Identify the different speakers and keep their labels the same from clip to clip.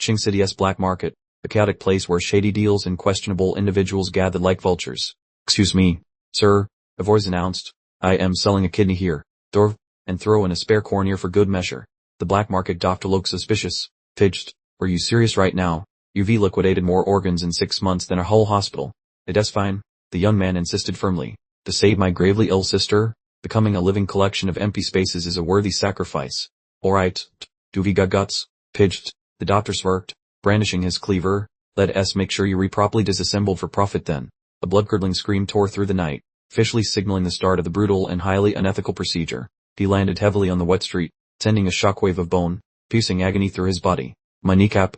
Speaker 1: Qing City's black market, a chaotic place where shady deals and questionable individuals gathered like vultures. "Excuse me, sir," a voice announced. "I am selling a kidney here, Dorv, and throw in a spare cornea for good measure." The black market doctor looked suspicious. "Fidged, are you serious right now? You've liquidated more organs in 6 months than a whole hospital." "That's fine," the young man insisted firmly. "To save my gravely ill sister, becoming a living collection of empty spaces is a worthy sacrifice." "Alright, do we got guts?" "Pidged," the doctor smirked, brandishing his cleaver. "Let us make sure you properly disassembled for profit then." A blood-curdling scream tore through the night, officially signaling the start of the brutal and highly unethical procedure. He landed heavily on the wet street, sending a shockwave of bone-piercing agony through his body. "My kneecap,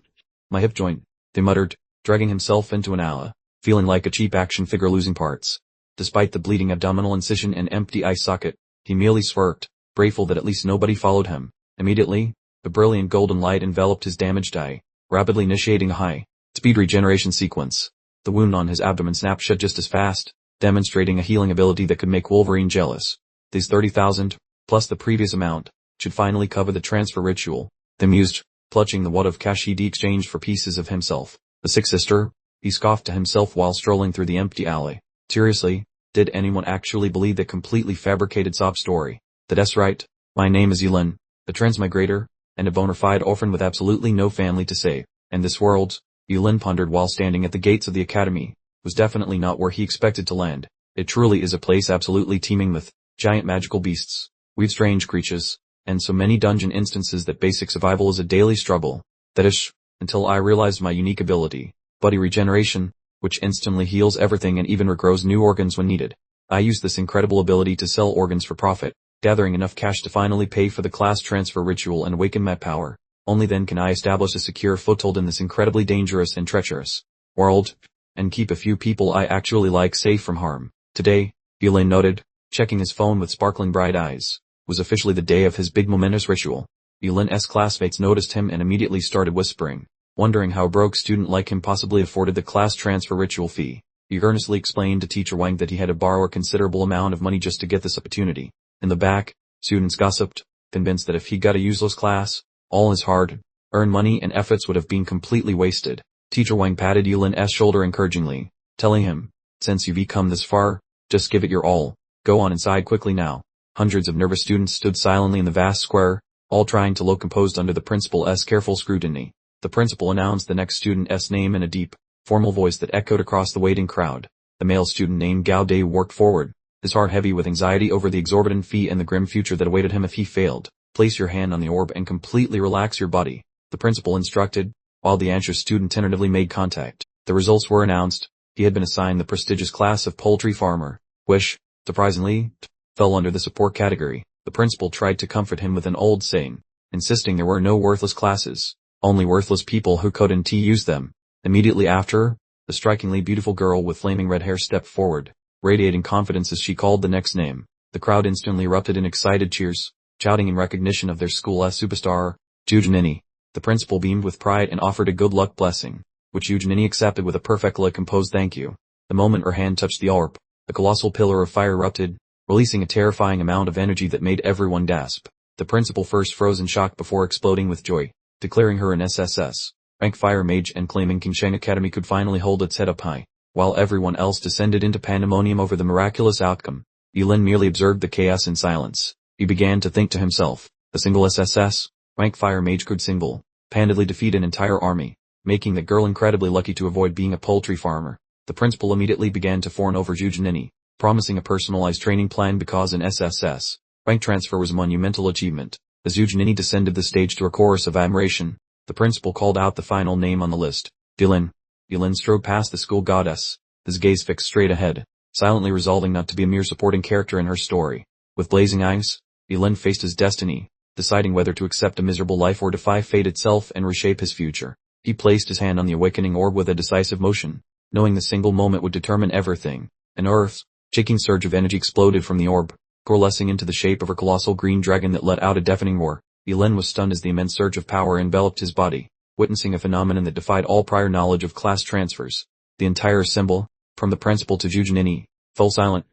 Speaker 1: my hip joint," he muttered, dragging himself into an alley, feeling like a cheap action figure losing parts. Despite the bleeding abdominal incision and empty eye socket, he merely smirked, grateful that at least nobody followed him. Immediately, the brilliant golden light enveloped his damaged eye, rapidly initiating a high-speed regeneration sequence. The wound on his abdomen snapped shut just as fast, demonstrating a healing ability that could make Wolverine jealous. These 30,000, plus the previous amount, should finally cover the transfer ritual. He mused, clutching the wad of cash he'd exchanged for pieces of himself. "The sick sister?" he scoffed to himself while strolling through the empty alley. Seriously, did anyone actually believe that completely fabricated sob story? "That's right, my name is Yulin, a transmigrator, and a bona fide orphan with absolutely no family to save. And this world," Yulin pondered while standing at the gates of the academy, "was definitely not where he expected to land. It truly is a place absolutely teeming with giant magical beasts, weird strange creatures, and so many dungeon instances that basic survival is a daily struggle. That is, until I realized my unique ability, body regeneration, which instantly heals everything and even regrows new organs when needed. I use this incredible ability to sell organs for profit, gathering enough cash to finally pay for the class transfer ritual and awaken my power. Only then can I establish a secure foothold in this incredibly dangerous and treacherous world, and keep a few people I actually like safe from harm. Today," Yulin noted, checking his phone with sparkling bright eyes, "was officially the day of his big momentous ritual." Yulin's classmates noticed him and immediately started whispering, wondering how a broke student like him possibly afforded the class transfer ritual fee. He earnestly explained to Teacher Wang that he had to borrow a considerable amount of money just to get this opportunity. In the back, students gossiped, convinced that if he got a useless class, all his hard-earned money and efforts would have been completely wasted. Teacher Wang patted Yulin's shoulder encouragingly, telling him, "Since you've come this far, just give it your all. Go on inside quickly now." Hundreds of nervous students stood silently in the vast square, all trying to look composed under the principal's careful scrutiny. The principal announced the next student's name in a deep, formal voice that echoed across the waiting crowd. The male student named Gao Dai worked forward, his heart heavy with anxiety over the exorbitant fee and the grim future that awaited him if he failed. "Place your hand on the orb and completely relax your body," the principal instructed, while the anxious student tentatively made contact. The results were announced. He had been assigned the prestigious class of poultry farmer, which, surprisingly, fell under the support category. The principal tried to comfort him with an old saying, insisting there were no worthless classes, only worthless people who couldn't use them. Immediately after, the strikingly beautiful girl with flaming red hair stepped forward, radiating confidence as she called the next name. The crowd instantly erupted in excited cheers, shouting in recognition of their school's superstar, Yujanini. The principal beamed with pride and offered a good luck blessing, which Yujanini accepted with a perfectly composed thank you. The moment her hand touched the orb, the colossal pillar of fire erupted, releasing a terrifying amount of energy that made everyone gasp. The principal first froze in shock before exploding with joy, declaring her an SSS-Rank fire mage and claiming Qingshan Academy could finally hold its head up high, while everyone else descended into pandemonium over the miraculous outcome. Yulin merely observed the chaos in silence. He began to think to himself, a single SSS-Rank fire mage could single-handedly defeat an entire army, making the girl incredibly lucky to avoid being a poultry farmer. The principal immediately began to fawn over Yujanini, promising a personalized training plan because an SSS-Rank transfer was a monumental achievement. As Yujanini descended the stage to a chorus of admiration, the principal called out the final name on the list, Yulin. Yulin strode past the school goddess, his gaze fixed straight ahead, silently resolving not to be a mere supporting character in her story. With blazing eyes, Yulin faced his destiny, deciding whether to accept a miserable life or defy fate itself and reshape his future. He placed his hand on the awakening orb with a decisive motion, knowing the single moment would determine everything. An earth-shaking surge of energy exploded from the orb, coalescing into the shape of a colossal green dragon that let out a deafening roar. Yulin was stunned as the immense surge of power enveloped his body, witnessing a phenomenon that defied all prior knowledge of class transfers. The entire assembly, from the principal to Yujanini, fell silent,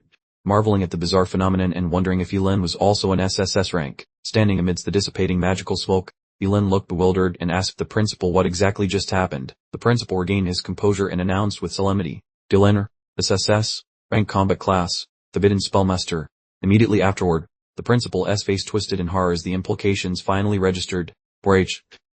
Speaker 1: marveling at the bizarre phenomenon and wondering if Yulin was also an SSS rank. Standing amidst the dissipating magical smoke, Yulin looked bewildered and asked the principal what exactly just happened. The principal regained his composure and announced with solemnity, Dylan, SSS-Rank combat class, forbidden spellmaster. Immediately afterward, the principal's face twisted in horror as the implications finally registered.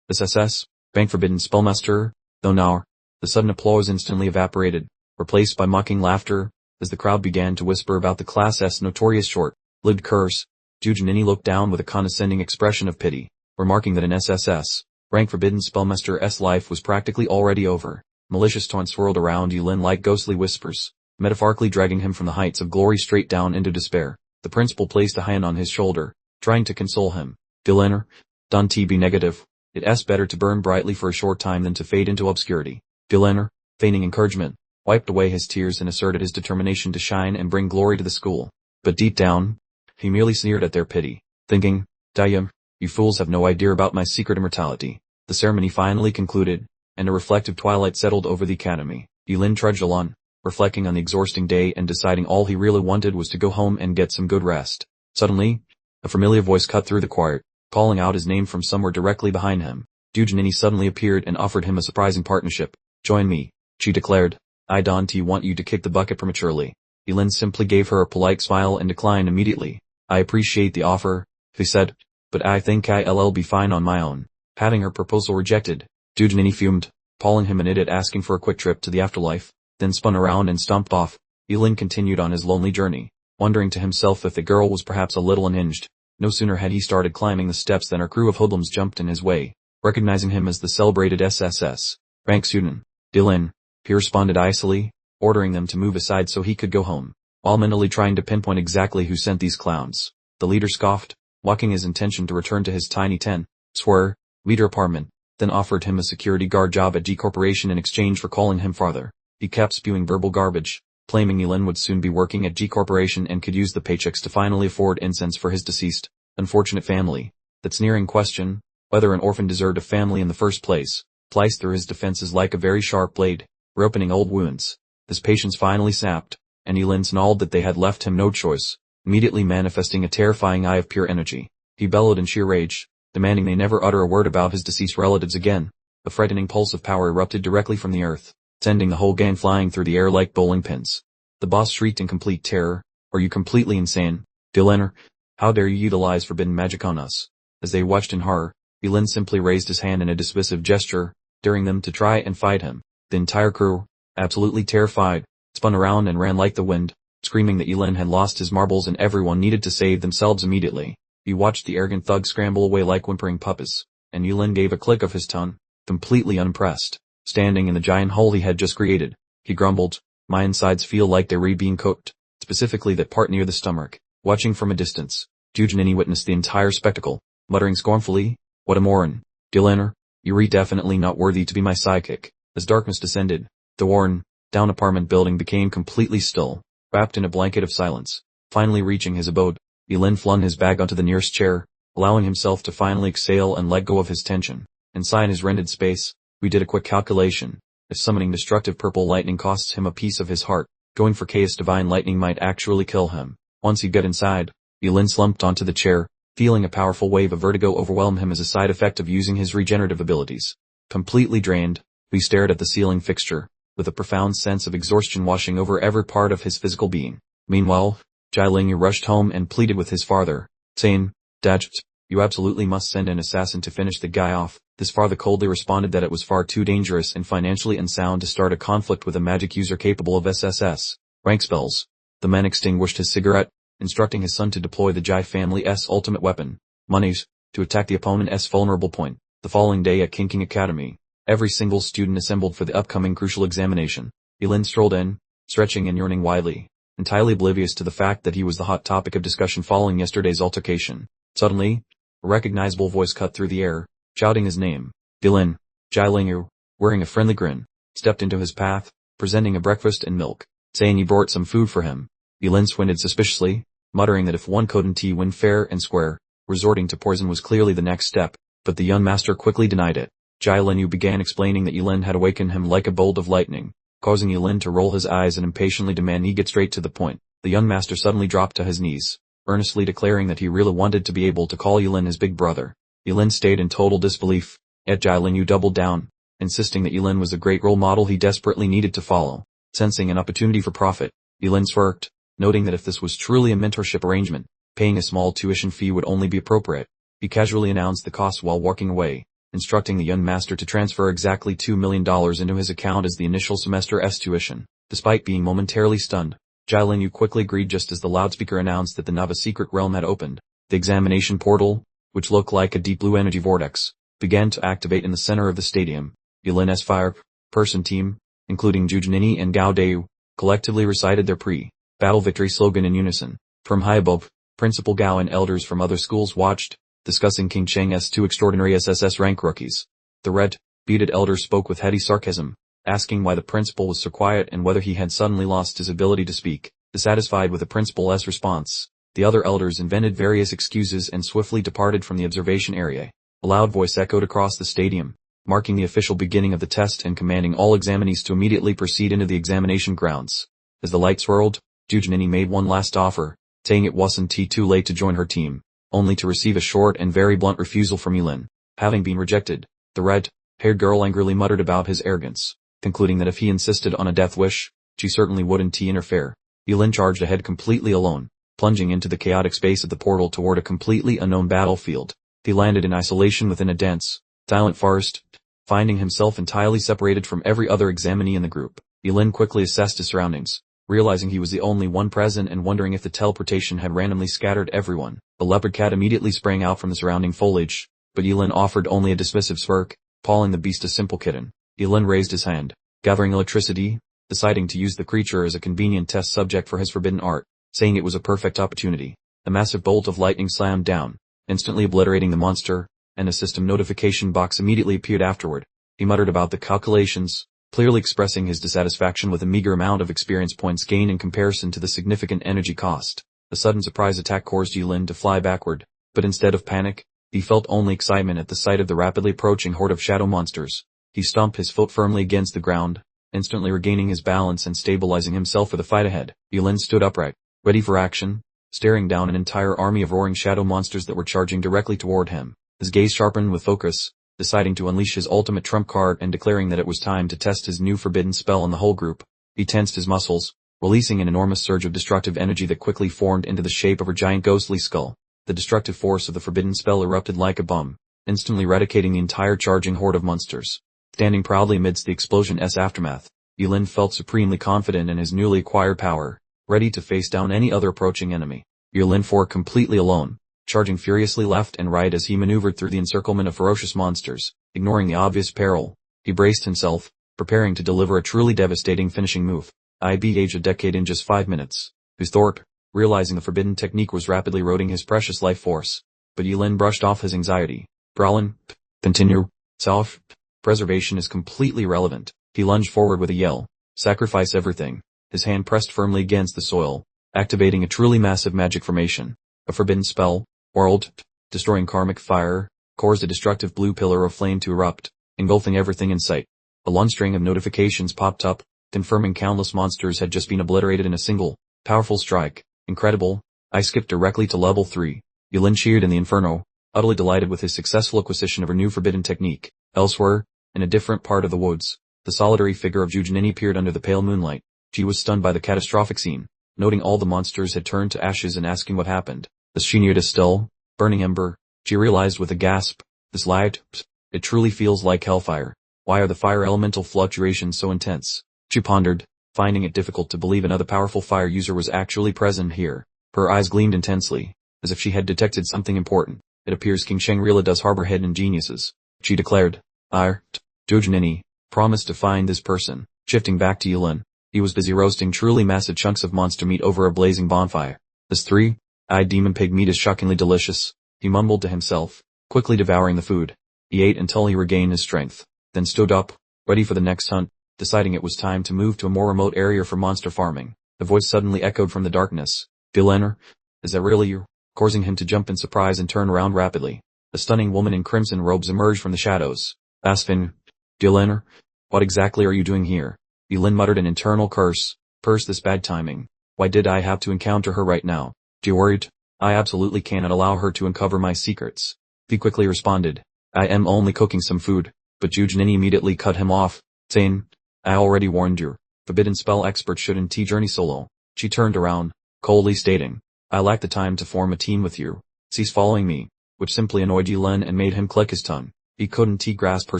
Speaker 1: SSS-Rank forbidden spellmaster, though now, the sudden applause instantly evaporated, replaced by mocking laughter, as the crowd began to whisper about the class's notorious short-lived curse. Jujinini looked down with a condescending expression of pity, remarking that an SSS-Rank forbidden spellmaster's life was practically already over. Malicious taunts swirled around Yulin like ghostly whispers, metaphorically dragging him from the heights of glory straight down into despair. The principal placed a hand on his shoulder, trying to console him. Dylan, don't be negative. It's better to burn brightly for a short time than to fade into obscurity. Dylan, feigning encouragement, wiped away his tears and asserted his determination to shine and bring glory to the school. But deep down, he merely sneered at their pity, thinking, Dayam, you fools have no idea about my secret immortality. The ceremony finally concluded, and a reflective twilight settled over the academy. Yulin trudged along, reflecting on the exhausting day and deciding all he really wanted was to go home and get some good rest. Suddenly, a familiar voice cut through the quiet, calling out his name from somewhere directly behind him. Jujinini suddenly appeared and offered him a surprising partnership. Join me, she declared. I don't want you to kick the bucket prematurely. Yulin simply gave her a polite smile and declined immediately. I appreciate the offer, he said, but I think I'll be fine on my own. Having her proposal rejected, Jujinini fumed, calling him an idiot asking for a quick trip to the afterlife, then spun around and stomped off. Yulin continued on his lonely journey, wondering to himself if the girl was perhaps a little unhinged. No sooner had he started climbing the steps than a crew of hoodlums jumped in his way, recognizing him as the celebrated SSS-Rank student. Dylan, he responded icily, ordering them to move aside so he could go home, while mentally trying to pinpoint exactly who sent these clowns. The leader scoffed, mocking his intention to return to his tiny 10-square-meter apartment, then offered him a security guard job at G Corporation in exchange for calling him father. He kept spewing verbal garbage, claiming Yulin would soon be working at G Corporation and could use the paychecks to finally afford incense for his deceased, unfortunate family. That sneering question, whether an orphan deserved a family in the first place, sliced through his defenses like a very sharp blade, reopening old wounds. His patience finally sapped, and Yulin snarled that they had left him no choice, immediately manifesting a terrifying eye of pure energy. He bellowed in sheer rage, demanding they never utter a word about his deceased relatives again. A frightening pulse of power erupted directly from the earth, sending the whole gang flying through the air like bowling pins. The boss shrieked in complete terror, "Are you completely insane, Dylan? How dare you utilize forbidden magic on us?" As they watched in horror, Yulin simply raised his hand in a dismissive gesture, daring them to try and fight him. The entire crew, absolutely terrified, spun around and ran like the wind, screaming that Yulin had lost his marbles and everyone needed to save themselves immediately. He watched the arrogant thugs scramble away like whimpering puppies, and Yulin gave a click of his tongue, completely unimpressed. Standing in the giant hole he had just created, he grumbled, "My insides feel like they're being cooked," specifically that part near the stomach. Watching from a distance, Jujinini witnessed the entire spectacle, muttering scornfully, "What a moron, Dylan, you're definitely not worthy to be my sidekick." As darkness descended, the worn-down apartment building became completely still, wrapped in a blanket of silence. Finally reaching his abode, Yulin flung his bag onto the nearest chair, allowing himself to finally exhale and let go of his tension. Inside his rented space, we did a quick calculation. If summoning destructive purple lightning costs him a piece of his heart, going for chaos divine lightning might actually kill him. Once he got inside, Yulin slumped onto the chair, feeling a powerful wave of vertigo overwhelm him as a side effect of using his regenerative abilities. Completely drained, he stared at the ceiling fixture, with a profound sense of exhaustion washing over every part of his physical being. Meanwhile, Yahello rushed home and pleaded with his father, saying, "Dad, you absolutely must send an assassin to finish the guy off." His father coldly responded that it was far too dangerous and financially unsound to start a conflict with a magic user capable of SSS-Rank spells. The man extinguished his cigarette, instructing his son to deploy the Jai family's ultimate weapon, monies, to attack the opponent's vulnerable point. The following day at Kinking Academy, every single student assembled for the upcoming crucial examination. Yulin strolled in, stretching and yawning widely, entirely oblivious to the fact that he was the hot topic of discussion following yesterday's altercation. Suddenly, a recognizable voice cut through the air, shouting his name. Dylan, Yahello, wearing a friendly grin, stepped into his path, presenting a breakfast and milk, saying he brought some food for him. Yulin squinted suspiciously, muttering that if one couldn't win fair and square, resorting to poison was clearly the next step, but the young master quickly denied it. Yahello began explaining that Yulin had awakened him like a bolt of lightning, causing Yulin to roll his eyes and impatiently demand he get straight to the point. The young master suddenly dropped to his knees, earnestly declaring that he really wanted to be able to call Yulin his big brother. Yulin stayed in total disbelief, yet Jilin Yu doubled down, insisting that Yulin was a great role model he desperately needed to follow. Sensing an opportunity for profit, Yulin smirked, noting that if this was truly a mentorship arrangement, paying a small tuition fee would only be appropriate. He casually announced the cost while walking away, instructing the young master to transfer exactly $2 million into his account as the initial semester's tuition. Despite being momentarily stunned, Jilin Yu quickly agreed just as the loudspeaker announced that the Nava secret realm had opened. The examination portal, which looked like a deep blue energy vortex, began to activate in the center of the stadium. Yulin's fire-person team, including Jujinini and Gao Deu, collectively recited their pre-battle victory slogan in unison. From high above, Principal Gao and elders from other schools watched, discussing King Cheng's two extraordinary SSS-Rank rookies. The red-bearded elder spoke with heady sarcasm, asking why the principal was so quiet and whether he had suddenly lost his ability to speak. Dissatisfied with the principal's response, the other elders invented various excuses and swiftly departed from the observation area. A loud voice echoed across the stadium, marking the official beginning of the test and commanding all examinees to immediately proceed into the examination grounds. As the lights swirled, Jujinini made one last offer, saying it wasn't too late to join her team, only to receive a short and very blunt refusal from Yulin. Having been rejected, the red-haired girl angrily muttered about his arrogance, concluding that if he insisted on a death wish, she certainly wouldn't interfere. Yulin charged ahead completely alone, plunging into the chaotic space of the portal toward a completely unknown battlefield. He landed in isolation within a dense, silent forest, finding himself entirely separated from every other examinee in the group. Yulin quickly assessed his surroundings, realizing he was the only one present and wondering if the teleportation had randomly scattered everyone. The leopard cat immediately sprang out from the surrounding foliage, but Yulin offered only a dismissive smirk, calling the beast a simple kitten. Yulin raised his hand, gathering electricity, deciding to use the creature as a convenient test subject for his forbidden art, saying it was a perfect opportunity. A massive bolt of lightning slammed down, instantly obliterating the monster, and a system notification box immediately appeared afterward. He muttered about the calculations, clearly expressing his dissatisfaction with the meager amount of experience points gained in comparison to the significant energy cost. A sudden surprise attack caused Yulin to fly backward, but instead of panic, he felt only excitement at the sight of the rapidly approaching horde of shadow monsters. He stomped his foot firmly against the ground, instantly regaining his balance and stabilizing himself for the fight ahead. Yulin stood upright, ready for action, staring down an entire army of roaring shadow monsters that were charging directly toward him. His gaze sharpened with focus, deciding to unleash his ultimate trump card and declaring that it was time to test his new forbidden spell on the whole group. He tensed his muscles, releasing an enormous surge of destructive energy that quickly formed into the shape of a giant ghostly skull. The destructive force of the forbidden spell erupted like a bomb, instantly eradicating the entire charging horde of monsters. Standing proudly amidst the explosion's aftermath, Yulin felt supremely confident in his newly acquired power, ready to face down any other approaching enemy. Yulin fought completely alone, charging furiously left and right as he maneuvered through the encirclement of ferocious monsters. Ignoring the obvious peril, he braced himself, preparing to deliver a truly devastating finishing move. Age a decade in just 5 minutes. Thorpe, realizing the forbidden technique was rapidly eroding his precious life force, but Yulin brushed off his anxiety. Brolin, continue. Self-preservation is completely irrelevant. He lunged forward with a yell. Sacrifice everything. His hand pressed firmly against the soil, activating a truly massive magic formation. A forbidden spell, world-destroying karmic fire, caused a destructive blue pillar of flame to erupt, engulfing everything in sight. A long string of notifications popped up, confirming countless monsters had just been obliterated in a single, powerful strike. Incredible. I skipped directly to level 3. Yulin cheered in the inferno, utterly delighted with his successful acquisition of her new forbidden technique. Elsewhere, in a different part of the woods, the solitary figure of Jujinini appeared under the pale moonlight. She was stunned by the catastrophic scene, noting all the monsters had turned to ashes and asking what happened. As she neared a still, burning ember, she realized with a gasp, this light, it truly feels like hellfire. Why are the fire elemental fluctuations so intense? She pondered, finding it difficult to believe another powerful fire user was actually present here. Her eyes gleamed intensely, as if she had detected something important. It appears King Sheng really does harbor hidden geniuses, she declared. Jujinini, promised to find this person. Shifting back to Yulin, he was busy roasting truly massive chunks of monster meat over a blazing bonfire. This three-eyed demon pig meat is shockingly delicious, he mumbled to himself, quickly devouring the food. He ate until he regained his strength, then stood up, ready for the next hunt, deciding it was time to move to a more remote area for monster farming. The voice suddenly echoed from the darkness. Dylaner, is that really you? Causing him to jump in surprise and turn around rapidly. A stunning woman in crimson robes emerged from the shadows. Asfin, Dylaner, what exactly are you doing here? Yulin muttered an internal curse. This bad timing. Why did I have to encounter her right now? You worried? I absolutely cannot allow her to uncover my secrets. He quickly responded, I am only cooking some food, but Jujinini immediately cut him off, saying, I already warned you, forbidden spell expert shouldn't journey solo. She turned around, coldly stating, I lack the time to form a team with you. Cease following me, which simply annoyed Yilen and made him click his tongue. He couldn't grasp her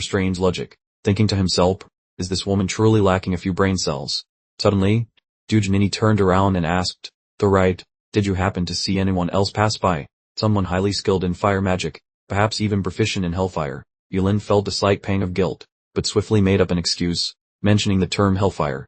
Speaker 1: strange logic, thinking to himself, is this woman truly lacking a few brain cells? Suddenly, Jujinini turned around and asked, right, did you happen to see anyone else pass by? Someone highly skilled in fire magic, perhaps even proficient in hellfire. Yilen felt a slight pang of guilt, but swiftly made up an excuse, mentioning the term hellfire.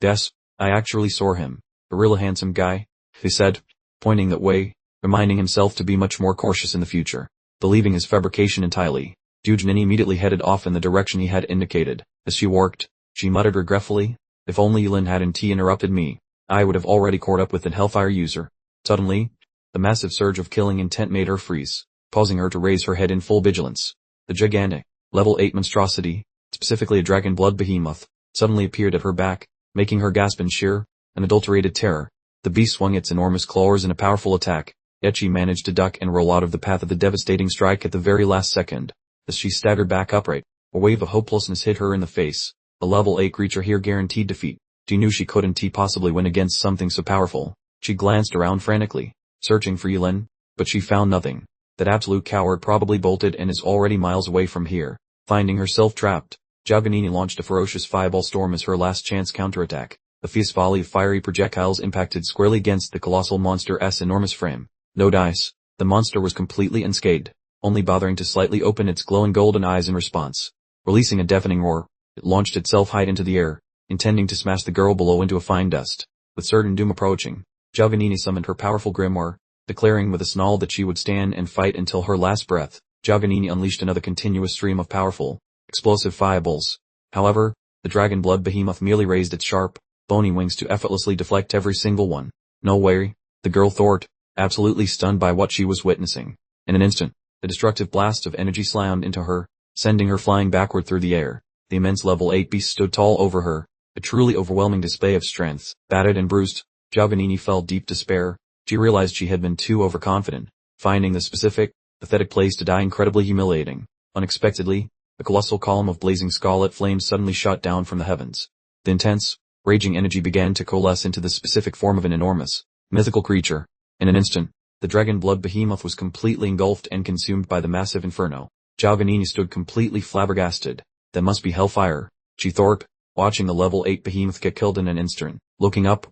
Speaker 1: Yes, I actually saw him. A real handsome guy, he said, pointing that way, reminding himself to be much more cautious in the future. Believing his fabrication entirely, Jujinini immediately headed off in the direction he had indicated. As she walked, she muttered regretfully, if only Yilen hadn't interrupted me, I would have already caught up with an hellfire user. Suddenly, the massive surge of killing intent made her freeze, causing her to raise her head in full vigilance. The gigantic, level 8 monstrosity, specifically a dragon blood behemoth, suddenly appeared at her back, making her gasp in sheer, unadulterated terror. The beast swung its enormous claws in a powerful attack, yet she managed to duck and roll out of the path of the devastating strike at the very last second. As she staggered back upright, a wave of hopelessness hit her in the face. A level 8 creature here guaranteed defeat. She knew she couldn't possibly win against something so powerful. She glanced around frantically, searching for Yilen, but she found nothing. That absolute coward probably bolted and is already miles away from here. Finding herself trapped, Giovanni launched a ferocious fireball storm as her last chance counterattack. A fierce volley of fiery projectiles impacted squarely against the colossal monster's enormous frame. No dice. The monster was completely unscathed, only bothering to slightly open its glowing golden eyes in response. Releasing a deafening roar, it launched itself high into the air, intending to smash the girl below into a fine dust. With certain doom approaching, Giovanni summoned her powerful grimoire, declaring with a snarl that she would stand and fight until her last breath. Giovanni unleashed another continuous stream of powerful, explosive fireballs. However, the dragon blood behemoth merely raised its sharp, bony wings to effortlessly deflect every single one. No way, the girl thought, absolutely stunned by what she was witnessing. In an instant, a destructive blast of energy slammed into her, sending her flying backward through the air. The immense level 8 beast stood tall over her, a truly overwhelming display of strength. Battered and bruised, Giovanni felt deep despair. She realized she had been too overconfident, finding the specific, pathetic place to die incredibly humiliating. Unexpectedly, a colossal column of blazing scarlet flames suddenly shot down from the heavens. The intense, raging energy began to coalesce into the specific form of an enormous, mythical creature. In an instant, the dragon blood behemoth was completely engulfed and consumed by the massive inferno. Giovanni stood completely flabbergasted. That must be hellfire, she thought, watching the level 8 behemoth get killed in an instant. Looking up,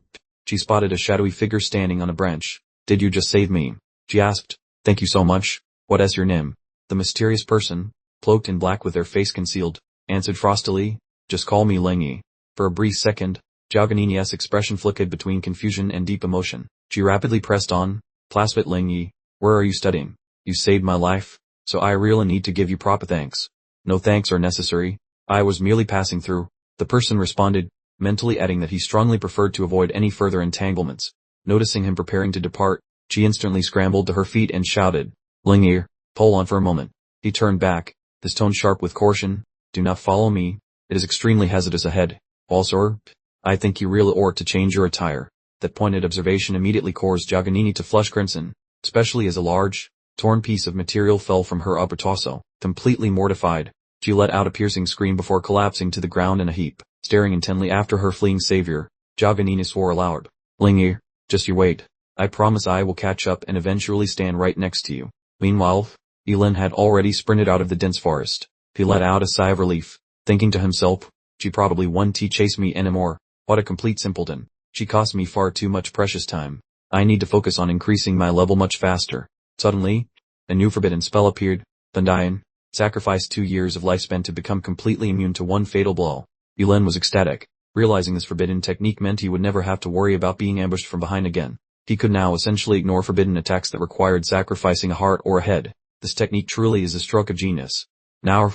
Speaker 1: she spotted a shadowy figure standing on a branch. Did you just save me? She asked. Thank you so much. What is your name? The mysterious person, cloaked in black with their face concealed, answered frostily, just call me Lingy. For a brief second, Giovanni's expression flickered between confusion and deep emotion. She rapidly pressed on, Claspit Lingy, where are you studying? You saved my life, so I really need to give you proper thanks. No thanks are necessary, I was merely passing through, the person responded, mentally adding that he strongly preferred to avoid any further entanglements. Noticing him preparing to depart, she instantly scrambled to her feet and shouted, Lingy, hold on for a moment. He turned back, his tone sharp with caution, do not follow me, it is extremely hazardous ahead. Also, I think you really ought to change your attire. That pointed observation immediately caused Giovanni to flush crimson, especially as a large, torn piece of material fell from her upper torso. Completely mortified, she let out a piercing scream before collapsing to the ground in a heap. Staring intently after her fleeing savior, Giovanni swore aloud, Lingy, just you wait. I promise I will catch up and eventually stand right next to you. Meanwhile, Yilen had already sprinted out of the dense forest. He let out a sigh of relief, thinking to himself, she probably won't chase me anymore. What a complete simpleton. She cost me far too much precious time. I need to focus on increasing my level much faster. Suddenly, a new forbidden spell appeared. Thundian, sacrificed 2 years of lifespan to become completely immune to one fatal blow. Yilen was ecstatic, realizing this forbidden technique meant he would never have to worry about being ambushed from behind again. He could now essentially ignore forbidden attacks that required sacrificing a heart or a head. This technique truly is a stroke of genius. Now,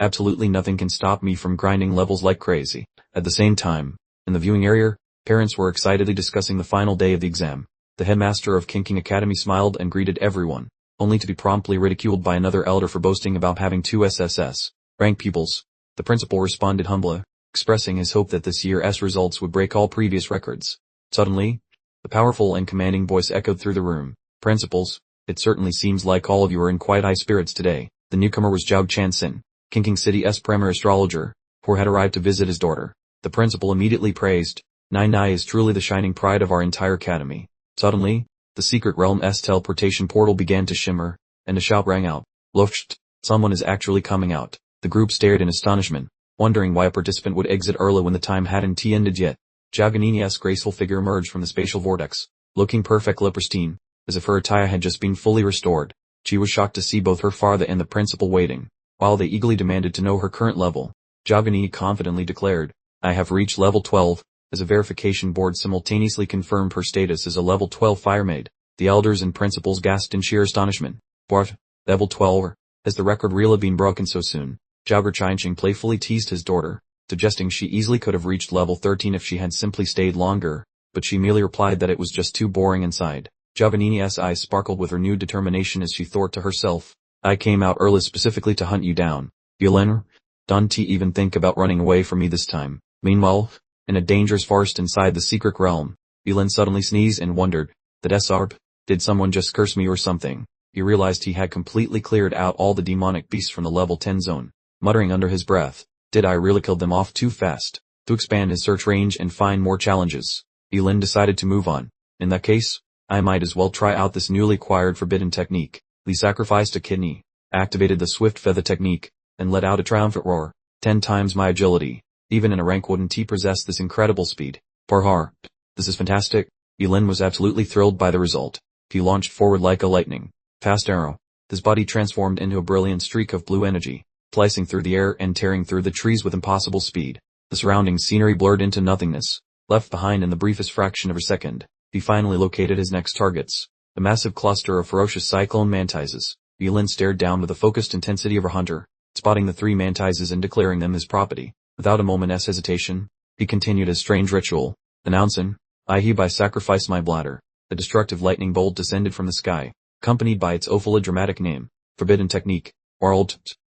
Speaker 1: absolutely nothing can stop me from grinding levels like crazy. At the same time, in the viewing area, parents were excitedly discussing the final day of the exam. The headmaster of King Academy smiled and greeted everyone, only to be promptly ridiculed by another elder for boasting about having 2 SSS-Rank pupils. The principal responded humbly, expressing his hope that this year's results would break all previous records. Suddenly, the powerful and commanding voice echoed through the room. Principals, It certainly seems like all of you are in quite high spirits today. The newcomer was Zhao Chansin, Kinking City's premier astrologer, who had arrived to visit his daughter. The principal immediately praised, Nai is truly the shining pride of our entire academy. Suddenly, the secret realm's teleportation portal began to shimmer, and a shout rang out. Luft! Someone is actually coming out. The group stared in astonishment, wondering why a participant would exit early when the time hadn't ended yet. Jaganini's graceful figure emerged from the spatial vortex, looking perfectly pristine, as if her attire had just been fully restored. She was shocked to see both her father and the principal waiting, while they eagerly demanded to know her current level. Jaganini confidently declared, I have reached level 12, as a verification board simultaneously confirmed her status as a level 12 fire maid. The elders and principals gasped in sheer astonishment. What? Level 12? Has the record really been broken so soon? Zhao Chanqing playfully teased his daughter, suggesting she easily could have reached level 13 if she had simply stayed longer, but she merely replied that it was just too boring inside. Jaganini's eyes sparkled with renewed determination as she thought to herself, I came out early specifically to hunt you down. Yelena, don't you even think about running away from me this time. Meanwhile, in a dangerous forest inside the secret realm, Yelena suddenly sneezed and wondered, that SRB, did someone just curse me or something? He realized he had completely cleared out all the demonic beasts from the level 10 zone. Muttering under his breath, did I really kill them off too fast? To expand his search range and find more challenges, Yelena decided to move on. In that case, I might as well try out this newly acquired forbidden technique. He sacrificed a kidney, activated the swift feather technique, and let out a triumphant roar. 10 times my agility. Even in a rank wouldn't he possess this incredible speed. Parhar. This is fantastic. Yelena was absolutely thrilled by the result. He launched forward like a lightning fast arrow. His body transformed into a brilliant streak of blue energy, slicing through the air and tearing through the trees with impossible speed. The surrounding scenery blurred into nothingness, left behind in the briefest fraction of a second. He finally located his next targets, a massive cluster of ferocious cyclone mantises. Yelena stared down with the focused intensity of a hunter, spotting the 3 mantises and declaring them his property. Without a moment's hesitation, he continued his strange ritual, announcing, I hereby sacrifice my bladder. The destructive lightning bolt descended from the sky, accompanied by its awfully dramatic name, Forbidden Technique, or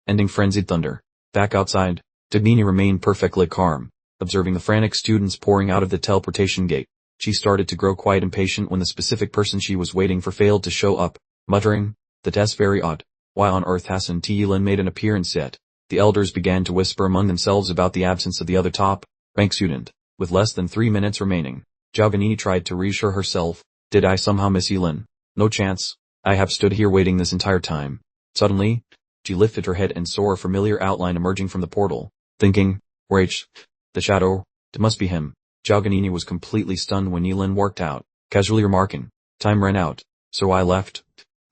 Speaker 1: ending frenzied thunder. Back outside, Dagini remained perfectly calm, observing the frantic students pouring out of the teleportation gate. She started to grow quite impatient when the specific person she was waiting for failed to show up, muttering, that's very odd. Why on earth hasn't Yelena made an appearance yet? The elders began to whisper among themselves about the absence of the other top-ranked student. With less than 3 minutes remaining, Jaganini tried to reassure herself, did I somehow miss Yelena? No chance. I have stood here waiting this entire time. Suddenly, she lifted her head and saw a familiar outline emerging from the portal, thinking, wait, the shadow, it must be him. Jaganini was completely stunned when Yelena walked out, casually remarking, time ran out, so I left.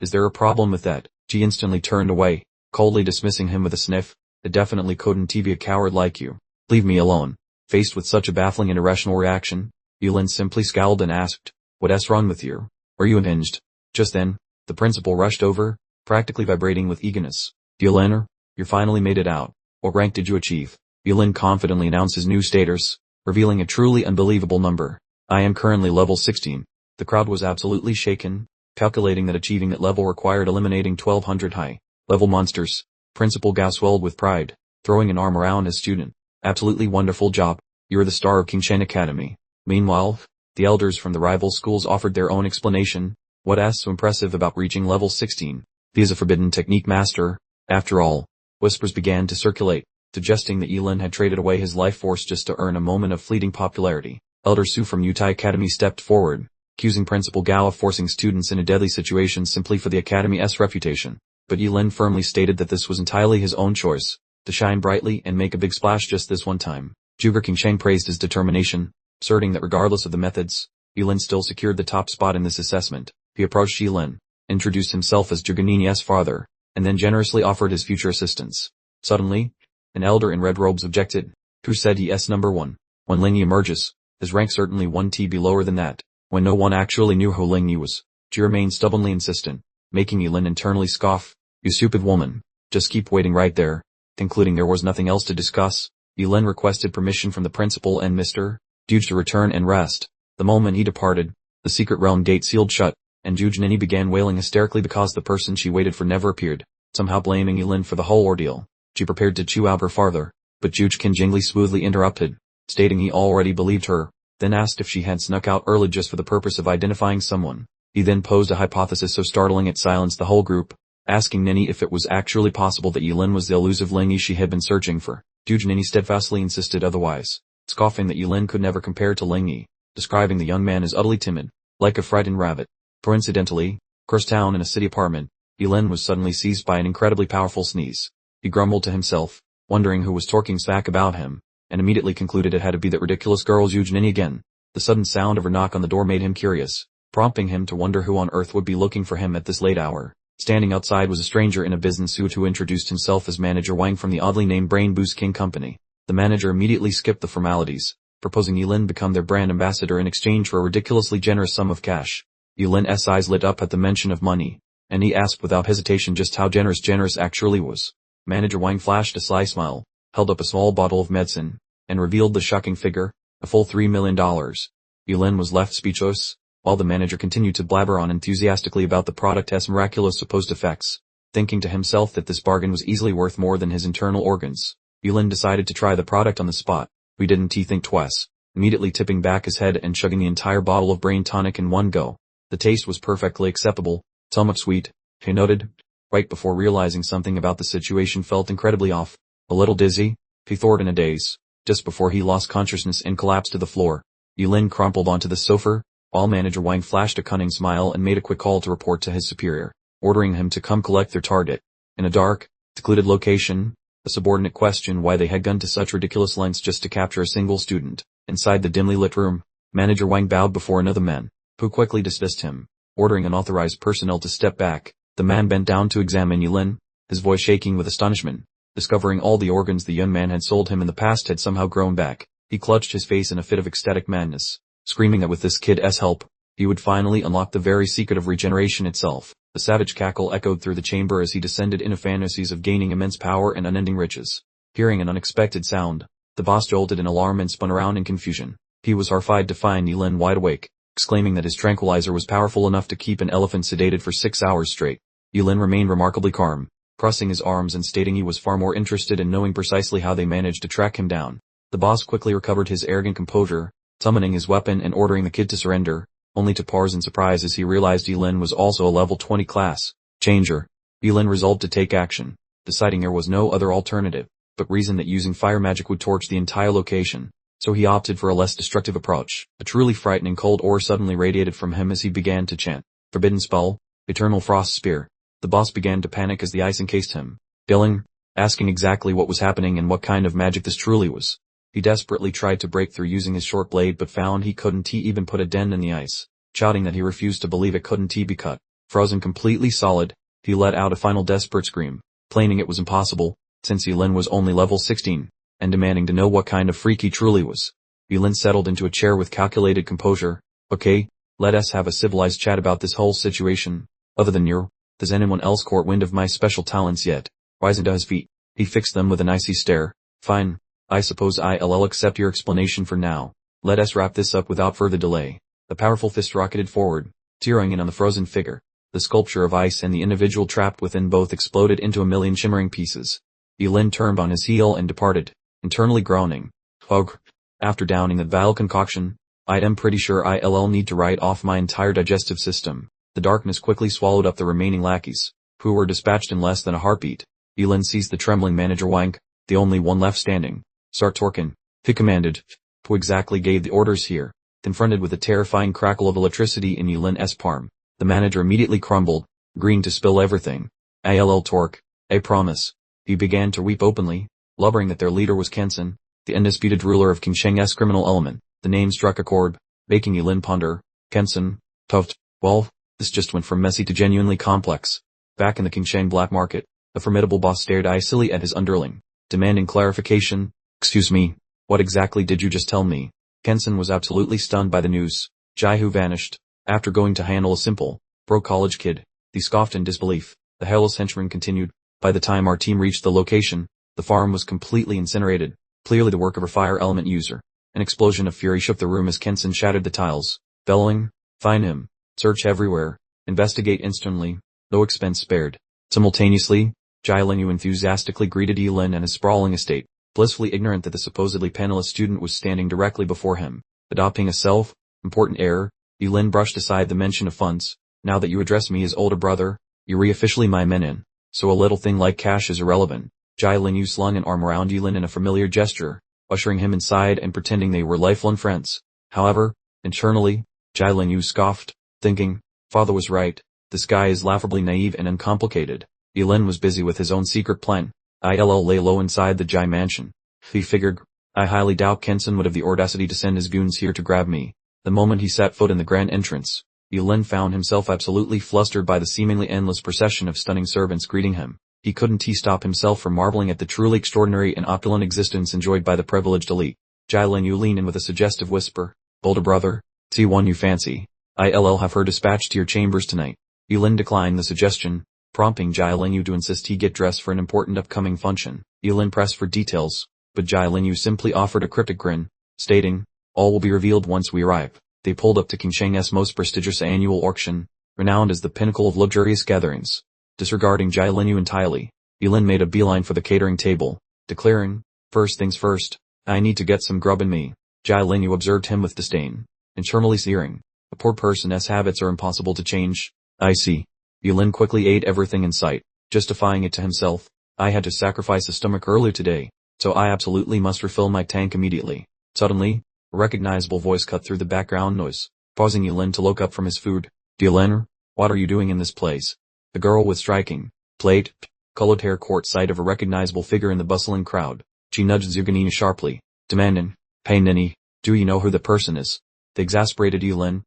Speaker 1: Is there a problem with that? She instantly turned away, coldly dismissing him with a sniff. It definitely couldn't be a coward like you. Leave me alone. Faced with such a baffling and irrational reaction, Yelena simply scowled and asked, what's wrong with you? Are you unhinged? Just then, the principal rushed over, practically vibrating with eagerness. Yelena, you finally made it out. What rank did you achieve? Yelena confidently announced his new status, revealing a truly unbelievable number. I am currently level 16. The crowd was absolutely shaken, calculating that achieving that level required eliminating 1200 high-level monsters. Principal Gao swelled with pride, throwing an arm around his student. Absolutely wonderful job. You're the star of Qingshan Academy. Meanwhile, the elders from the rival schools offered their own explanation. What's so impressive about reaching level 16? He is a forbidden technique master, after all. Whispers began to circulate, suggesting that Yelena had traded away his life force just to earn a moment of fleeting popularity. Elder Su from Yutai Academy stepped forward, accusing Principal Gao of forcing students into deadly situations simply for the Academy's reputation. But Yelena firmly stated that this was entirely his own choice, to shine brightly and make a big splash just this one time. Zhuge Qingshan praised his determination, asserting that regardless of the methods, Yelena still secured the top spot in this assessment. He approached Yelena, introduced himself as Jaganini's father, and then generously offered his future assistance. Suddenly, an elder in red robes objected. Who said he's number 1? When Lingyi emerges, his rank certainly 1 TB lower than that. When no one actually knew who Lingyi was, she remained stubbornly insistent, making Yelena internally scoff. You stupid woman. Just keep waiting right there. Concluding there was nothing else to discuss, Yelena requested permission from the principal and Mr. Juge to return and rest. The moment he departed, the secret realm gate sealed shut, and Juge Nini began wailing hysterically because the person she waited for never appeared, somehow blaming Yelena for the whole ordeal. She prepared to chew out her farther, but Juge Qingjingli smoothly interrupted, stating he already believed her, then asked if she had snuck out early just for the purpose of identifying someone. He then posed a hypothesis so startling it silenced the whole group, asking Nini if it was actually possible that Yulin was the elusive Lingy she had been searching for. Nini steadfastly insisted otherwise, scoffing that Yulin could never compare to Lingy, describing the young man as utterly timid, like a frightened rabbit. Coincidentally, across town in a city apartment, Yulin was suddenly seized by an incredibly powerful sneeze. He grumbled to himself, wondering who was talking smack about him, and immediately concluded it had to be that ridiculous girl Nini again. The sudden sound of her knock on the door made him curious, prompting him to wonder who on earth would be looking for him at this late hour. Standing outside was a stranger in a business suit who introduced himself as Manager Wang from the oddly named Brain Boost King Company. The manager immediately skipped the formalities, proposing Yulin become their brand ambassador in exchange for a ridiculously generous sum of cash. Yulin's eyes lit up at the mention of money, and he asked without hesitation just how generous actually was. Manager Wang flashed a sly smile, held up a small bottle of medicine, and revealed the shocking figure, a full $3 million. Yulin was left speechless, while the manager continued to blabber on enthusiastically about the product's miraculous supposed effects, thinking to himself that this bargain was easily worth more than his internal organs. Yulin decided to try the product on the spot. We didn't think twice, immediately tipping back his head and chugging the entire bottle of brain tonic in one go. The taste was perfectly acceptable, somewhat sweet, he noted, right before realizing something about the situation felt incredibly off. A little dizzy, he thought in a daze, just before he lost consciousness and collapsed to the floor. Yulin crumpled onto the sofa, while Manager Wang flashed a cunning smile and made a quick call to report to his superior, ordering him to come collect their target. In a dark, secluded location, a subordinate questioned why they had gone to such ridiculous lengths just to capture a single student. Inside the dimly lit room, Manager Wang bowed before another man, who quickly dismissed him, ordering unauthorized personnel to step back. The man bent down to examine Yulin, his voice shaking with astonishment, discovering all the organs the young man had sold him in the past had somehow grown back. He clutched his face in a fit of ecstatic madness, screaming that with this kid's help, he would finally unlock the very secret of regeneration itself. The savage cackle echoed through the chamber as he descended into fantasies of gaining immense power and unending riches. Hearing an unexpected sound, the boss jolted in alarm and spun around in confusion. He was horrified to find Yulin wide awake, exclaiming that his tranquilizer was powerful enough to keep an elephant sedated for 6 hours straight. Yulin remained remarkably calm, crossing his arms and stating he was far more interested in knowing precisely how they managed to track him down. The boss quickly recovered his arrogant composure, summoning his weapon and ordering the kid to surrender, only to pause in surprise as he realized Yulin was also a level 20 class changer. Yulin resolved to take action, deciding there was no other alternative, but reasoned that using fire magic would torch the entire location, so he opted for a less destructive approach. A truly frightening cold aura suddenly radiated from him as he began to chant, "Forbidden spell, Eternal Frost Spear." The boss began to panic as the ice encased him, yelling, asking exactly what was happening and what kind of magic this truly was. He desperately tried to break through using his short blade but found he couldn't even put a dent in the ice, shouting that he refused to believe it couldn't be cut. Frozen completely solid, he let out a final desperate scream, claiming it was impossible, since Yulin was only level 16, and demanding to know what kind of freak he truly was. Yulin settled into a chair with calculated composure. "Okay, let us have a civilized chat about this whole situation. Other than you, does anyone else caught wind of my special talents yet?" Rising to his feet, he fixed them with an icy stare. "Fine. I suppose I'll accept your explanation for now. Let us wrap this up without further delay." The powerful fist rocketed forward, tearing in on the frozen figure. The sculpture of ice and the individual trapped within both exploded into a million shimmering pieces. Yulin turned on his heel and departed, internally groaning. "Ugh. After downing that vile concoction, I am pretty sure I'll need to write off my entire digestive system." The darkness quickly swallowed up the remaining lackeys, who were dispatched in less than a heartbeat. Yulin seized the trembling Manager Wang, the only one left standing. "Start torquing," he commanded. "Who exactly gave the orders here?" Confronted with a terrifying crackle of electricity in Yulin's palm, the manager immediately crumbled, agreeing to spill everything. "I'll torque, I promise." He began to weep openly, blubbering that their leader was Kensen, the undisputed ruler of King Sheng's criminal element. The name struck a chord, making Yulin ponder. Kensen, tough. Well, this just went from messy to genuinely complex. Back in the King Sheng black market, the formidable boss stared icily at his underling, demanding clarification. "Excuse me, what exactly did you just tell me?" Kensen was absolutely stunned by the news. Jaihu vanished, after going to handle a simple, broke college kid. He scoffed in disbelief. The hairless henchman continued. "By the time our team reached the location, the farm was completely incinerated, clearly the work of a fire element user." An explosion of fury shook the room as Kensen shattered the tiles, bellowing, "Find him, search everywhere, investigate instantly, no expense spared." Simultaneously, Jialinyu enthusiastically greeted Yulin and his sprawling estate, blissfully ignorant that the supposedly penniless student was standing directly before him. Adopting a self-important air, Yulin brushed aside the mention of funds, Now that you address me as older brother, you're officially my menin, so a little thing like cash is irrelevant. Yahello slung an arm around Yulin in a familiar gesture, ushering him inside and pretending they were lifelong friends. However, internally, Yahello scoffed, thinking, father was right, this guy is laughably naive and uncomplicated. Yulin was busy with his own secret plan. ILL lay low inside the Jai mansion. He figured, I highly doubt Kenson would have the audacity to send his goons here to grab me. The moment he set foot in the grand entrance, Yulin found himself absolutely flustered by the seemingly endless procession of stunning servants greeting him. He couldn't stop himself from marveling at the truly extraordinary and opulent existence enjoyed by the privileged elite. Yahello leaned in with a suggestive whisper, older brother, see one you fancy. I'll have her dispatched to your chambers tonight. Yulin declined the suggestion, prompting Yahello to insist he get dressed for an important upcoming function. Yulin pressed for details, but Yahello simply offered a cryptic grin, stating, all will be revealed once we arrive. They pulled up to King Sheng's most prestigious annual auction, renowned as the pinnacle of luxurious gatherings. Disregarding Yahello entirely, Yulin made a beeline for the catering table, declaring, first things first, I need to get some grub in me. Yahello observed him with disdain, internally searing, a poor person's habits are impossible to change. I see. Yulin quickly ate everything in sight, justifying it to himself, I had to sacrifice a stomach earlier today, so I absolutely must refill my tank immediately. Suddenly, a recognizable voice cut through the background noise, causing Yulin to look up from his food. Yulin, what are you doing in this place? The girl with striking, plate, colored hair caught sight of a recognizable figure in the bustling crowd. She nudged Zerganina sharply, demanding, hey Nini, do you know who the person is? The exasperated Yulin,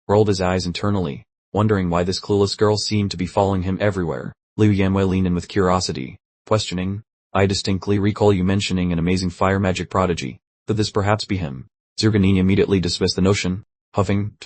Speaker 1: rolled his eyes internally, wondering why this clueless girl seemed to be following him everywhere. Liu Yanwei leaned in with curiosity, questioning, I distinctly recall you mentioning an amazing fire magic prodigy. Could this perhaps be him? Zerganina immediately dismissed the notion, huffing,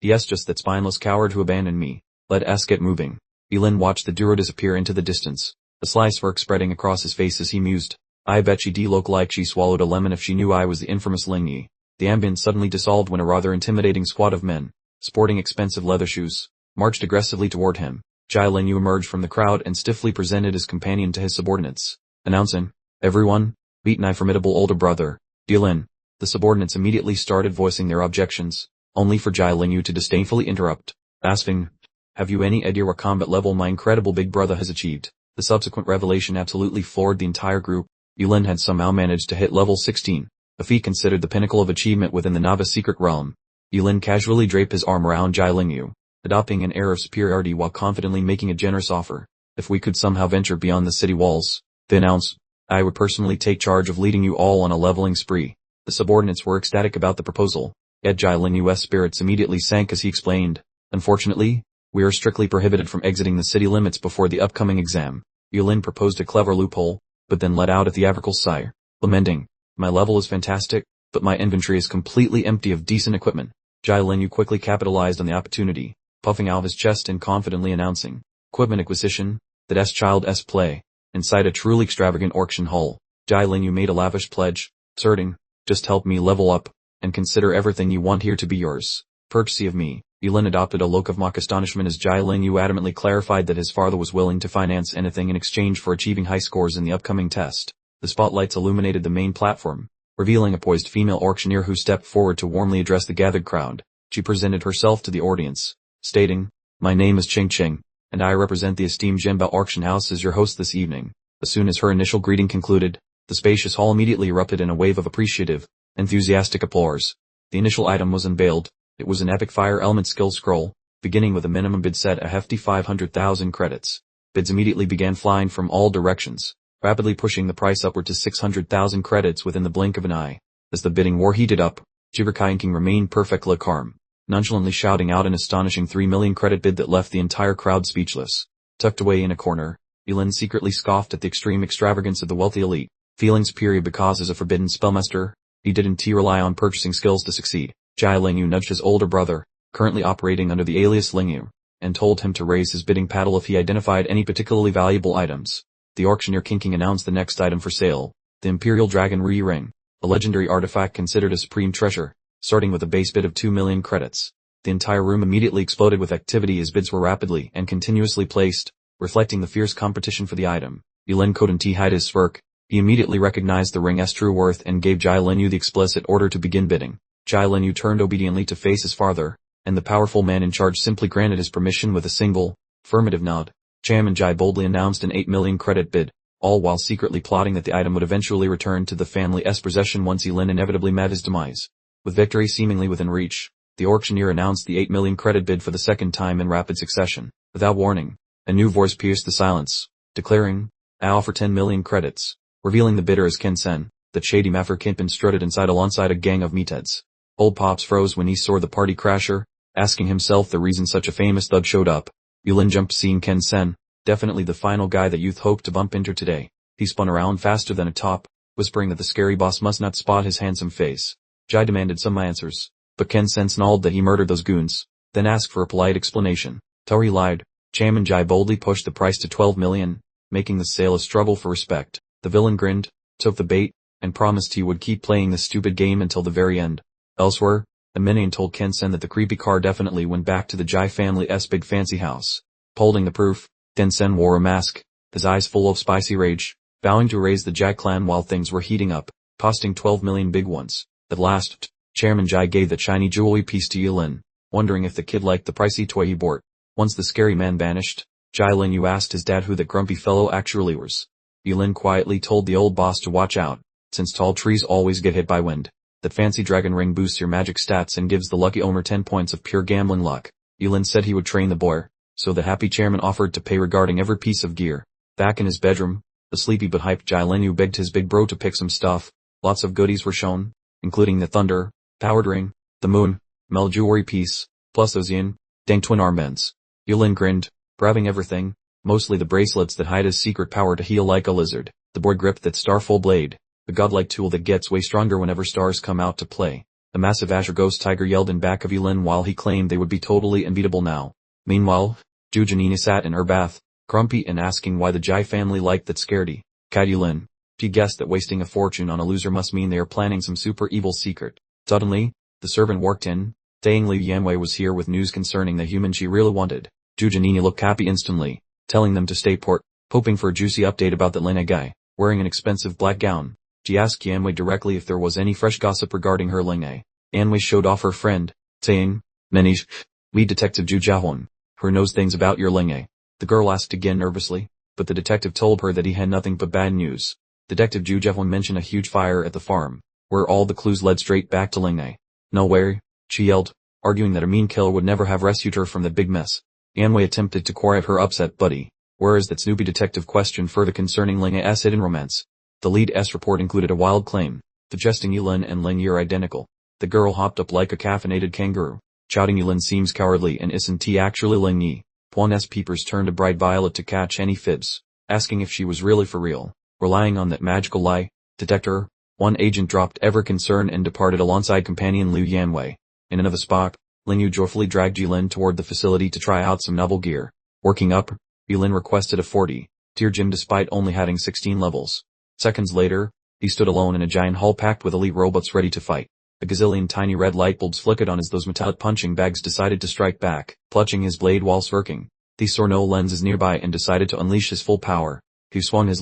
Speaker 1: yes, just that spineless coward who abandoned me. Let us get moving. Yulin watched the duo disappear into the distance, a sly smirk spreading across his face as he mused. I bet she'd look like she swallowed a lemon if she knew I was the infamous Ling Yi. The ambience suddenly dissolved when a rather intimidating squad of men, sporting expensive leather shoes, marched aggressively toward him. Yahello emerged from the crowd and stiffly presented his companion to his subordinates, announcing, everyone, meet my formidable older brother, Yulin. The subordinates immediately started voicing their objections, only for Yahello to disdainfully interrupt, asking, have you any idea what combat level my incredible big brother has achieved? The subsequent revelation absolutely floored the entire group. Yulin had somehow managed to hit level 16, a feat considered the pinnacle of achievement within the novice secret realm. Yulin casually draped his arm around Yahello, adopting an air of superiority while confidently making a generous offer. If we could somehow venture beyond the city walls, they announced, I would personally take charge of leading you all on a leveling spree. The subordinates were ecstatic about the proposal, yet Yahello's spirits immediately sank as he explained, unfortunately, we are strictly prohibited from exiting the city limits before the upcoming exam. Yulin proposed a clever loophole, but then let out a theatrical sigh, lamenting, my level is fantastic, but my inventory is completely empty of decent equipment. Yahello quickly capitalized on the opportunity, puffing out his chest and confidently announcing, equipment acquisition, that's child's play. Inside a truly extravagant auction hall, Yahello made a lavish pledge, asserting, just help me level up, and consider everything you want here to be yours, courtesy of me. Yulin adopted a look of mock astonishment as Yahello adamantly clarified that his father was willing to finance anything in exchange for achieving high scores in the upcoming test. The spotlights illuminated the main platform, revealing a poised female auctioneer who stepped forward to warmly address the gathered crowd. She presented herself to the audience, stating, my name is Ching Ching, and I represent the esteemed Zhenbao Auction House as your host this evening. As soon as her initial greeting concluded, the spacious hall immediately erupted in a wave of appreciative, enthusiastic applause. The initial item was unveiled. It was an epic fire element skill scroll, beginning with a minimum bid set a hefty 500,000 credits. Bids immediately began flying from all directions, rapidly pushing the price upward to 600,000 credits within the blink of an eye. As the bidding war heated up, Jiverkai King remained perfectly calm, nonchalantly shouting out an astonishing 3 million credit bid that left the entire crowd speechless. Tucked away in a corner, Yulin secretly scoffed at the extreme extravagance of the wealthy elite, feeling superior because as a forbidden spellmaster, he didn't rely on purchasing skills to succeed. Yahello nudged his older brother, currently operating under the alias Lingyu, and told him to raise his bidding paddle if he identified any particularly valuable items. The auctioneer King announced the next item for sale, the Imperial Dragon Ring, a legendary artifact considered a supreme treasure, starting with a base bid of 2 million credits. The entire room immediately exploded with activity as bids were rapidly and continuously placed, reflecting the fierce competition for the item. Yulin couldn't hide his smirk. He immediately recognized the ring's true worth and gave Yahello the explicit order to begin bidding. Yahello turned obediently to face his father, and the powerful man in charge simply granted his permission with a single, affirmative nod. Chairman Jai boldly announced an 8 million credit bid, all while secretly plotting that the item would eventually return to the family's possession once Yilin inevitably met his demise. With victory seemingly within reach, the auctioneer announced the 8 million credit bid for the second time in rapid succession. Without warning, a new voice pierced the silence, declaring, "I offer 10 million credits," revealing the bidder as Ken Sen, the shady mafia kingpin strutted alongside a gang of meatheads. Old Pops froze when he saw the party crasher, asking himself the reason such a famous thug showed up. Yulin jumped seeing Ken Sen, definitely the final guy that youth hoped to bump into today. He spun around faster than a top, whispering that the scary boss must not spot his handsome face. Jai demanded some answers, but Ken Sen snarled that he murdered those goons, then asked for a polite explanation. Till he lied, Chairman Jai boldly pushed the price to 12 million, making the sale a struggle for respect. The villain grinned, took the bait, and promised he would keep playing this stupid game until the very end. Elsewhere, a minion told Ken Sen that the creepy car definitely went back to the Jai family's big fancy house. Holding the proof, Ken Sen wore a mask, his eyes full of spicy rage, vowing to raise the Jai clan while things were heating up, costing 12 million big ones. At last, Chairman Jai gave the shiny jewelry piece to Yilin, wondering if the kid liked the pricey toy he bought. Once the scary man vanished, Jai Linyu asked his dad who that grumpy fellow actually was. Yilin quietly told the old boss to watch out, since tall trees always get hit by wind. That fancy dragon ring boosts your magic stats and gives the lucky owner 10 points of pure gambling luck. Yilin said he would train the boy, so the happy chairman offered to pay regarding every piece of gear. Back in his bedroom, the sleepy but hyped Jai Linyu begged his big bro to pick some stuff. Lots of goodies were shown, including the thunder, powered ring, the moon, Mel jewelry piece, plus those yin, dang twin armbands. Yulin grinned, grabbing everything, mostly the bracelets that hide his secret power to heal like a lizard. The boy gripped that starful blade, the godlike tool that gets way stronger whenever stars come out to play. The massive Azure Ghost Tiger yelled in back of Yulin while he claimed they would be totally unbeatable now. Meanwhile, Jujanina sat in her bath, grumpy and asking why the Jai family liked that scaredy cat Yulin. She guessed that wasting a fortune on a loser must mean they are planning some super evil secret. Suddenly, the servant walked in, saying Liu Yanwei was here with news concerning the human she really wanted. Jujanina looked happy instantly, telling them to stay put, hoping for a juicy update about that Lena guy, wearing an expensive black gown. She asked Yanwei directly if there was any fresh gossip regarding her Lena. Yanwei showed off her friend, saying, "Manish, lead detective Ju Jiahun, who knows things about your Lena." The girl asked again nervously, but the detective told her that he had nothing but bad news. Detective Ju Jiahun mentioned a huge fire at the farm, where all the clues led straight back to Lena. "No way," she yelled, arguing that a mean killer would never have rescued her from that big mess. Yanwei attempted to quiet her upset buddy, whereas that snoopy detective questioned further concerning Lena's hidden romance. The lead's report included a wild claim, suggesting Yulin and Ling are identical. The girl hopped up like a caffeinated kangaroo, shouting Yulin seems cowardly and isn't he actually Ling Yi. Puan's peepers turned a bright violet to catch any fibs, asking if she was really for real. Relying on that magical lie detector, one agent dropped every concern and departed alongside companion Liu Yanwei. In another spot, Ling Yu joyfully dragged Yulin toward the facility to try out some novel gear. Working up, Yulin requested a 40-tier gym despite only having 16 levels. Seconds later, he stood alone in a giant hall packed with elite robots ready to fight. A gazillion tiny red light bulbs flickered on as those metallic punching bags decided to strike back, clutching his blade while smirking. He saw no lenses nearby and decided to unleash his full power. He swung his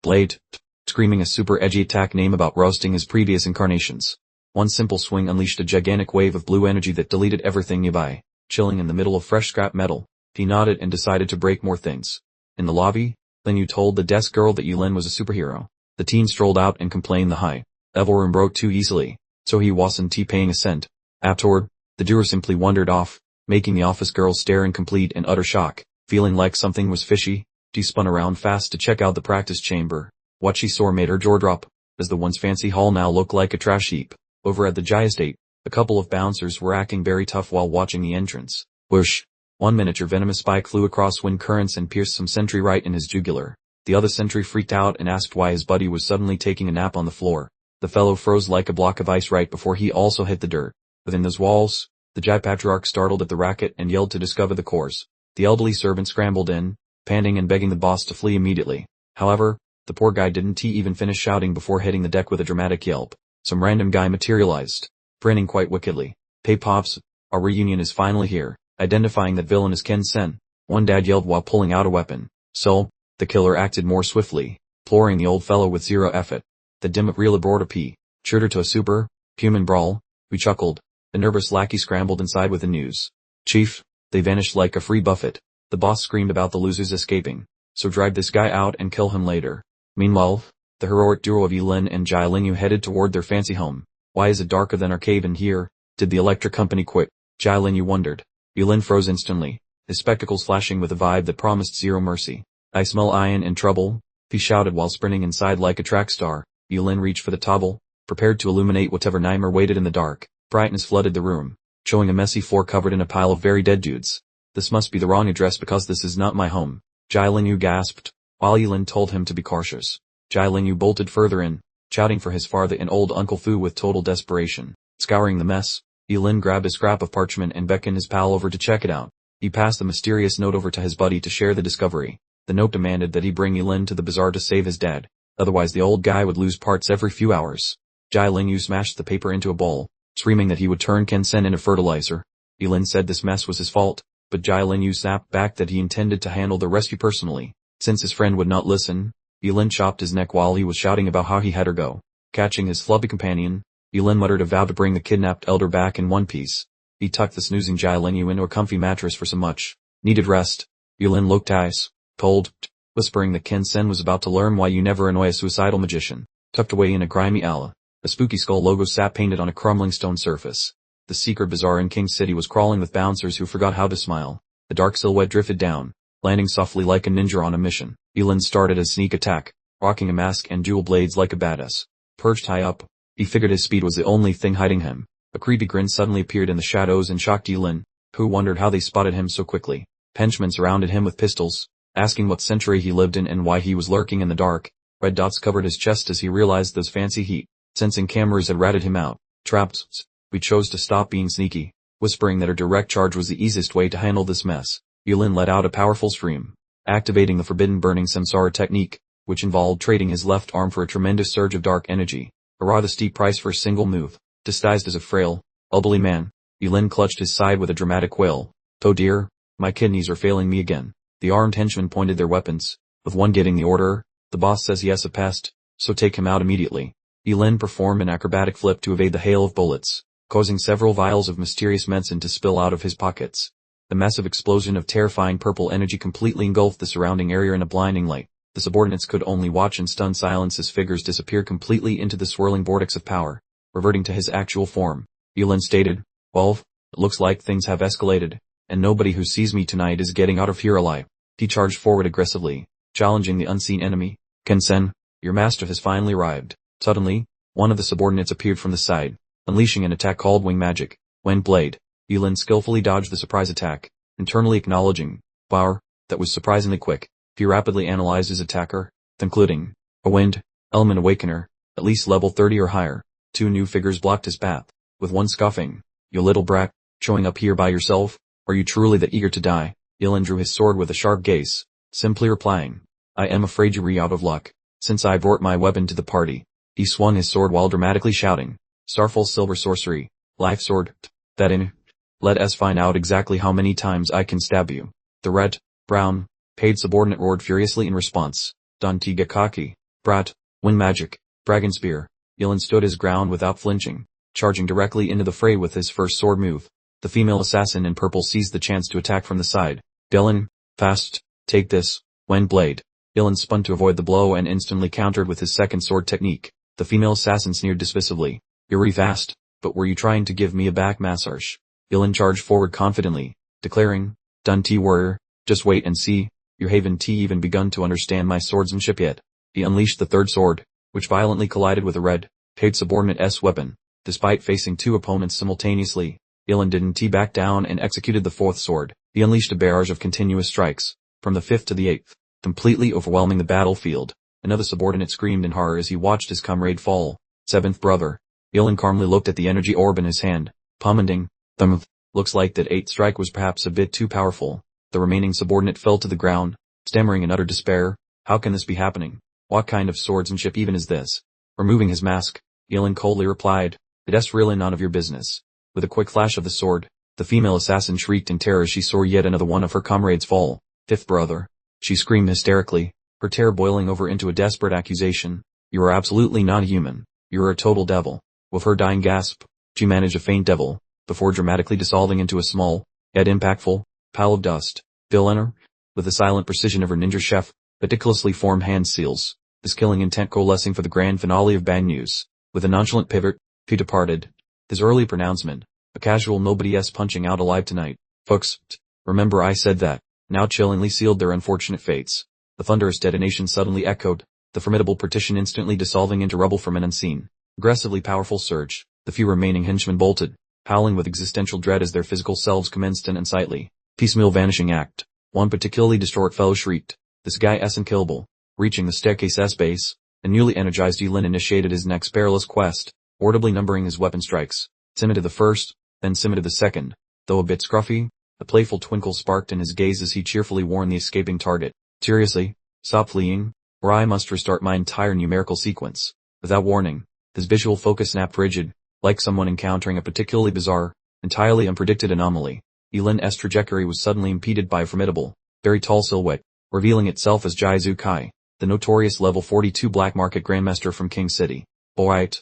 Speaker 1: blade, screaming a super edgy attack name about roasting his previous incarnations. One simple swing unleashed a gigantic wave of blue energy that deleted everything nearby, chilling in the middle of fresh scrap metal. He nodded and decided to break more things. In the lobby, Lin Yu told the desk girl that Yulin was a superhero. The teen strolled out and complained the high-level room broke too easily, so he wasn't paying a cent. Afterward, the duo simply wandered off, making the office girl stare in complete and utter shock. Feeling like something was fishy, she spun around fast to check out the practice chamber. What she saw made her jaw drop, as the once fancy hall now looked like a trash heap. Over at the Jai estate, a couple of bouncers were acting very tough while watching the entrance. Whoosh! One miniature venomous spike flew across wind currents and pierced some sentry right in his jugular. The other sentry freaked out and asked why his buddy was suddenly taking a nap on the floor. The fellow froze like a block of ice right before he also hit the dirt. Within those walls, the Jai patriarch startled at the racket and yelled to discover the cause. The elderly servant scrambled in, panting and begging the boss to flee immediately. However, the poor guy didn't even finish shouting before hitting the deck with a dramatic yelp. Some random guy materialized, grinning quite wickedly. "Hey Pops, our reunion is finally here." Identifying that villain as Ken Sen, one dad yelled while pulling out a weapon. So, the killer acted more swiftly, flooring the old fellow with zero effort. The dim real abroad P. Shooter to a super human brawl. We chuckled, The nervous lackey scrambled inside with the news. Chief, they vanished like a free buffet. The boss screamed about the losers escaping. So drive this guy out and kill him later. Meanwhile, the heroic duo of Yilin and Yahello headed toward their fancy home. Why is it darker than our cave in here? Did the electric company quit? Yahello wondered. Yilin froze instantly, his spectacles flashing with a vibe that promised zero mercy. I smell iron and trouble, he shouted while sprinting inside like a track star. Yilin reached for the toggle, prepared to illuminate whatever nightmare waited in the dark. Brightness flooded the room, showing a messy floor covered in a pile of very dead dudes. This must be the wrong address because this is not my home. Yahello gasped, while Yilin told him to be cautious. Yahello bolted further in, shouting for his father and old Uncle Fu with total desperation. Scouring the mess, Yilin grabbed a scrap of parchment and beckoned his pal over to check it out. He passed the mysterious note over to his buddy to share the discovery. The note demanded that he bring Yilin to the bazaar to save his dad, otherwise the old guy would lose parts every few hours. Yahello smashed the paper into a bowl, screaming that he would turn Kensen into fertilizer. Yilin said this mess was his fault, but Yahello snapped back that he intended to handle the rescue personally. Since his friend would not listen, Yilin chopped his neck while he was shouting about how he had her go. Catching his fluffy companion, Yilin muttered a vow to bring the kidnapped elder back in one piece. He tucked the snoozing Yahello into a comfy mattress for some much needed rest. Yilin looked ice cold, whispering that Kensen was about to learn why you never annoy a suicidal magician. Tucked away in a grimy alley, a spooky skull logo sat painted on a crumbling stone surface. The secret bazaar in King City was crawling with bouncers who forgot how to smile. The dark silhouette drifted down, landing softly like a ninja on a mission. Yilin started a sneak attack, rocking a mask and jewel blades like a badass. Perched high up, he figured his speed was the only thing hiding him. A creepy grin suddenly appeared in the shadows and shocked Yilin, who wondered how they spotted him so quickly. Henchmen surrounded him with pistols, asking what century he lived in and why he was lurking in the dark. Red dots covered his chest as he realized those fancy heat-sensing cameras had ratted him out. Trapped. We chose to stop being sneaky, whispering that a direct charge was the easiest way to handle this mess. Yilin let out a powerful scream, activating the forbidden burning samsara technique, which involved trading his left arm for a tremendous surge of dark energy, a rather steep price for a single move. Disguised as a frail, elderly man, Yilin clutched his side with a dramatic wail. Oh dear, my kidneys are failing me again. The armed henchmen pointed their weapons, with one getting the order. The boss says he has a pest, so take him out immediately. Yilin performed an acrobatic flip to evade the hail of bullets, causing several vials of mysterious medicine to spill out of his pockets. The massive explosion of terrifying purple energy completely engulfed the surrounding area in a blinding light. The subordinates could only watch in stunned silence as figures disappeared completely into the swirling vortex of power, reverting to his actual form. Yilin stated, "Well, it looks like things have escalated, and nobody who sees me tonight is getting out of here alive." He charged forward aggressively, challenging the unseen enemy. "Kensen, your master has finally arrived." Suddenly, one of the subordinates appeared from the side, unleashing an attack called Wing Magic. Wind Blade. Yilin skillfully dodged the surprise attack, internally acknowledging, "Wow, that was surprisingly quick." He rapidly analyzed his attacker, concluding, "A wind element awakener, at least level 30 or higher." Two new figures blocked his path, with one scoffing, "You little brat, showing up here by yourself? Are you truly that eager to die?" Yilin drew his sword with a sharp gaze, simply replying, "I am afraid you're out of luck, since I brought my weapon to the party." He swung his sword while dramatically shouting, "Starfall Silver Sorcery, Life Sword, that in. Let us find out exactly how many times I can stab you." The red, brown, paid subordinate roared furiously in response, "Danti Gakaki, brat, Wind Magic, Dragon Spear." Yilin stood his ground without flinching, charging directly into the fray with his first sword move. The female assassin in purple seized the chance to attack from the side. "Dylan, fast, take this, Wind Blade." Yilin spun to avoid the blow and instantly countered with his second sword technique. The female assassin sneered dismissively, "You're really fast, but were you trying to give me a back massage?" Yilin charged forward confidently, declaring, "Done T warrior, just wait and see, you haven't T even begun to understand my swordsmanship yet." He unleashed the third sword, which violently collided with a red, paid subordinate's weapon. Despite facing two opponents simultaneously, Yilin didn't T back down and executed the fourth sword. He unleashed a barrage of continuous strikes, from the fifth to the eighth, completely overwhelming the battlefield. Another subordinate screamed in horror as he watched his comrade fall. "Seventh brother." Yilin calmly looked at the energy orb in his hand, commenting, "Looks like that eighth strike was perhaps a bit too powerful." The remaining subordinate fell to the ground, stammering in utter despair, "How can this be happening? What kind of swordsmanship even is this?" Removing his mask, Yilin coldly replied, "It's really none of your business." With a quick flash of the sword, the female assassin shrieked in terror as she saw yet another one of her comrades fall. "Fifth brother." She screamed hysterically, her terror boiling over into a desperate accusation, "You are absolutely not human. You are a total devil." With her dying gasp, she managed a faint devil, before dramatically dissolving into a small, yet impactful, pile of dust. Villainer, with the silent precision of her ninja chef, meticulously formed hand seals, his killing intent coalescing for the grand finale of bad news. With a nonchalant pivot, he departed. His early pronouncement, a casual nobody-s punching out alive tonight. Folks, remember I said that, now chillingly sealed their unfortunate fates. The thunderous detonation suddenly echoed, the formidable partition instantly dissolving into rubble from an unseen, aggressively powerful surge. The few remaining henchmen bolted, howling with existential dread as their physical selves commenced an unsightly, piecemeal vanishing act. One particularly distraught fellow shrieked, "This guy is unkillable." Reaching the staircase base, a newly energized Yulin initiated his next perilous quest, audibly numbering his weapon strikes. Simma to the first, then Simma to the second. Though a bit scruffy, a playful twinkle sparked in his gaze as he cheerfully warned the escaping target. "Seriously, stop fleeing, or I must restart my entire numerical sequence." Without warning, his visual focus snapped rigid, like someone encountering a particularly bizarre, entirely unpredicted anomaly. Yulin's trajectory was suddenly impeded by a formidable, very tall silhouette, revealing itself as Jiazu Kai, the notorious level 42 black market grandmaster from King City. "Alright.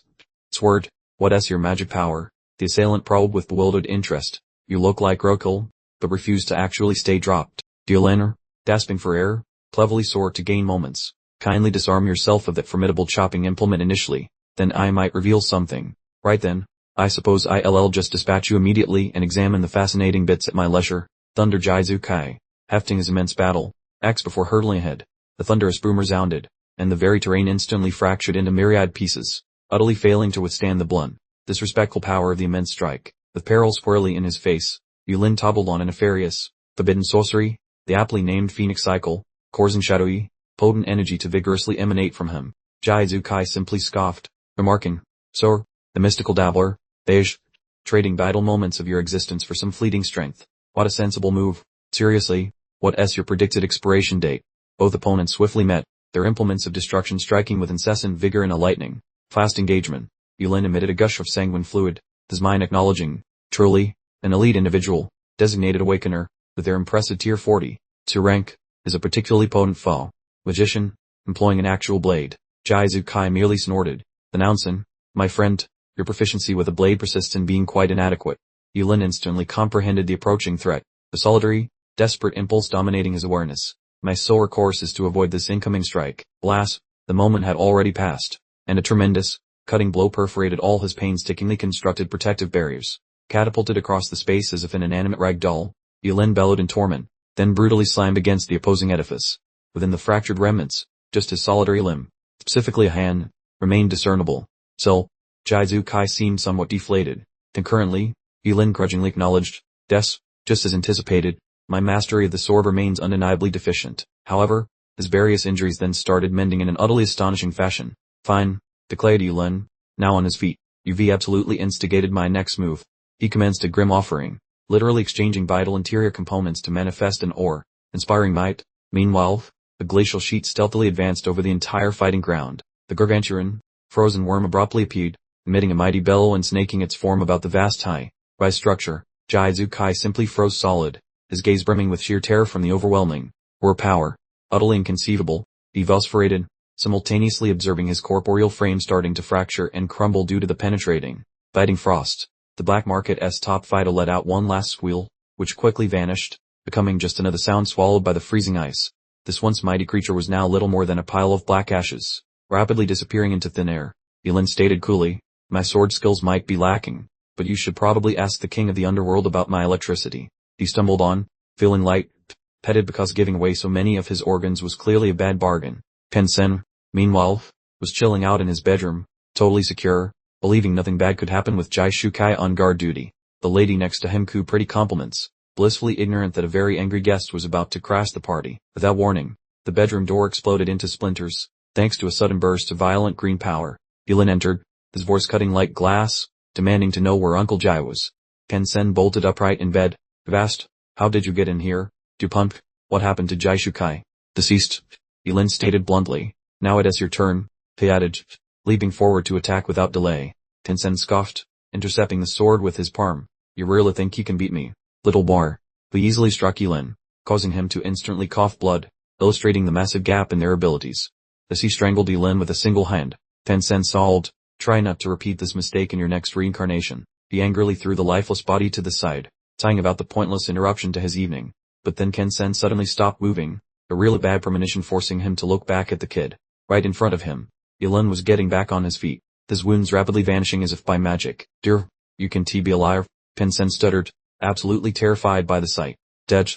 Speaker 1: Sword, what's your magic power?" The assailant probed with bewildered interest. "You look like Rokul, but refuse to actually stay dropped." Yulin, gasping for air, cleverly soared to gain moments. "Kindly disarm yourself of that formidable chopping implement initially, then I might reveal something." "Right then, I suppose I'll just dispatch you immediately and examine the fascinating bits at my leisure," thundered Jiazu Kai, hefting his immense battle axe before hurtling ahead. The thunderous boom resounded, and the very terrain instantly fractured into myriad pieces, utterly failing to withstand the blunt, disrespectful power of the immense strike. With peril squarely in his face, Yulin toppled on a nefarious, forbidden sorcery, the aptly named Phoenix Cycle, causing shadowy, potent energy to vigorously emanate from him. Jiazu Kai simply scoffed, remarking, "So, the mystical dabbler, beige, trading vital moments of your existence for some fleeting strength. What a sensible move. Seriously, what's your predicted expiration date?" Both opponents swiftly met, their implements of destruction striking with incessant vigor in a lightning, fast engagement. Yulin emitted a gush of sanguine fluid, his mind acknowledging, truly, an elite individual, designated Awakener, with their impressive tier 42 rank, is a particularly potent foe. Magician, employing an actual blade. Jiazu Kai merely snorted, announcing, "My friend, your proficiency with a blade persists in being quite inadequate." Yulin instantly comprehended the approaching threat, the solitary, desperate impulse dominating his awareness. My sole course is to avoid this incoming strike. Alas, the moment had already passed, and a tremendous, cutting blow perforated all his painstakingly constructed protective barriers. Catapulted across the space as if an inanimate rag doll, Yulin bellowed in torment, then brutally slammed against the opposing edifice. Within the fractured remnants, just his solitary limb, specifically a hand, remained discernible. So, Jiazu Kai seemed somewhat deflated. Concurrently, Yulin grudgingly acknowledged, just as anticipated, my mastery of the sword remains undeniably deficient." However, his various injuries then started mending in an utterly astonishing fashion. "Fine," declared Yulin, now on his feet. "You've absolutely instigated my next move." He commenced a grim offering, literally exchanging vital interior components to manifest an awe-inspiring might. Meanwhile, a glacial sheet stealthily advanced over the entire fighting ground. The gargantuan, frozen worm abruptly appeared, emitting a mighty bellow and snaking its form about the vast high-rise structure. Jiazu Kai simply froze solid, his gaze brimming with sheer terror from the overwhelming power, utterly inconceivable. He vociferated, simultaneously observing his corporeal frame starting to fracture and crumble due to the penetrating, biting frost. The black market's top fighter let out one last squeal, which quickly vanished, becoming just another sound swallowed by the freezing ice. This once mighty creature was now little more than a pile of black ashes, rapidly disappearing into thin air. Yulin stated coolly, "My sword skills might be lacking, but you should probably ask the king of the underworld about my electricity." He stumbled on, feeling light-headed because giving away so many of his organs was clearly a bad bargain. Tencent, meanwhile, was chilling out in his bedroom, totally secure, believing nothing bad could happen with Jiazu Kai on guard duty. The lady next to him cooed pretty compliments, blissfully ignorant that a very angry guest was about to crash the party. Without warning, the bedroom door exploded into splinters, thanks to a sudden burst of violent green power. Yulin entered, his voice cutting like glass, demanding to know where Uncle Jai was. Tencent bolted upright in bed, "Vast, how did you get in here? Dupunk, what happened to Jiazu Kai?" "Deceased," Yulin stated bluntly. "Now it is your turn," he added, leaping forward to attack without delay. Tencent scoffed, intercepting the sword with his palm. "You really think he can beat me, little boy?" He easily struck Yulin, causing him to instantly cough blood, illustrating the massive gap in their abilities. As he strangled Yulin with a single hand, Tencent sawled, "Try not to repeat this mistake in your next reincarnation." He angrily threw the lifeless body to the side, sighing about the pointless interruption to his evening. But then Ken-sen suddenly stopped moving, a really bad premonition forcing him to look back at the kid. Right in front of him, Yilin was getting back on his feet, his wounds rapidly vanishing as if by magic. "Dear, you can be a liar?" Ken-sen stuttered, absolutely terrified by the sight. "Dead,"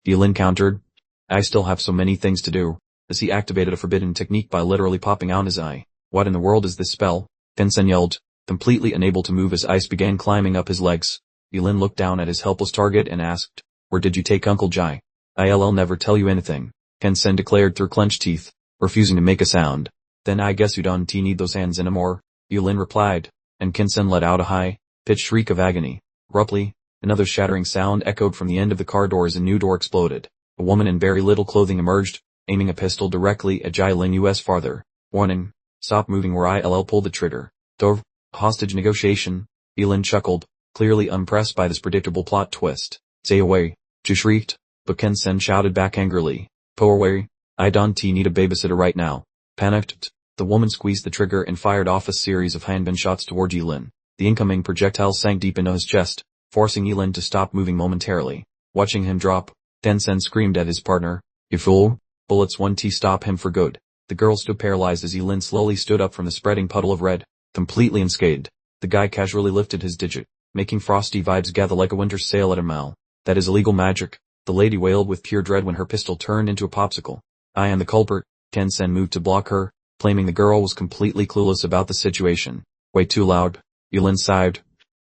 Speaker 1: Yilin countered. "I still have so many things to do," as he activated a forbidden technique by literally popping out his eye. "What in the world is this spell?" Ken-sen yelled, completely unable to move as ice began climbing up his legs. Yilin looked down at his helpless target and asked, "Where did you take Uncle Jai?" "I'll never tell you anything," Ken-sen declared through clenched teeth, refusing to make a sound. "Then I guess you don't need those hands anymore," Yilin replied, and Ken-sen let out a high-pitched shriek of agony. Abruptly, another shattering sound echoed from the end of the car door as a new door exploded. A woman in very little clothing emerged, aiming a pistol directly at Yahello US farther. "Warning, stop moving or I'll pull the trigger." "Dov, hostage negotiation," Yilin chuckled, clearly unimpressed by this predictable plot twist. "Stay away," she shrieked, but Ken-sen shouted back angrily. "Go away, I don't need a babysitter right now." Panicked, the woman squeezed the trigger and fired off a series of handgun shots toward Yilin. The incoming projectile sank deep into his chest, forcing Yilin to stop moving momentarily. Watching him drop, Ken-sen screamed at his partner, "You fool! Bullets won't stop him for good." The girl stood paralyzed as Yilin slowly stood up from the spreading puddle of red, completely unscathed. The guy casually lifted his digit, making frosty vibes gather like a winter sail at a mile. "That is illegal magic," the lady wailed with pure dread when her pistol turned into a popsicle. "I am the culprit." Ken-sen moved to block her, claiming the girl was completely clueless about the situation. "Way too loud," Yilin sighed,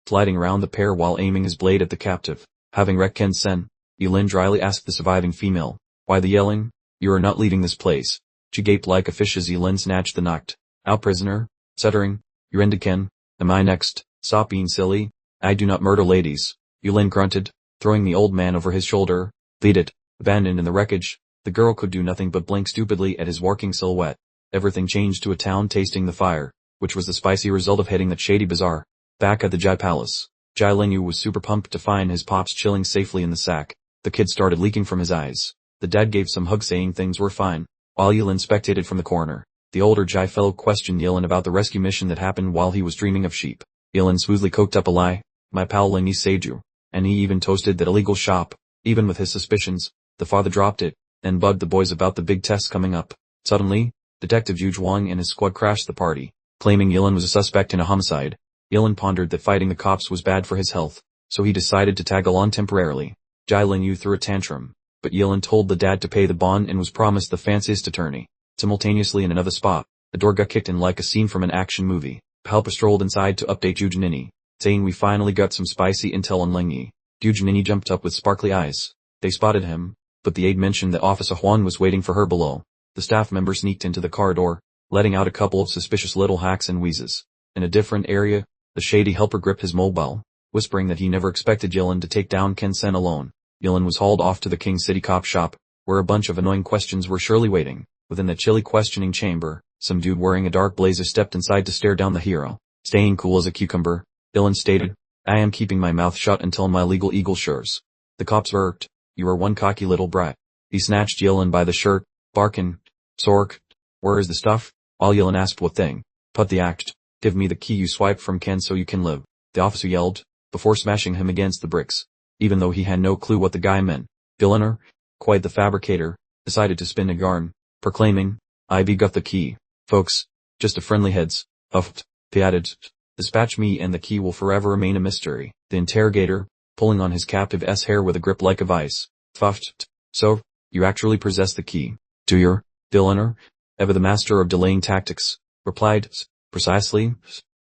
Speaker 1: sliding around the pair while aiming his blade at the captive. Having wrecked Ken-sen, Yilin dryly asked the surviving female, "Why the yelling? You are not leaving this place." She gaped like a fish as Yilin snatched the knocked out prisoner, stuttering, "You're into Ken. Am I next?" "Stop being silly. I do not murder ladies," Yilin grunted, throwing the old man over his shoulder. "Beat it." Abandoned in the wreckage, the girl could do nothing but blink stupidly at his walking silhouette. Everything changed to a town tasting the fire, which was the spicy result of hitting that shady bazaar. Back at the Jai Palace, Jai Lingyu was super pumped to find his pops chilling safely in the sack. The kid started leaking from his eyes. The dad gave some hugs saying things were fine, while Yilin spectated from the corner. The older Jai fellow questioned Yilin about the rescue mission that happened while he was dreaming of sheep. Yilin smoothly cooked up a lie. "My pal Lingyi saved you," and he even toasted that illegal shop. Even with his suspicions, the father dropped it, and bugged the boys about the big test coming up. Suddenly, Detective Yu Zhuang and his squad crashed the party, claiming Yilin was a suspect in a homicide. Yilin pondered that fighting the cops was bad for his health, so he decided to tag along temporarily. Jai Lingyu threw a tantrum, but Yilin told the dad to pay the bond and was promised the fanciest attorney. Simultaneously in another spot, the door got kicked in like a scene from an action movie. Helper strolled inside to update Yujinini, saying, "We finally got some spicy intel on Lingyi." Yujinini jumped up with sparkly eyes. They spotted him, but the aide mentioned that Officer Huan was waiting for her below. The staff member sneaked into the corridor, letting out a couple of suspicious little hacks and wheezes. In a different area, the shady helper gripped his mobile, whispering that he never expected Yilin to take down Ken-sen alone. Yilin was hauled off to the King City cop shop, where a bunch of annoying questions were surely waiting. Within the chilly questioning chamber, some dude wearing a dark blazer stepped inside to stare down the hero. Staying cool as a cucumber, Yilin stated, "I am keeping my mouth shut until my legal eagle shores." The cops irked. "You are one cocky little brat." He snatched Yilin by the shirt, barking, "Sork, where is the stuff?" All Yilin asked what thing. "Put the act. Give me the key you swiped from Ken so you can live," the officer yelled, before smashing him against the bricks. Even though he had no clue what the guy meant, Yiliner, quite the fabricator, decided to spin a yarn, proclaiming, "I've got the key, folks, just a friendly heads up," he added. "Dispatch me and the key will forever remain a mystery." The interrogator, pulling on his captive's hair with a grip like a vice, puffed. "So, you actually possess the key, do you, Yiliner?" "Ever the master of delaying tactics," replied, "Precisely.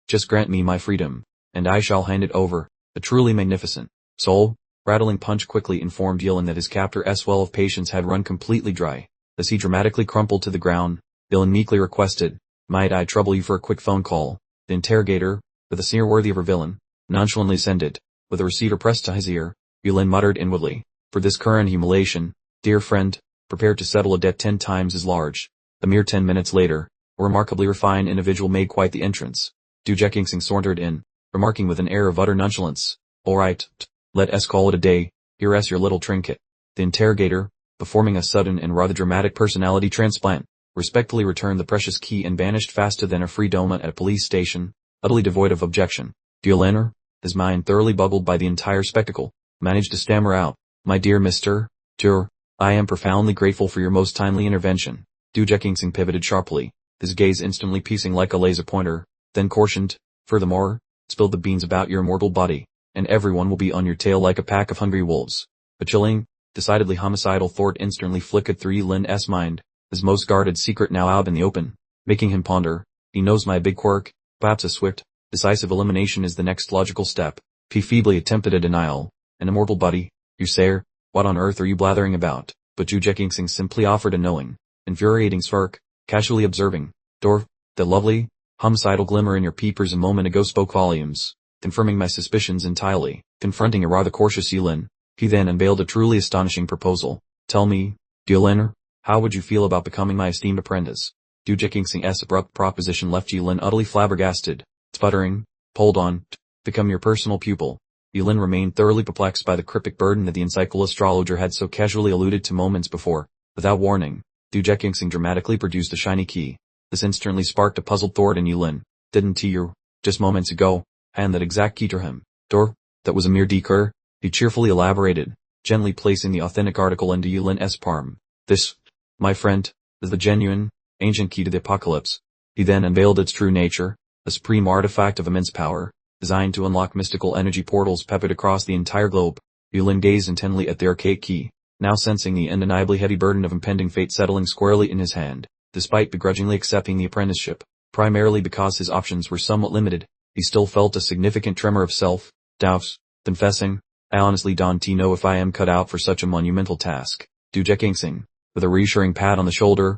Speaker 1: Just grant me my freedom, and I shall hand it over." A truly magnificent soul, rattling punch quickly informed Yilin that his captor's well of patience had run completely dry. As he dramatically crumpled to the ground, Yilin meekly requested, "Might I trouble you for a quick phone call?" The interrogator, with a sneer worthy of a villain, nonchalantly sent it. With a receiver pressed to his ear, Yilin muttered inwardly, "For this current humiliation, dear friend, prepare to settle a debt 10 times as large." A mere 10 minutes later, a remarkably refined individual made quite the entrance. Du Jekingsing sauntered in, remarking with an air of utter nonchalance, "All right, let us call it a day. Here's your little trinket." The interrogator, performing a sudden and rather dramatic personality transplant, respectfully returned the precious key and vanished faster than a free donut at a police station, utterly devoid of objection. "Do you, Lanner?" his mind thoroughly boggled by the entire spectacle, managed to stammer out, "My dear Mr. Jur, I am profoundly grateful for your most timely intervention." Jaekyungsing pivoted sharply, his gaze instantly piecing like a laser pointer, then cautioned, "Furthermore, spill the beans about your mortal body, and everyone will be on your tail like a pack of hungry wolves." A chilling, decidedly homicidal thought instantly flickered through Lin's mind, his most guarded secret now out in the open, making him ponder. He knows my big quirk, perhaps a swift, decisive elimination is the next logical step. He feebly attempted a denial. "An immortal body, you say? What on earth are you blathering about?" But Jaekyungsing simply offered a knowing, infuriating smirk, casually observing, "Dwarf, the lovely, homicidal glimmer in your peepers a moment ago spoke volumes, confirming my suspicions entirely." Confronting a rather cautious Yulin, he then unveiled a truly astonishing proposal. "Tell me, Yulin, how would you feel about becoming my esteemed apprentice?" Jaekyungsing's abrupt proposition left Yulin utterly flabbergasted, sputtering, "Hold on, become your personal pupil." Yulin remained thoroughly perplexed by the cryptic burden that the encyclical astrologer had so casually alluded to moments before. Without warning, Jaekyungsing dramatically produced a shiny key. This instantly sparked a puzzled thought in Yulin. "Didn't you, just moments ago, hand that exact key to him? Dor, that was a mere decoy," he cheerfully elaborated, gently placing the authentic article into Yulin's palm. "This, my friend, is the genuine, ancient key to the apocalypse." He then unveiled its true nature, a supreme artifact of immense power, designed to unlock mystical energy portals peppered across the entire globe. Yulin gazed intently at the archaic key, now sensing the undeniably heavy burden of impending fate settling squarely in his hand. Despite begrudgingly accepting the apprenticeship, primarily because his options were somewhat limited, he still felt a significant tremor of self-doubt, confessing, "I honestly don't know if I am cut out for such a monumental task." Jaekyungsing, with a reassuring pat on the shoulder,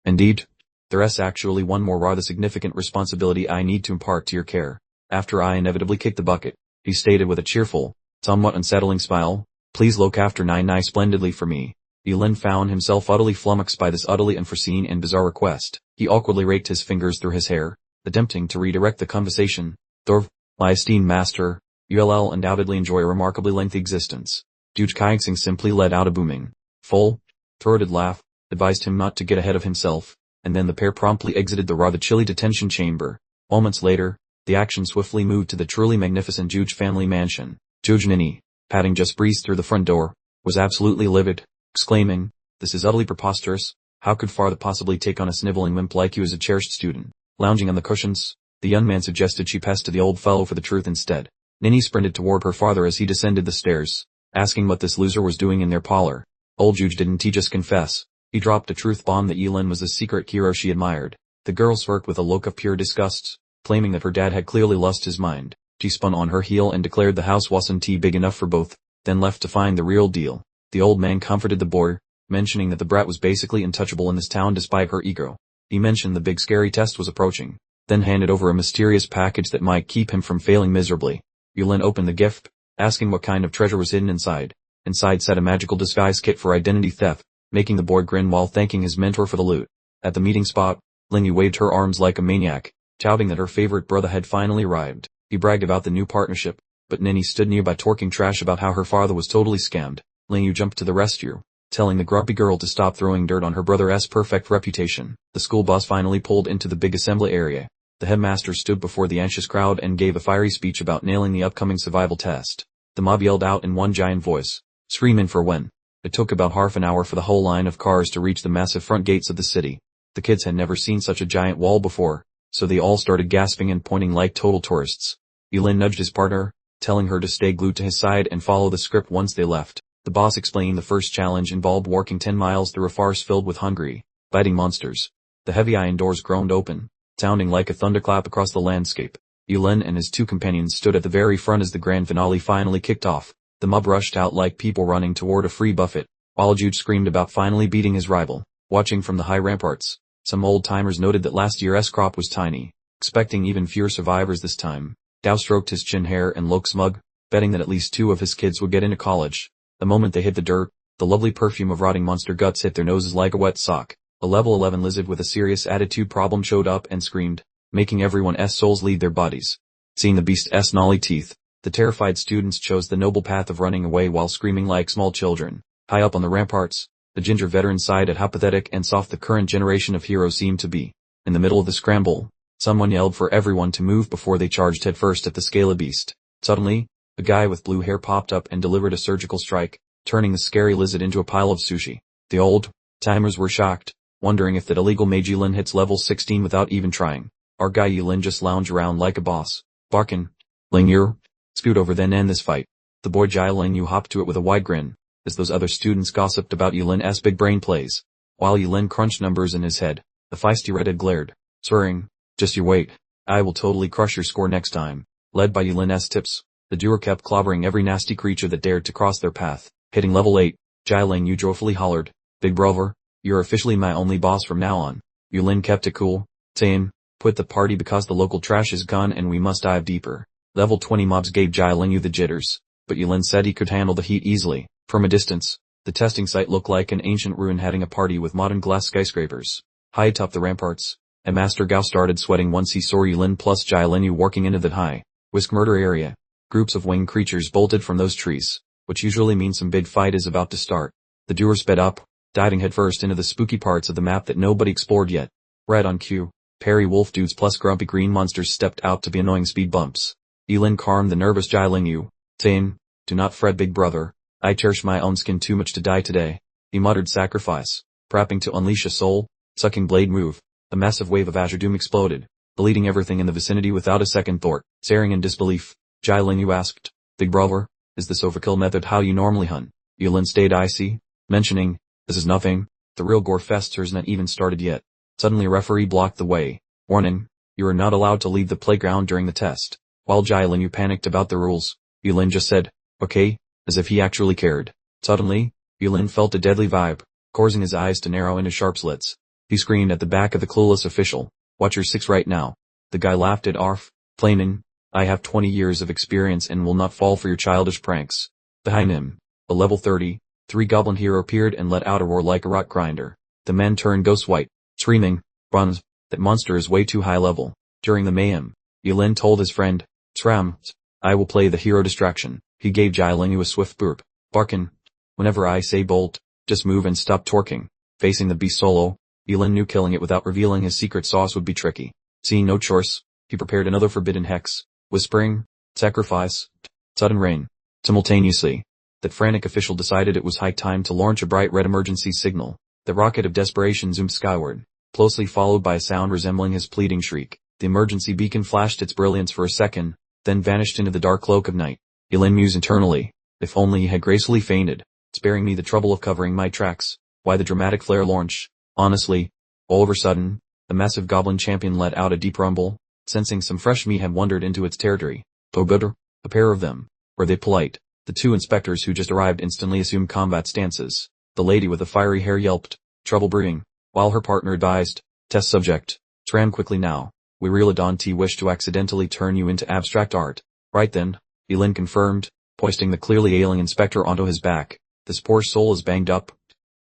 Speaker 1: "Indeed, there is actually one more rather significant responsibility I need to impart to your care. After I inevitably kick the bucket," he stated with a cheerful, somewhat unsettling smile, "please look after Nine splendidly for me." Yulin found himself utterly flummoxed by this utterly unforeseen and bizarre request. He awkwardly raked his fingers through his hair, attempting to redirect the conversation. "Dorv, my esteemed master, you'll undoubtedly enjoy a remarkably lengthy existence." Jaekyungsing simply let out a booming, full-throated laugh, advised him not to get ahead of himself, and then the pair promptly exited the rather chilly detention chamber. Moments later, the action swiftly moved to the truly magnificent Juge family mansion. Juge Nini, having just breezed through the front door, was absolutely livid, exclaiming, "This is utterly preposterous. How could father possibly take on a sniveling wimp like you as a cherished student?" Lounging on the cushions, the young man suggested she pass to the old fellow for the truth instead. Nini sprinted toward her father as he descended the stairs, asking what this loser was doing in their parlor. Old Juge didn't he just confess? He dropped a truth bomb that Yulin was the secret hero she admired. The girl smirked with a look of pure disgust, claiming that her dad had clearly lost his mind. She spun on her heel and declared the house wasn't big enough for both, then left to find the real deal. The old man comforted the boy, mentioning that the brat was basically untouchable in this town despite her ego. He mentioned the big scary test was approaching, then handed over a mysterious package that might keep him from failing miserably. Yulin opened the gift, asking what kind of treasure was hidden inside. Inside sat a magical disguise kit for identity theft, making the boy grin while thanking his mentor for the loot. At the meeting spot, Lingy waved her arms like a maniac, touting that her favorite brother had finally arrived. He bragged about the new partnership, but Nini stood nearby talking trash about how her father was totally scammed. Lingy jumped to the rescue, telling the grumpy girl to stop throwing dirt on her brother's perfect reputation. The school bus finally pulled into the big assembly area. The headmaster stood before the anxious crowd and gave a fiery speech about nailing the upcoming survival test. The mob yelled out in one giant voice, "Screaming for when." It took about half an hour for the whole line of cars to reach the massive front gates of the city. The kids had never seen such a giant wall before, so they all started gasping and pointing like total tourists. Yulin nudged his partner, telling her to stay glued to his side and follow the script once they left. The boss explained the first challenge involved walking 10 miles through a forest filled with hungry, biting monsters. The heavy iron doors groaned open, sounding like a thunderclap across the landscape. Yulin and his two companions stood at the very front as the grand finale finally kicked off. The mob rushed out like people running toward a free buffet, while Jude screamed about finally beating his rival. Watching from the high ramparts, some old-timers noted that last year's crop was tiny, expecting even fewer survivors this time. Dao stroked his chin hair and looked smug, betting that at least 2 of his kids would get into college. The moment they hit the dirt, the lovely perfume of rotting monster guts hit their noses like a wet sock. A level 11 lizard with a serious attitude problem showed up and screamed, making everyone's souls leave their bodies. Seeing the beast's gnarly teeth, the terrified students chose the noble path of running away while screaming like small children. High up on the ramparts, the ginger veteran sighed at how pathetic and soft the current generation of heroes seemed to be. In the middle of the scramble, Someone yelled for everyone to move before they charged headfirst at the scaly beast. Suddenly, a guy with blue hair popped up and delivered a surgical strike, turning the scary lizard into a pile of sushi. The old-timers were shocked, wondering if that illegal Mage Yilin hits level 16 without even trying. Our guy Yilin just lounged around like a boss, barking, "Ling Yu, scoot over then end this fight." The boy Jai Ling Yu hopped to it with a wide grin, as those other students gossiped about Yilin's big brain plays. While Yilin crunched numbers in his head, the feisty redhead glared, swearing, "Just you wait, I will totally crush your score next time." Led by Yilin's tips, the duo kept clobbering every nasty creature that dared to cross their path. Hitting level 8, Jai Ling Yu joyfully hollered, "Big brother, you're officially my only boss from now on." Yilin kept it cool, saying, "Put the party because the local trash is gone and we must dive deeper." Level 20 mobs gave Jai Ling Yu the jitters, but Yilin said he could handle the heat easily. From a distance, the testing site looked like an ancient ruin having a party with modern glass skyscrapers. High atop the ramparts, and Master Gao started sweating once he saw Yilin plus Jai Ling Yu walking into the high-risk murder area. Groups of winged creatures bolted from those trees, which usually means some big fight is about to start. The duo sped up, diving headfirst into the spooky parts of the map that nobody explored yet. Right on cue, Perry wolf dudes plus grumpy green monsters stepped out to be annoying speed bumps. Yilin calmed the nervous Jai Ling Yu, saying, "Do not fret, big brother. I cherish my own skin too much to die today." He muttered sacrifice, prepping to unleash a soul-sucking blade move. A massive wave of azure doom exploded, deleting everything in the vicinity without a second thought. Staring in disbelief, Jai Ling Yu asked, "Big brother, is this overkill method how you normally hunt?" Yilin stayed icy, mentioning, "This is nothing. The real gore fester's not even started yet." Suddenly a referee blocked the way, warning, "You are not allowed to leave the playground during the test." While Jai Ling Yu panicked about the rules, Yilin just said, "Okay," as if he actually cared. Suddenly, Yilin felt a deadly vibe, causing his eyes to narrow into sharp slits. He screamed at the back of the clueless official, "Watch your 6 right now." The guy laughed it off, claiming, "I have 20 years of experience and will not fall for your childish pranks." Behind him, a level 33 goblin hero appeared and let out a roar like a rock grinder. The man turned ghost white, screaming, "Run, that monster is way too high level." During the mayhem, Yilin told his friend, "Sram, I will play the hero distraction." He gave Jai Ling Yu a swift burp, barking, "Whenever I say bolt, just move and stop torquing." Facing the beast solo, Yilin knew killing it without revealing his secret sauce would be tricky. Seeing no choice, he prepared another forbidden hex, whispering, "Sacrifice." Sudden rain. Simultaneously, that frantic official decided it was high time to launch a bright red emergency signal. The rocket of desperation zoomed skyward, closely followed by a sound resembling his pleading shriek. The emergency beacon flashed its brilliance for a second, then vanished into the dark cloak of night. Yilin mused internally, if only he had gracefully fainted, sparing me the trouble of covering my tracks. Why the dramatic flare launch? Honestly, all of a sudden, the massive goblin champion let out a deep rumble, sensing some fresh meat had wandered into its territory. "Oh gooder, a pair of them. Were they polite?" The 2 inspectors who just arrived instantly assumed combat stances. The lady with the fiery hair yelped, "Trouble brewing," while her partner advised, "Test subject. Tram quickly now. We really don't wish to accidentally turn you into abstract art." "Right then," Yilin confirmed, hoisting the clearly ailing inspector onto his back. "This poor soul is banged up.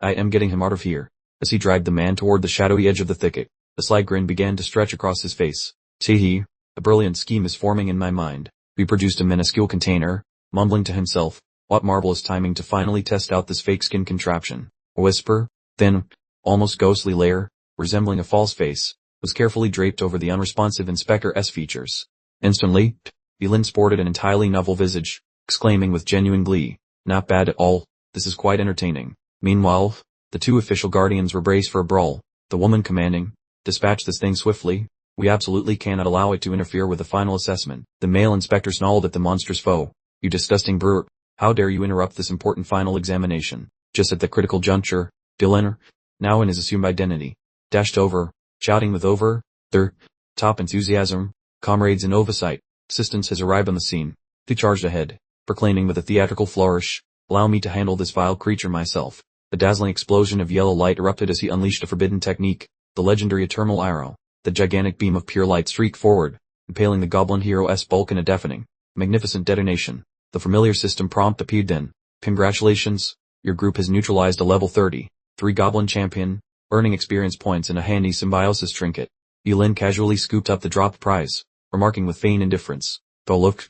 Speaker 1: I am getting him out of here." As he dragged the man toward the shadowy edge of the thicket, a sly grin began to stretch across his face. "See, a brilliant scheme is forming in my mind." He produced a minuscule container, mumbling to himself, "What marvelous timing to finally test out this fake skin contraption." A whisper, thin, almost ghostly layer, resembling a false face, was carefully draped over the unresponsive Inspector's features. Instantly, Yilin sported an entirely novel visage, exclaiming with genuine glee, "Not bad at all, this is quite entertaining." Meanwhile, the 2 official guardians were braced for a brawl, the woman commanding, "Dispatch this thing swiftly. We absolutely cannot allow it to interfere with the final assessment." The male inspector snarled at the monstrous foe, "You disgusting brute, how dare you interrupt this important final examination?" Just at the critical juncture, Dylan, now in his assumed identity, dashed over, shouting with over the top enthusiasm, "Comrades in oversight, assistance has arrived on the scene." He charged ahead, proclaiming with a theatrical flourish, "Allow me to handle this vile creature myself." A dazzling explosion of yellow light erupted as he unleashed a forbidden technique, the legendary Eternal Arrow. The gigantic beam of pure light streaked forward, impaling the goblin hero's bulk in a deafening, magnificent detonation. The familiar system prompt appeared then. "Congratulations, your group has neutralized a level 33 goblin champion, earning experience points and a handy symbiosis trinket." Yilin casually scooped up the dropped prize, remarking with feigned indifference, "Though look,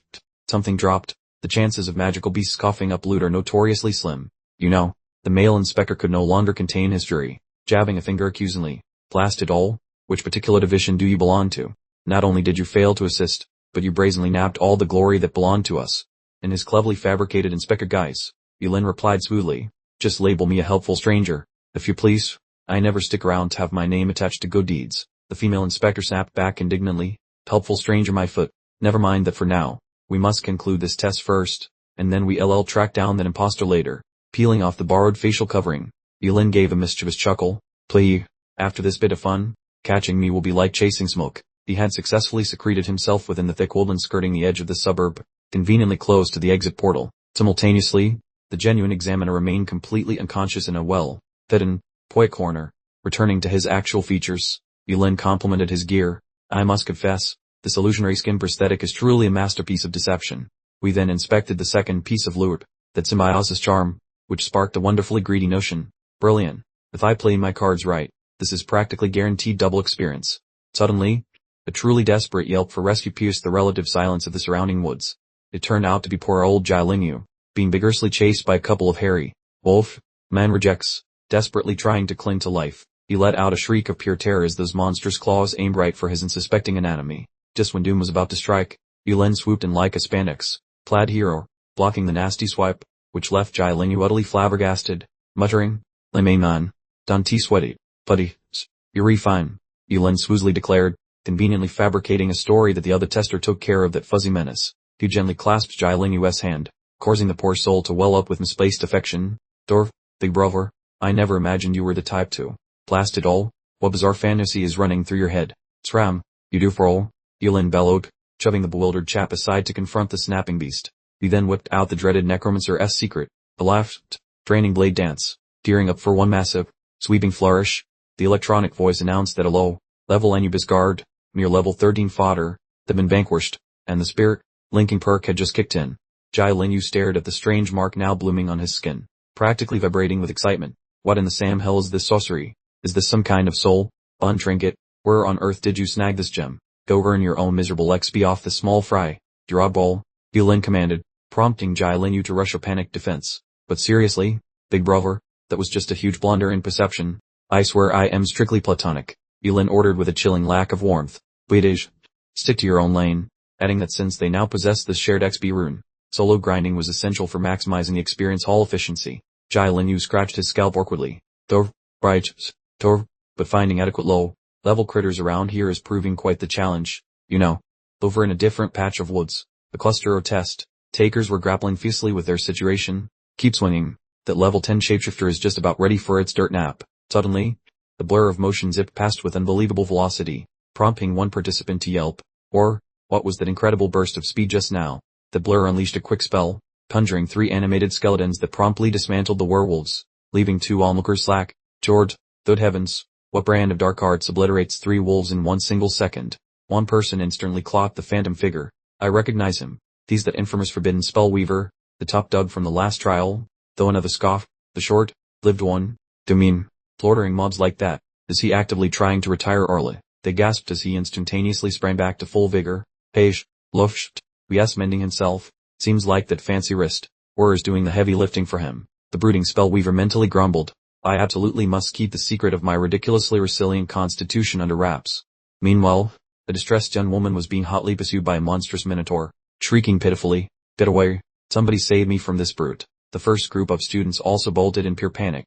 Speaker 1: something dropped. The chances of magical beasts coughing up loot are notoriously slim. You know." The male inspector could no longer contain his fury, jabbing a finger accusingly, "Blast it all, which particular division do you belong to?" Not only did you fail to assist, but you brazenly nabbed all the glory that belonged to us. In his cleverly fabricated inspector guise, Yulin replied smoothly, just label me a helpful stranger, if you please. I never stick around to have my name attached to good deeds. The female inspector snapped back indignantly, helpful stranger my foot. Never mind that for now. We must conclude this test first, and then we track down that imposter later. Peeling off the borrowed facial covering, Yulin gave a mischievous chuckle. Plea. After this bit of fun, catching me will be like chasing smoke. He had successfully secreted himself within the thick woodland skirting the edge of the suburb, conveniently close to the exit portal. Simultaneously, the genuine examiner remained completely unconscious in a well-fitted toy corner. Returning to his actual features, Yulin complimented his gear. I must confess, this illusionary skin prosthetic is truly a masterpiece of deception. We then inspected the second piece of loot, that symbiosis charm, which sparked a wonderfully greedy notion. Brilliant. If I play my cards right, this is practically guaranteed double experience. Suddenly, a truly desperate yelp for rescue pierced the relative silence of the surrounding woods. It turned out to be poor old Yahello, being vigorously chased by a couple of hairy, man rejects, desperately trying to cling to life. He let out a shriek of pure terror as those monstrous claws aimed right for his unsuspecting anatomy. Just when doom was about to strike, Yulin swooped in like a spandex-clad hero, blocking the nasty swipe, which left Yahello utterly flabbergasted, muttering, "Le man, don't sweaty, buddy, you're fine," Yulin smoothly declared, conveniently fabricating a story that the other tester took care of that fuzzy menace. He gently clasped Yahello's hand, causing the poor soul to well up with misplaced affection. Big brother, I never imagined you were the type to. Blast it all, what bizarre fantasy is running through your head? Sram, you do for all? Yulin bellowed, shoving the bewildered chap aside to confront the snapping beast. He then whipped out the dreaded necromancer's secret, the left, draining blade dance. Tearing up for one massive, sweeping flourish, the electronic voice announced that a low-level Anubis guard, mere level 13 fodder, had been vanquished, and the spirit-linking perk had just kicked in. Yahello stared at the strange mark now blooming on his skin, practically vibrating with excitement. What in the Sam hell is this sorcery? Is this some kind of soul-bond trinket? Where on earth did you snag this gem? Go earn your own miserable XP off this small fry. Draw ball, Yulin commanded, prompting Yahello to rush a panicked defense. But seriously, big brother, that was just a huge blunder in perception. I swear I am strictly platonic, Yulin ordered with a chilling lack of warmth. Bleedage. Stick to your own lane, adding that since they now possessed this shared XP rune, solo grinding was essential for maximizing the experience hall efficiency. Yahello scratched his scalp awkwardly. But finding adequate low-level critters around here is proving quite the challenge. Over in a different patch of woods, the cluster or test takers were grappling fiercely with their situation. Keep swinging. That level 10 shapeshifter is just about ready for its dirt nap. Suddenly, the blur of motion zipped past with unbelievable velocity, prompting one participant to yelp. Or, what was that incredible burst of speed just now? The blur unleashed a quick spell, conjuring 3 animated skeletons that promptly dismantled the werewolves, leaving 2 onlookers slack. Good heavens, what brand of dark arts obliterates 3 wolves in one single second? One person instantly clocked the phantom figure. I recognize him. He's that infamous forbidden spell weaver, the top dog from the last trial. Though another scoffed, the short-lived one. Slaughtering mobs like that, is he actively trying to retire early? They gasped as he instantaneously sprang back to full vigor. Page, Luft, yes, mending himself. Seems like that fancy wrist, or is doing the heavy lifting for him. The brooding spellweaver mentally grumbled. I absolutely must keep the secret of my ridiculously resilient constitution under wraps. Meanwhile, the distressed young woman was being hotly pursued by a monstrous minotaur, shrieking pitifully, "Get away, somebody save me from this brute." The first group of students also bolted in pure panic.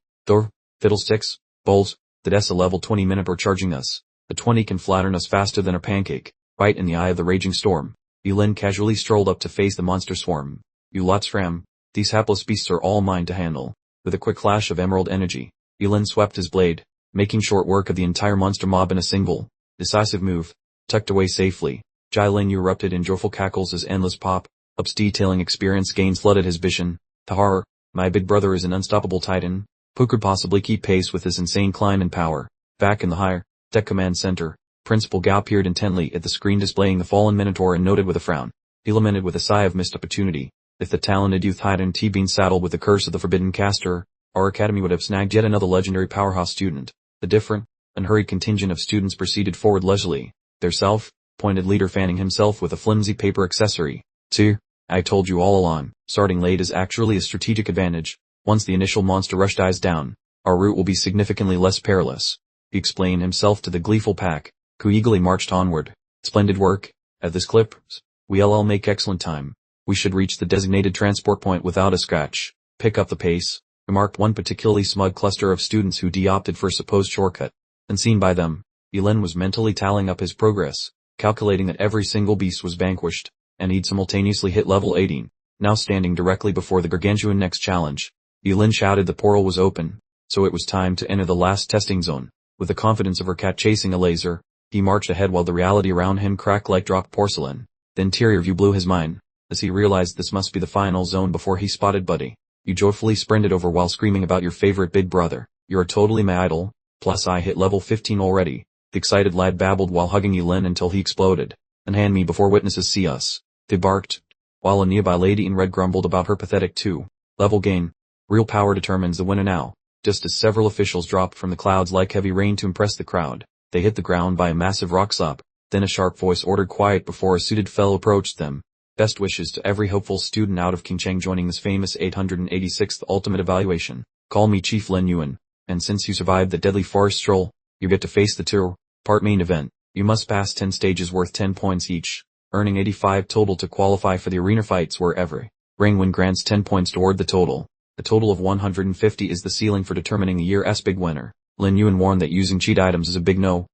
Speaker 1: Fiddlesticks, bulls, that's a level 20 minotaur charging us. The 20 can flatten us faster than a pancake. Right in the eye of the raging storm, Yulin casually strolled up to face the monster swarm. You lot Sram, these hapless beasts are all mine to handle. With a quick flash of emerald energy, Yulin swept his blade, making short work of the entire monster mob in a single, decisive move. Tucked away safely, Yahello erupted in joyful cackles as endless pop-ups detailing experience gains flooded his vision. To horror, my big brother is an unstoppable titan. Who could possibly keep pace with his insane climb and power? Back in the higher tech command center, Principal Gao peered intently at the screen displaying the fallen minotaur and noted with a frown. He lamented with a sigh of missed opportunity. If the talented youth hadn't been saddled with the curse of the forbidden caster, our academy would have snagged yet another legendary powerhouse student. The different, unhurried contingent of students proceeded forward leisurely, their self-appointed leader fanning himself with a flimsy paper accessory. See, I told you all along, starting late is actually a strategic advantage. Once the initial monster rush dies down, our route will be significantly less perilous. He explained himself to the gleeful pack, who eagerly marched onward. Splendid work. At this clip, we'll make excellent time. We should reach the designated transport point without a scratch. Pick up the pace, remarked one particularly smug cluster of students who opted for a supposed shortcut. Unseen by them, Yilin was mentally tallying up his progress, calculating that every single beast was vanquished, and he'd simultaneously hit level 18. Now standing directly before the gargantuan next challenge, Yilin shouted the portal was open, so it was time to enter the last testing zone. With the confidence of her cat chasing a laser, he marched ahead while the reality around him cracked like dropped porcelain. The interior view blew his mind, as he realized this must be the final zone before he spotted Buddy. You joyfully sprinted over while screaming about your favorite big brother. You're totally my idol, plus I hit level 15 already. The excited lad babbled while hugging Yilin until he exploded. Unhand me before witnesses see us, they barked, while a nearby lady in red grumbled about her pathetic 2-level gain. Real power determines the winner now. Just as several officials dropped from the clouds like heavy rain to impress the crowd, they hit the ground by a massive rock slap. Then a sharp voice ordered quiet before a suited fellow approached them. Best wishes to every hopeful student out of Qingcheng joining this famous 886th ultimate evaluation. Call me Chief Lin Yuan, and since you survived the deadly forest stroll, you get to face the two-part main event. You must pass 10 stages worth 10 points each, earning 85 total to qualify for the arena fights where every ring win grants 10 points toward the total. The total of 150 is the ceiling for determining the year's big winner. Lin Yuan warned that using cheat items is a big no,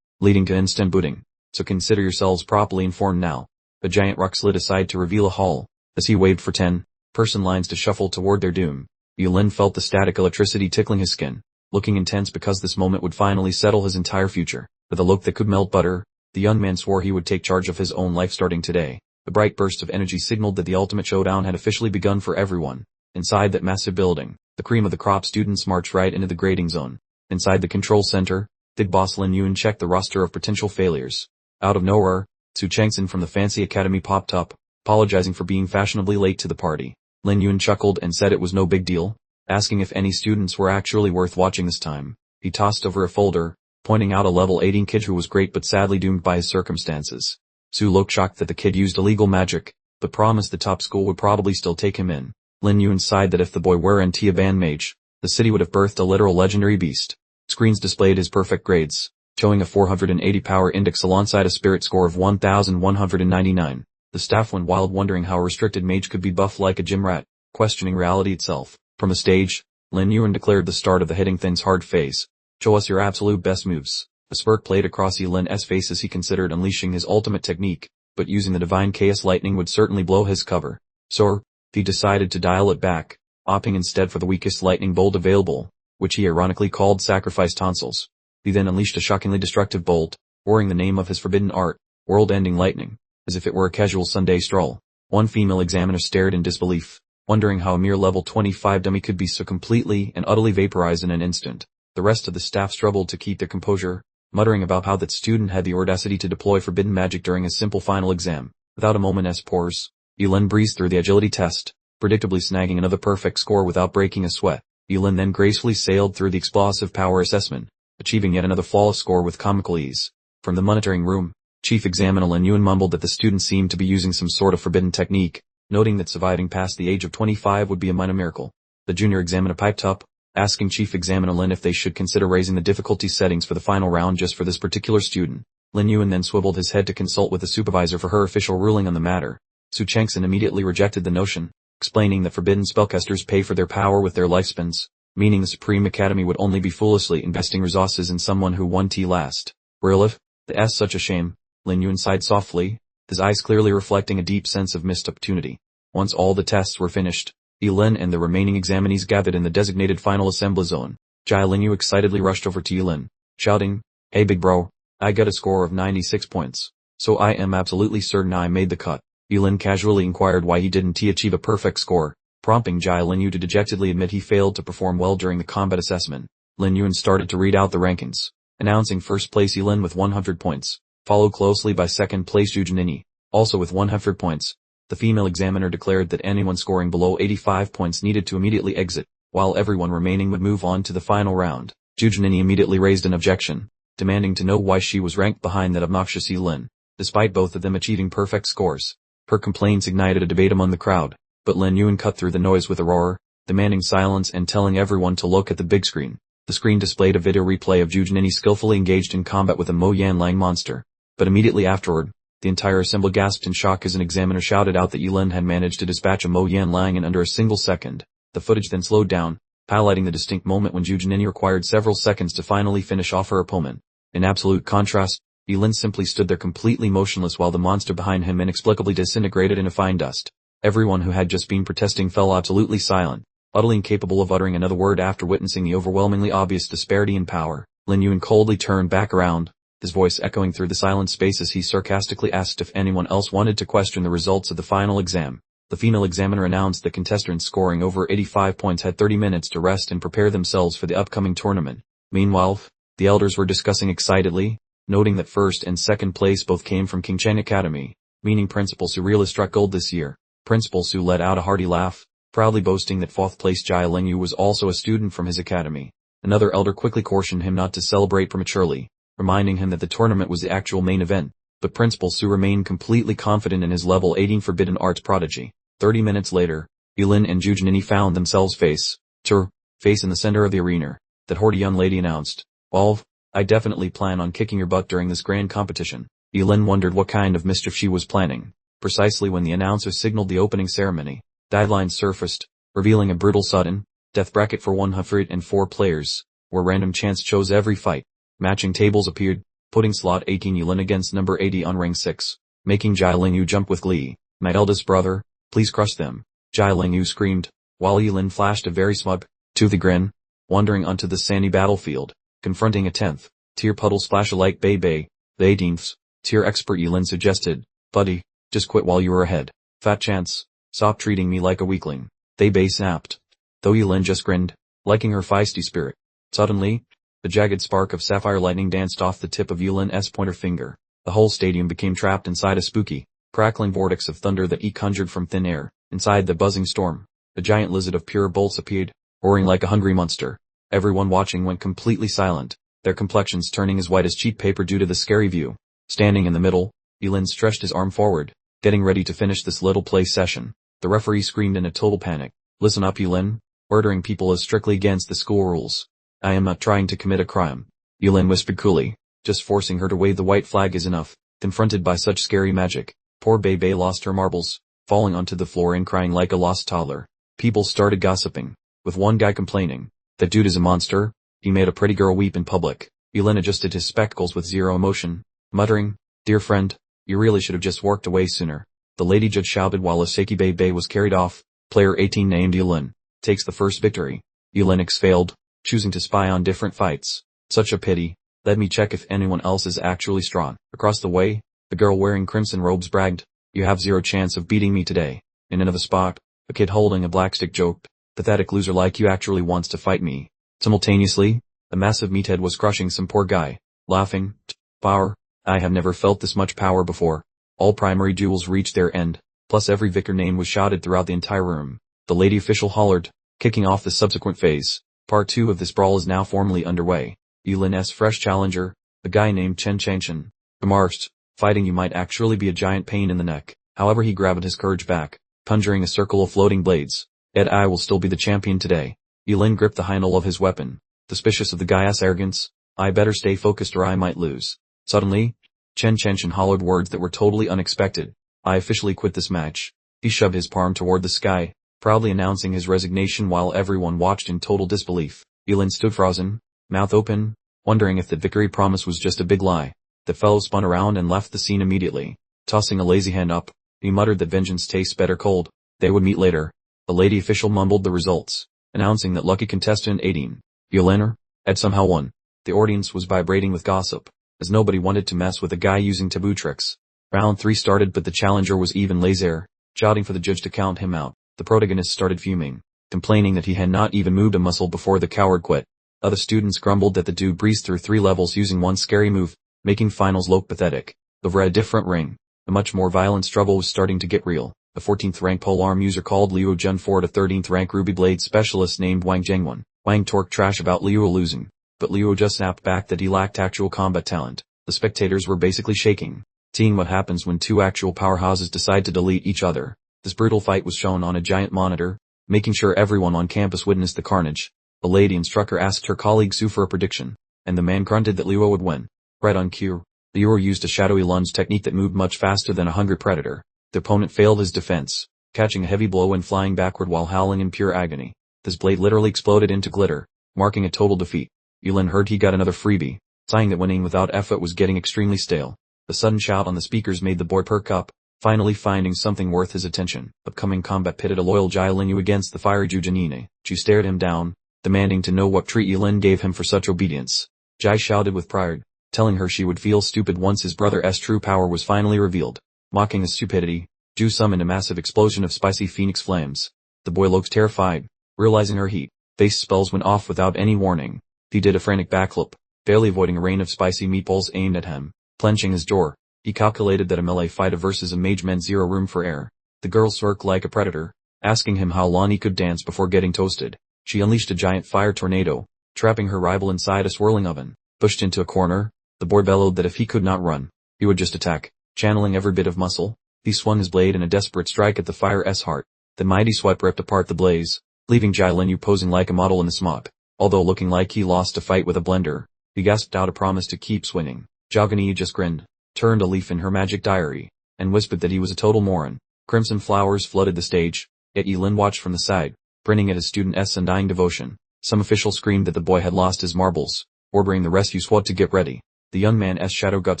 Speaker 1: leading to instant booting, so consider yourselves properly informed now. A giant rock slid aside to reveal a hall, as he waved for 10-person lines to shuffle toward their doom. Yilin felt the static electricity tickling his skin, looking intense because this moment would finally settle his entire future. With a look that could melt butter, the young man swore he would take charge of his own life starting today. The bright burst of energy signaled that the ultimate showdown had officially begun for everyone. Inside that massive building, the cream of the crop students marched right into the grading zone. Inside the control center, Big Boss Lin Yuan checked the roster of potential failures. Out of nowhere, Su Changxin from the fancy academy popped up, apologizing for being fashionably late to the party. Lin Yuan chuckled and said it was no big deal, asking if any students were actually worth watching this time. He tossed over a folder, pointing out a level 18 kid who was great but sadly doomed by his circumstances. Su looked shocked that the kid used illegal magic, but promised the top school would probably still take him in. Lin Yuan sighed that if the boy were a band mage, the city would have birthed a literal legendary beast. Screens displayed his perfect grades, showing a 480 power index alongside a spirit score of 1,199. The staff went wild wondering how a restricted mage could be buffed like a gym rat, questioning reality itself. From the stage, Lin Yuan declared the start of the hitting things hard phase. Show us your absolute best moves. A smirk played across Yilin's face as he considered unleashing his ultimate technique, but using the divine chaos lightning would certainly blow his cover. So, he decided to dial it back, opting instead for the weakest lightning bolt available, which he ironically called Sacrifice Tonsils. He then unleashed a shockingly destructive bolt, roaring the name of his forbidden art, world-ending lightning, as if it were a casual Sunday stroll. One female examiner stared in disbelief, wondering how a mere level 25 dummy could be so completely and utterly vaporized in an instant. The rest of the staff struggled to keep their composure, muttering about how that student had the audacity to deploy forbidden magic during a simple final exam. Without a moment's pause, Yilin breezed through the agility test, predictably snagging another perfect score without breaking a sweat. Yilin then gracefully sailed through the explosive power assessment, achieving yet another flawless score with comical ease. From the monitoring room, Chief Examiner Lin Yuan mumbled that the student seemed to be using some sort of forbidden technique, noting that surviving past the age of 25 would be a minor miracle. The junior examiner piped up, asking Chief Examiner Lin if they should consider raising the difficulty settings for the final round just for this particular student. Lin Yuan then swiveled his head to consult with the supervisor for her official ruling on the matter. Su Changxin immediately rejected the notion, explaining that forbidden spellcasters pay for their power with their lifespans, meaning the Supreme Academy would only be foolishly investing resources in someone who won last. Real if, that's such a shame, Lin Yuan sighed softly, his eyes clearly reflecting a deep sense of missed opportunity. Once all the tests were finished, Yilin and the remaining examinees gathered in the designated final assembly zone. Jai Linyu excitedly rushed over to Yilin, shouting, "Hey big bro, I got a score of 96 points, so I am absolutely certain I made the cut." Yilin casually inquired why he didn't achieve a perfect score, prompting Jai Linyu to dejectedly admit he failed to perform well during the combat assessment. Lin Yuan started to read out the rankings, announcing first place Yilin with 100 points, followed closely by second place Yujinini, also with 100 points. The female examiner declared that anyone scoring below 85 points needed to immediately exit, while everyone remaining would move on to the final round. Yujinini immediately raised an objection, demanding to know why she was ranked behind that obnoxious Yilin, despite both of them achieving perfect scores. Her complaints ignited a debate among the crowd, but Lin Yuan cut through the noise with a roar, demanding silence and telling everyone to look at the big screen. The screen displayed a video replay of Yujinini skillfully engaged in combat with a Mo Yan Lang monster. But immediately afterward, the entire assembly gasped in shock as an examiner shouted out that Yulin had managed to dispatch a Mo Yanlang in under a single second. The footage then slowed down, highlighting the distinct moment when Jujinini required several seconds to finally finish off her opponent. In absolute contrast, Yulin simply stood there completely motionless while the monster behind him inexplicably disintegrated into fine dust. Everyone who had just been protesting fell absolutely silent, utterly incapable of uttering another word after witnessing the overwhelmingly obvious disparity in power. Lin Yuan coldly turned back around, his voice echoing through the silent space as he sarcastically asked if anyone else wanted to question the results of the final exam. The female examiner announced that contestants scoring over 85 points had 30 minutes to rest and prepare themselves for the upcoming tournament. Meanwhile, the elders were discussing excitedly, noting that first and second place both came from King Chang Academy, meaning Principal Su really struck gold this year. Principal Su let out a hearty laugh, proudly boasting that fourth place Jai Lingyu was also a student from his academy. Another elder quickly cautioned him not to celebrate prematurely, reminding him that the tournament was the actual main event, but Principal Su remained completely confident in his level 18 forbidden arts prodigy. 30 minutes later, Yulin and Jujinini found themselves face to face in the center of the arena. That haughty young lady announced, "Well, I definitely plan on kicking your butt during this grand competition." Yulin wondered what kind of mischief she was planning. Precisely when the announcer signaled the opening ceremony, guidelines surfaced, revealing a brutal sudden death bracket for 104 players, where random chance chose every fight. Matching tables appeared, putting slot 18 Yulin against number 80 on ring 6, making Jai Lingyu jump with glee. "My eldest brother, please crush them," Jai Lingyu screamed, while Yulin flashed a very smug, toothy grin, wandering onto the sandy battlefield, confronting a 10th tier puddle splash-alike Bei. The 18th tier expert Yulin suggested, "Buddy, just quit while you are ahead. Fat chance, stop treating me like a weakling." Bei snapped, though Yulin just grinned, liking her feisty spirit. Suddenly, the jagged spark of sapphire lightning danced off the tip of Yulin's pointer finger. The whole stadium became trapped inside a spooky, crackling vortex of thunder that he conjured from thin air. Inside the buzzing storm, a giant lizard of pure bolts appeared, roaring like a hungry monster. Everyone watching went completely silent, their complexions turning as white as cheap paper due to the scary view. Standing in the middle, Yulin stretched his arm forward, getting ready to finish this little play session. The referee screamed in a total panic, "Listen up, Yulin. Ordering people is strictly against the school rules." "I am not trying to commit a crime," Yulin whispered coolly. "Just forcing her to wave the white flag is enough." Confronted by such scary magic, poor Bei lost her marbles, falling onto the floor and crying like a lost toddler. People started gossiping, with one guy complaining, "That dude is a monster, he made a pretty girl weep in public." Yulin adjusted his spectacles with zero emotion, muttering, "Dear friend, you really should have just walked away sooner." The lady judge shouted while a shaky Bei was carried off. Player 18 named Yulin takes the first victory. Yulin exhaled, choosing to spy on different fights. "Such a pity. Let me check if anyone else is actually strong." Across the way, the girl wearing crimson robes bragged, "You have zero chance of beating me today." In another spot, a kid holding a black stick joked, "Pathetic loser like you actually wants to fight me." Simultaneously, a massive meathead was crushing some poor guy, laughing, "Power, I have never felt this much power before." All primary duels reached their end, plus every victor name was shouted throughout the entire room. The lady official hollered, kicking off the subsequent phase. Part 2 of this brawl is now formally underway. Yulin's fresh challenger, a guy named Chen Changshan, remarked, "Fighting you might actually be a giant pain in the neck." However, he grabbed his courage back, conjuring a circle of floating blades. "Ed, I will still be the champion today." Yulin gripped the handle of his weapon, suspicious of the guy's arrogance. "I better stay focused or I might lose." Suddenly, Chen Changshan hollered words that were totally unexpected. "I officially quit this match." He shoved his palm toward the sky, proudly announcing his resignation while everyone watched in total disbelief. Yulin stood frozen, mouth open, wondering if the victory promise was just a big lie. The fellow spun around and left the scene immediately. Tossing a lazy hand up, he muttered that vengeance tastes better cold. They would meet later. The lady official mumbled the results, announcing that lucky contestant 18, Yulin, had somehow won. The audience was vibrating with gossip, as nobody wanted to mess with a guy using taboo tricks. Round 3 started, but the challenger was even lazier, shouting for the judge to count him out. The protagonist started fuming, complaining that he had not even moved a muscle before the coward quit. Other students grumbled that the dude breezed through 3 levels using one scary move, making finals look pathetic. Over a different ring, a much more violent struggle was starting to get real. A 14th rank polearm user called Liu Jun fought a 13th rank ruby blade specialist named Wang Zhengwen. Wang talked trash about Liu losing, but Liu just snapped back that he lacked actual combat talent. The spectators were basically shaking, seeing what happens when 2 actual powerhouses decide to delete each other. This brutal fight was shown on a giant monitor, making sure everyone on campus witnessed the carnage. The lady instructor asked her colleague Su for a prediction, and the man grunted that Liu would win. Right on cue, Liu used a shadowy lunge technique that moved much faster than a hungry predator. The opponent failed his defense, catching a heavy blow and flying backward while howling in pure agony. His blade literally exploded into glitter, marking a total defeat. Yulin heard he got another freebie, sighing that winning without effort was getting extremely stale. The sudden shout on the speakers made the boy perk up, finally finding something worth his attention. Upcoming combat pitted a loyal Yahello against the fiery Ju Janine. Ju stared him down, demanding to know what treat Yulin gave him for such obedience. Jai shouted with pride, telling her she would feel stupid once his brother's true power was finally revealed. Mocking his stupidity, Ju summoned a massive explosion of spicy phoenix flames. The boy looked terrified, realizing her heat-based spells went off without any warning. He did a frantic backflip, barely avoiding a rain of spicy meatballs aimed at him. Clenching his jaw, he calculated that a melee fight versus a mage meant zero room for error. The girl smirked like a predator, asking him how long he could dance before getting toasted. She unleashed a giant fire tornado, trapping her rival inside a swirling oven. Pushed into a corner, the boy bellowed that if he could not run, he would just attack. Channeling every bit of muscle, he swung his blade in a desperate strike at the fire's heart. The mighty swipe ripped apart the blaze, leaving Yahello posing like a model in the smoke. Although looking like he lost a fight with a blender, he gasped out a promise to keep swinging. Yahello just grinned, turned a leaf in her magic diary, and whispered that he was a total moron. Crimson flowers flooded the stage, yet Yulin watched from the side, grinning at his student's undying devotion. Some official screamed that the boy had lost his marbles, ordering the rescue squad to get ready. The young man's shadow got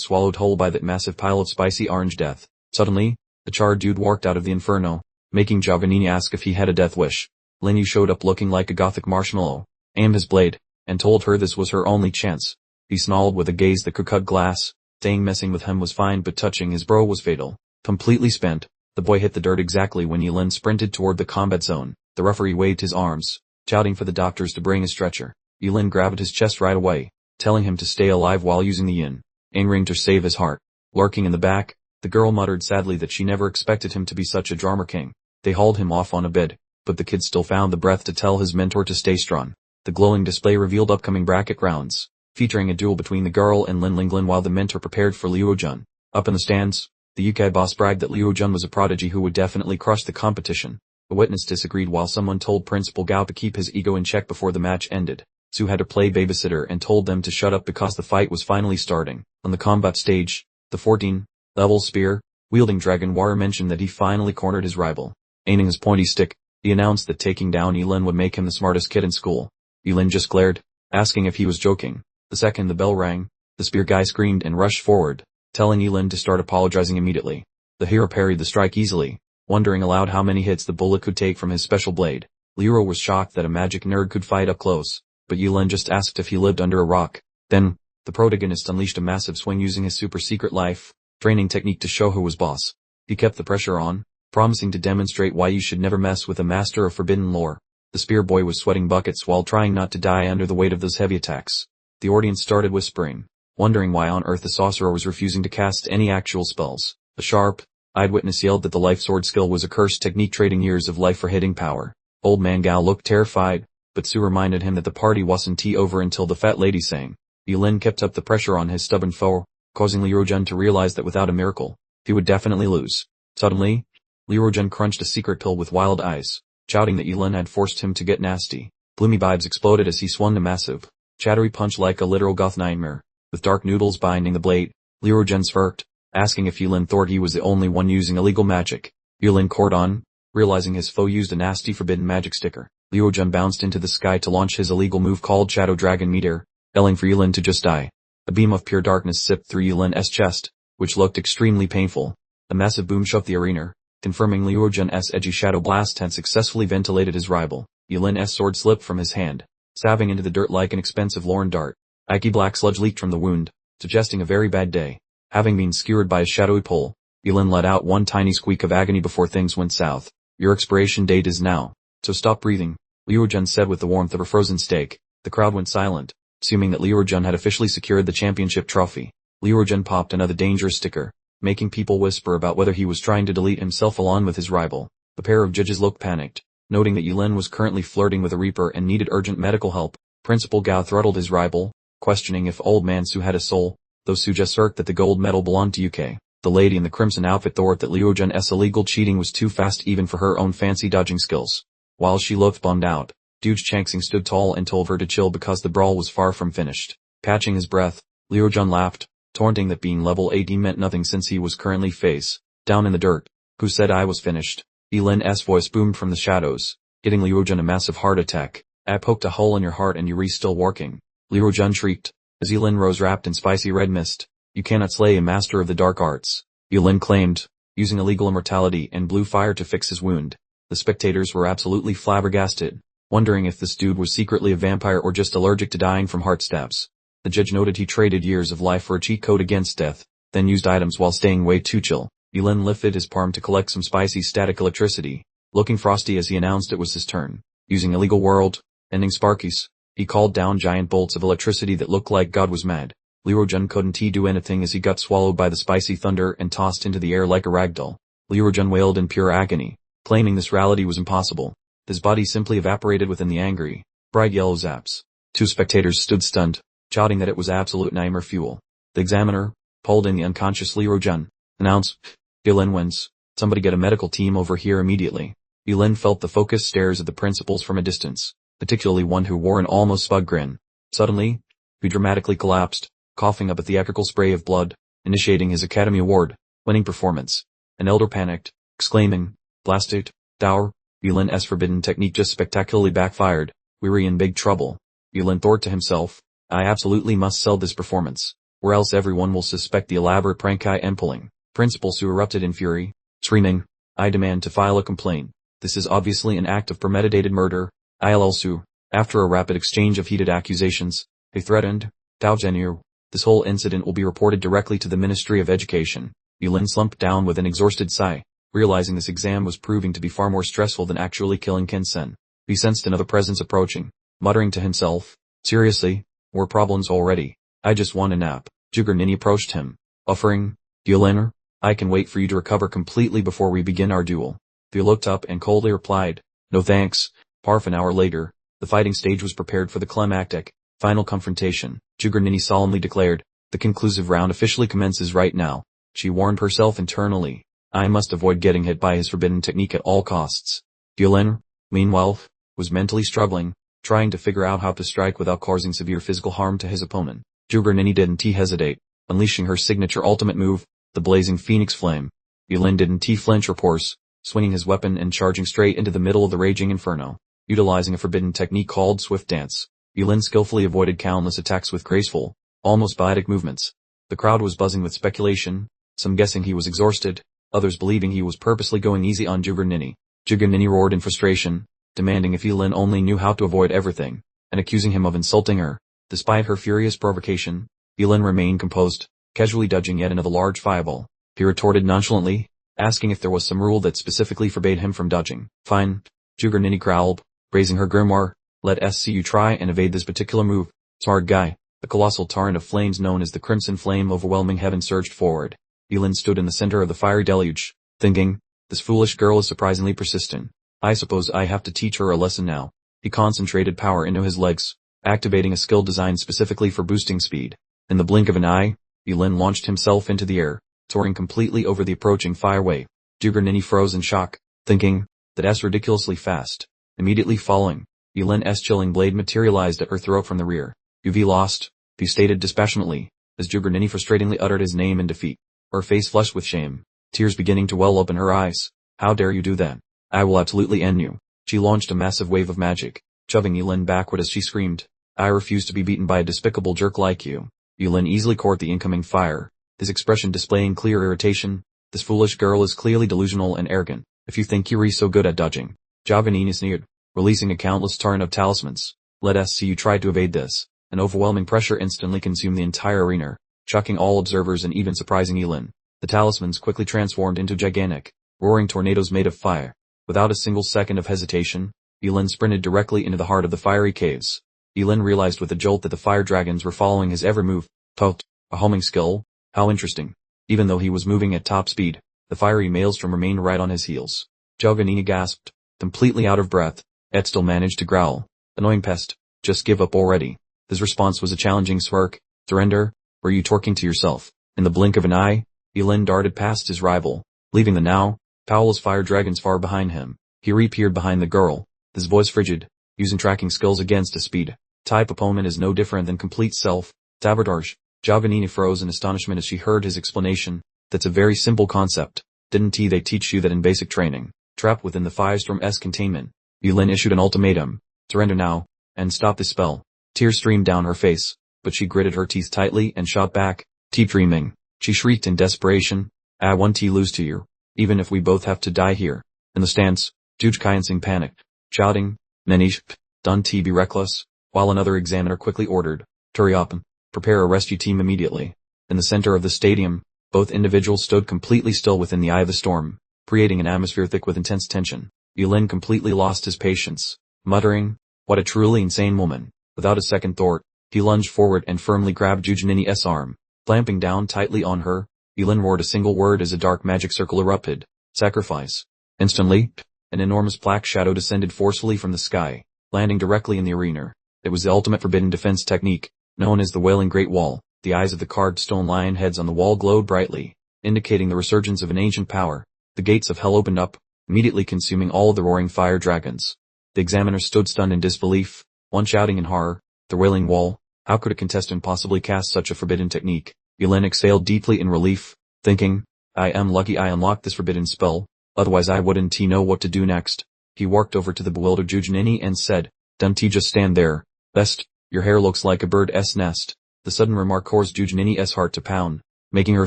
Speaker 1: swallowed whole by that massive pile of spicy orange death. Suddenly, the charred dude walked out of the inferno, making Yahello ask if he had a death wish. Lin Yu showed up looking like a gothic marshmallow, aimed his blade, and told her this was her only chance. He snarled with a gaze that could cut glass, saying messing with him was fine but touching his bro was fatal. Completely spent, the boy hit the dirt exactly when Yulin sprinted toward the combat zone. The referee waved his arms, shouting for the doctors to bring a stretcher. Yulin grabbed his chest right away, telling him to stay alive while using the yin ring to save his heart. Lurking in the back, the girl muttered sadly that she never expected him to be such a drama king. They hauled him off on a bed, but the kid still found the breath to tell his mentor to stay strong. The glowing display revealed upcoming bracket rounds, featuring a duel between the girl and Lin Linglin while the mentor prepared for Liu Jun. Up in the stands, the UK boss bragged that Liu Jun was a prodigy who would definitely crush the competition. The witness disagreed while someone told Principal Gao to keep his ego in check before the match ended. Su had to play babysitter and told them to shut up because the fight was finally starting. On the combat stage, the 14-level spear-wielding dragon warrior mentioned that he finally cornered his rival. Aiming his pointy stick, he announced that taking down Yulin would make him the smartest kid in school. Yulin just glared, asking if he was joking. The second the bell rang, the spear guy screamed and rushed forward, telling Yulin to start apologizing immediately. The hero parried the strike easily, wondering aloud how many hits the bullet could take from his special blade. Liu was shocked that a magic nerd could fight up close, but Yulin just asked if he lived under a rock. Then, the protagonist unleashed a massive swing using his super secret life training technique to show who was boss. He kept the pressure on, promising to demonstrate why you should never mess with a master of forbidden lore. The spear boy was sweating buckets while trying not to die under the weight of those heavy attacks. The audience started whispering, wondering why on earth the sorcerer was refusing to cast any actual spells. A sharp-eyed witness yelled that the life sword skill was a cursed technique trading years of life for hitting power. Old man Gao looked terrified, but Su reminded him that the party wasn't over until the fat lady sang. Yulin kept up the pressure on his stubborn foe, causing Liu Jun to realize that without a miracle, he would definitely lose. Suddenly, Liu Jun crunched a secret pill with wild eyes, shouting that Yulin had forced him to get nasty. Gloomy vibes exploded as he swung a massive, chattery punch like a literal goth nightmare. With dark noodles binding the blade, Liu Jun smirked, asking if Yulin thought he was the only one using illegal magic. Yulin caught on, realizing his foe used a nasty forbidden magic sticker. Liu Jun bounced into the sky to launch his illegal move called Shadow Dragon Meteor, yelling for Yulin to just die. A beam of pure darkness sipped through Yulin's chest, which looked extremely painful. A massive boom shook the arena, confirming Liu Jun's edgy Shadow Blast had successfully ventilated his rival. Yulin's sword slipped from his hand, stabbing into the dirt like an expensive Lorn dart. Icy black sludge leaked from the wound, suggesting a very bad day. Having been skewered by a shadowy pole, Yulin let out one tiny squeak of agony before things went south. Your expiration date is now, so stop breathing, Liu Jun said with the warmth of a frozen steak. The crowd went silent, assuming that Liu Jun had officially secured the championship trophy. Liu Jun popped another dangerous sticker, making people whisper about whether he was trying to delete himself along with his rival. The pair of judges looked panicked, noting that Yulin was currently flirting with a reaper and needed urgent medical help. Principal Gao throttled his rival, questioning if old man Su had a soul, though Su just irked that the gold medal belonged to UK. The lady in the crimson outfit thought that Liu Jun's illegal cheating was too fast even for her own fancy dodging skills. While she looked bummed out, Dude Changsing stood tall and told her to chill because the brawl was far from finished. Catching his breath, Liu Jun laughed, taunting that being level 80 meant nothing since he was currently face down in the dirt. Who said I was finished? Yilin's voice boomed from the shadows, hitting Liujun a massive heart attack. I poked a hole in your heart and you're still working. Liujun shrieked, as Yilin rose wrapped in spicy red mist. You cannot slay a master of the dark arts, Yilin claimed, using illegal immortality and blue fire to fix his wound. The spectators were absolutely flabbergasted, wondering if this dude was secretly a vampire or just allergic to dying from heart stabs. The judge noted he traded years of life for a cheat code against death, then used items while staying way too chill. Yilin lifted his palm to collect some spicy static electricity, looking frosty as he announced it was his turn. Using illegal world-ending sparkies, he called down giant bolts of electricity that looked like God was mad. Liujun couldn't do anything as he got swallowed by the spicy thunder and tossed into the air like a ragdoll. Liujun wailed in pure agony, claiming this reality was impossible. His body simply evaporated within the angry, bright yellow zaps. Two spectators stood stunned, shouting that it was absolute nightmare fuel. The examiner pulled in the unconscious Liujun, announced, Yilin wins. Somebody get a medical team over here immediately. Yilin felt the focused stares of the principals from a distance, particularly one who wore an almost smug grin. Suddenly, he dramatically collapsed, coughing up a theatrical spray of blood, initiating his Academy Award-winning performance. An elder panicked, exclaiming, Blast it, Dour. Yilin's forbidden technique just spectacularly backfired. We're in big trouble. Yilin thought to himself, I absolutely must sell this performance, or else everyone will suspect the elaborate prank I am pulling. Principal Su erupted in fury, screaming, I demand to file a complaint. This is obviously an act of premeditated murder. Yahello Su. After a rapid exchange of heated accusations, they threatened, Dao Zhenyu. This whole incident will be reported directly to the Ministry of Education. Yilin slumped down with an exhausted sigh, realizing this exam was proving to be far more stressful than actually killing Ken-sen. He sensed another presence approaching, muttering to himself, seriously, more problems already. I just want a nap. Zhuge Nini approached him, offering, Yilin, I can wait for you to recover completely before we begin our duel. They looked up and coldly replied, no thanks. Half an hour later, the fighting stage was prepared for the climactic, final confrontation. Zhuge Nini solemnly declared, the conclusive round officially commences right now. She warned herself internally, I must avoid getting hit by his forbidden technique at all costs. Yilin, meanwhile, was mentally struggling, trying to figure out how to strike without causing severe physical harm to his opponent. Zhuge Nini didn't hesitate, unleashing her signature ultimate move, the blazing phoenix flame. Yilin didn't flinch or pause, swinging his weapon and charging straight into the middle of the raging inferno. Utilizing a forbidden technique called swift dance, Yilin skillfully avoided countless attacks with graceful, almost biotic movements. The crowd was buzzing with speculation, some guessing he was exhausted, others believing he was purposely going easy on Zhuge Nini. Zhuge Nini roared in frustration, demanding if Yilin only knew how to avoid everything, and accusing him of insulting her. Despite her furious provocation, Yilin remained composed, casually dodging yet another large fireball. He retorted nonchalantly, asking if there was some rule that specifically forbade him from dodging. Fine, Zhuge Nini growled, raising her grimoire, let SCU try and evade this particular move. Smart guy. The colossal torrent of flames known as the Crimson Flame overwhelming heaven surged forward. Yilin stood in the center of the fiery deluge, thinking, this foolish girl is surprisingly persistent. I suppose I have to teach her a lesson now. He concentrated power into his legs, activating a skill designed specifically for boosting speed. In the blink of an eye, Yilin launched himself into the air, soaring completely over the approaching fire wave. Zhuge Nini froze in shock, thinking, that's ridiculously fast. Immediately following, Yilin's chilling blade materialized at her throat from the rear. UV lost, he stated dispassionately, as Zhuge Nini frustratingly uttered his name in defeat. Her face flushed with shame, tears beginning to well up in her eyes. How dare you do that? I will absolutely end you. She launched a massive wave of magic, shoving Yilin backward as she screamed, I refuse to be beaten by a despicable jerk like you. Yilin easily caught the incoming fire, his expression displaying clear irritation. This foolish girl is clearly delusional and arrogant. If you think you're so good at dodging. Zhuge Nini sneered, releasing a countless torrent of talismans. Let us see you try to evade this. An overwhelming pressure instantly consumed the entire arena, shocking all observers and even surprising Yilin. The talismans quickly transformed into gigantic, roaring tornadoes made of fire. Without a single second of hesitation, Yilin sprinted directly into the heart of the fiery caves. Yilin realized with a jolt that the fire dragons were following his every move. A homing skill? How interesting. Even though he was moving at top speed, the fiery maelstrom remained right on his heels. Zhuge Nini gasped, completely out of breath, yet still managed to growl, annoying pest, just give up already. His response was a challenging smirk, surrender, or are you talking to yourself? In the blink of an eye, Yilin darted past his rival, leaving the now powerless fire dragons far behind him. He reappeared behind the girl, his voice frigid, using tracking skills against a speed type opponent is no different than complete self-sabotage. Javanini froze in astonishment as she heard his explanation. That's a very simple concept. Didn't they teach you that in basic training? Trapped within the Firestorm-S containment, Yulin issued an ultimatum. Surrender now, and stop this spell. Tears streamed down her face, but she gritted her teeth tightly and shot back. Keep dreaming. She shrieked in desperation. I won't lose to you, even if we both have to die here. In the stance, Juj Kyansing panicked, shouting, Manish, don't be reckless, while another examiner quickly ordered, hurry up and prepare a rescue team immediately. In the center of the stadium, both individuals stood completely still within the eye of the storm, creating an atmosphere thick with intense tension. Yulin completely lost his patience, muttering, what a truly insane woman. Without a second thought, he lunged forward and firmly grabbed Jujinini's arm. Clamping down tightly on her, Yulin roared a single word as a dark magic circle erupted. Sacrifice. Instantly, an enormous black shadow descended forcefully from the sky, landing directly in the arena. It was the ultimate forbidden defense technique, known as the Wailing Great Wall. The eyes of the carved stone lion heads on the wall glowed brightly, indicating the resurgence of an ancient power. The gates of hell opened up, immediately consuming all of the roaring fire dragons. The examiners stood stunned in disbelief, one shouting in horror, the Wailing Wall, how could a contestant possibly cast such a forbidden technique? Yulin exhaled deeply in relief, thinking, I am lucky I unlocked this forbidden spell, otherwise I wouldn't know what to do next. He walked over to the bewildered Jujinini and said, don't just stand there. Best, your hair looks like a bird's nest. The sudden remark caused Jujinini's heart to pound, making her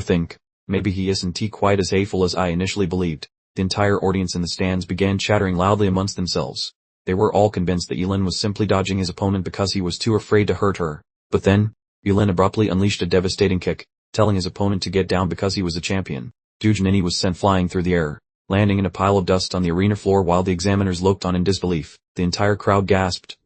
Speaker 1: think, maybe he isn't quite as hateful as I initially believed. The entire audience in the stands began chattering loudly amongst themselves. They were all convinced that Yulin was simply dodging his opponent because he was too afraid to hurt her. But then, Yulin abruptly unleashed a devastating kick, telling his opponent to get down because he was a champion. Jujinini was sent flying through the air, landing in a pile of dust on the arena floor while the examiners looked on in disbelief. The entire crowd gasped,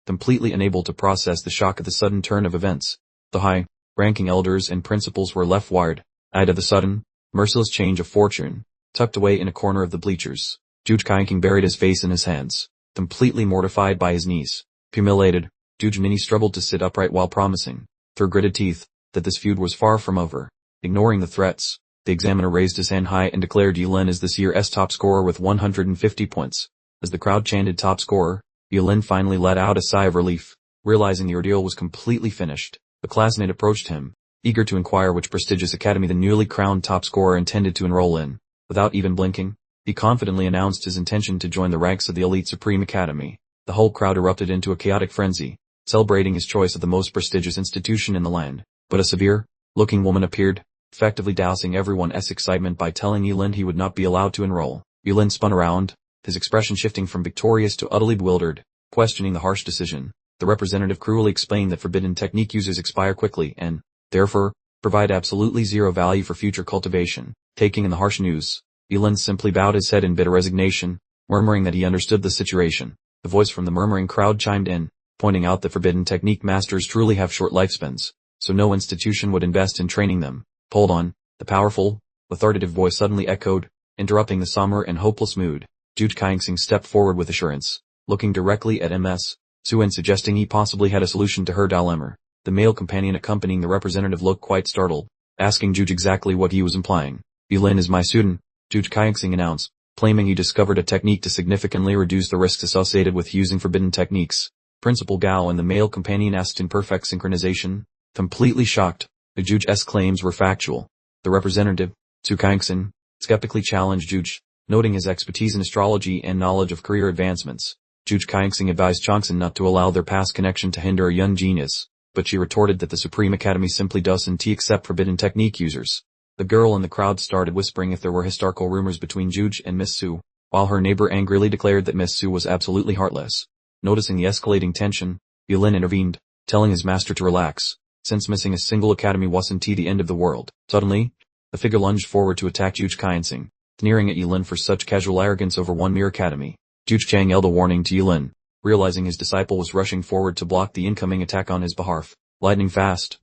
Speaker 1: completely unable to process the shock of the sudden turn of events. The high-ranking elders and principals were left wide-eyed at the sudden, merciless change of fortune. Tucked away in a corner of the bleachers, Juj Kyansing buried his face in his hands, completely mortified by his knees. Humiliated, Jujinini struggled to sit upright while promising, through gritted teeth, that this feud was far from over. Ignoring the threats, the examiner raised his hand high and declared Yulin as this year's top scorer with 150 points. As the crowd chanted top scorer, Yulin finally let out a sigh of relief, realizing the ordeal was completely finished. The classmate approached him, eager to inquire which prestigious academy the newly crowned top scorer intended to enroll in. Without even blinking, he confidently announced his intention to join the ranks of the elite Supreme Academy. The whole crowd erupted into a chaotic frenzy, celebrating his choice of the most prestigious institution in the land. But a severe-looking woman appeared, effectively dousing everyone's excitement by telling Yulin he would not be allowed to enroll. Yulin spun around, his expression shifting from victorious to utterly bewildered, questioning the harsh decision. The representative cruelly explained that forbidden technique users expire quickly and, therefore, provide absolutely zero value for future cultivation. Taking in the harsh news, Yulin simply bowed his head in bitter resignation, murmuring that he understood the situation. The voice from the murmuring crowd chimed in, pointing out that forbidden technique masters truly have short lifespans, so no institution would invest in training them. Hold on, the powerful, authoritative voice suddenly echoed, interrupting the somber and hopeless mood. Juj Kyansing stepped forward with assurance, looking directly at Ms. Su and suggesting he possibly had a solution to her dilemma. The male companion accompanying the representative looked quite startled, asking Juj exactly what he was implying. Yulin is my student, Juj Kyansing announced, claiming he discovered a technique to significantly reduce the risks associated with using forbidden techniques. Principal Gao and the male companion asked in perfect synchronization, completely shocked. The Juj's claims were factual. The representative, Su Kyansing, skeptically challenged Juj, noting his expertise in astrology and knowledge of career advancements. Juj Kyansing advised Chongson not to allow their past connection to hinder a young genius, but she retorted that the Supreme Academy simply doesn't accept forbidden technique users. The girl in the crowd started whispering if there were historical rumors between Juj and Miss Su, while her neighbor angrily declared that Miss Su was absolutely heartless. Noticing the escalating tension, Yulin intervened, telling his master to relax, since missing a single academy wasn't the end of the world. Suddenly, the figure lunged forward to attack Juj Kyansing, sneering at Yulin for such casual arrogance over one mere academy. Juj Chang yelled a warning to Yulin, realizing his disciple was rushing forward to block the incoming attack on his behalf. Lightning fast,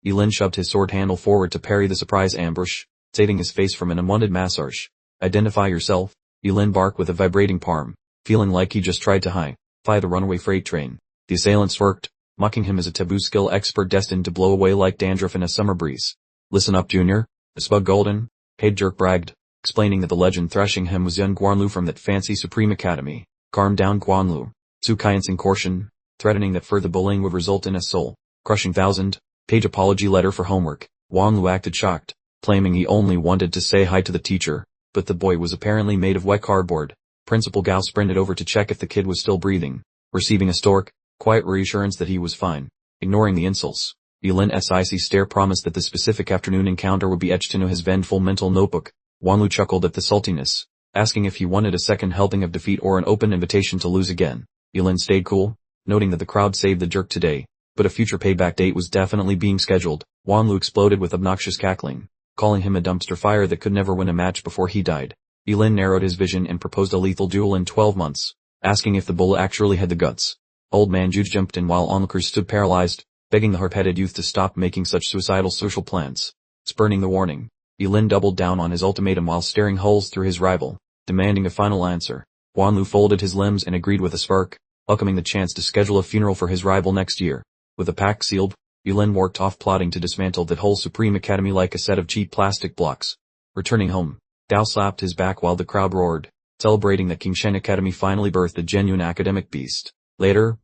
Speaker 1: Yulin shoved his sword handle forward to parry the surprise ambush, saving his face from an unwanted massage. Identify yourself, Yulin barked with a vibrating palm, feeling like he just tried to high-fly the runaway freight train. The assailant smirked, mocking him as a taboo skill expert destined to blow away like dandruff in a summer breeze. Listen up, Junior, the Spug Golden, Paid Jerk bragged, explaining that the legend thrashing him was young Guanlu from that fancy Supreme Academy. Calm down, Guanlu, Su Kyansing cautioned, threatening that further bullying would result in a soul-crushing 1,000 Page apology letter for homework. Wang Lu acted shocked, claiming he only wanted to say hi to the teacher, but the boy was apparently made of wet cardboard. Principal Gao sprinted over to check if the kid was still breathing, receiving a stoic, quiet reassurance that he was fine. Ignoring the insults, Yilin's icy stare promised that the specific afternoon encounter would be etched into his vengeful mental notebook. Wang Lu chuckled at the saltiness, asking if he wanted a second helping of defeat or an open invitation to lose again. Yilin stayed cool, noting that the crowd saved the jerk today, but a future payback date was definitely being scheduled. Wang Lu exploded with obnoxious cackling, calling him a dumpster fire that could never win a match before he died. Yilin narrowed his vision and proposed a lethal duel in 12 months, asking if the bull actually had the guts. Old man Jude jumped in while onlookers stood paralyzed, begging the hard-headed youth to stop making such suicidal social plans. Spurning the warning, Yilin doubled down on his ultimatum while staring holes through his rival, demanding a final answer. Wang Lu folded his limbs and agreed with a smirk, welcoming the chance to schedule a funeral for his rival next year. With a pact sealed, Yilin worked off plotting to dismantle that whole Supreme Academy like a set of cheap plastic blocks. Returning home, Dao slapped his back while the crowd roared, celebrating that King Shen Academy finally birthed a genuine academic beast. Later,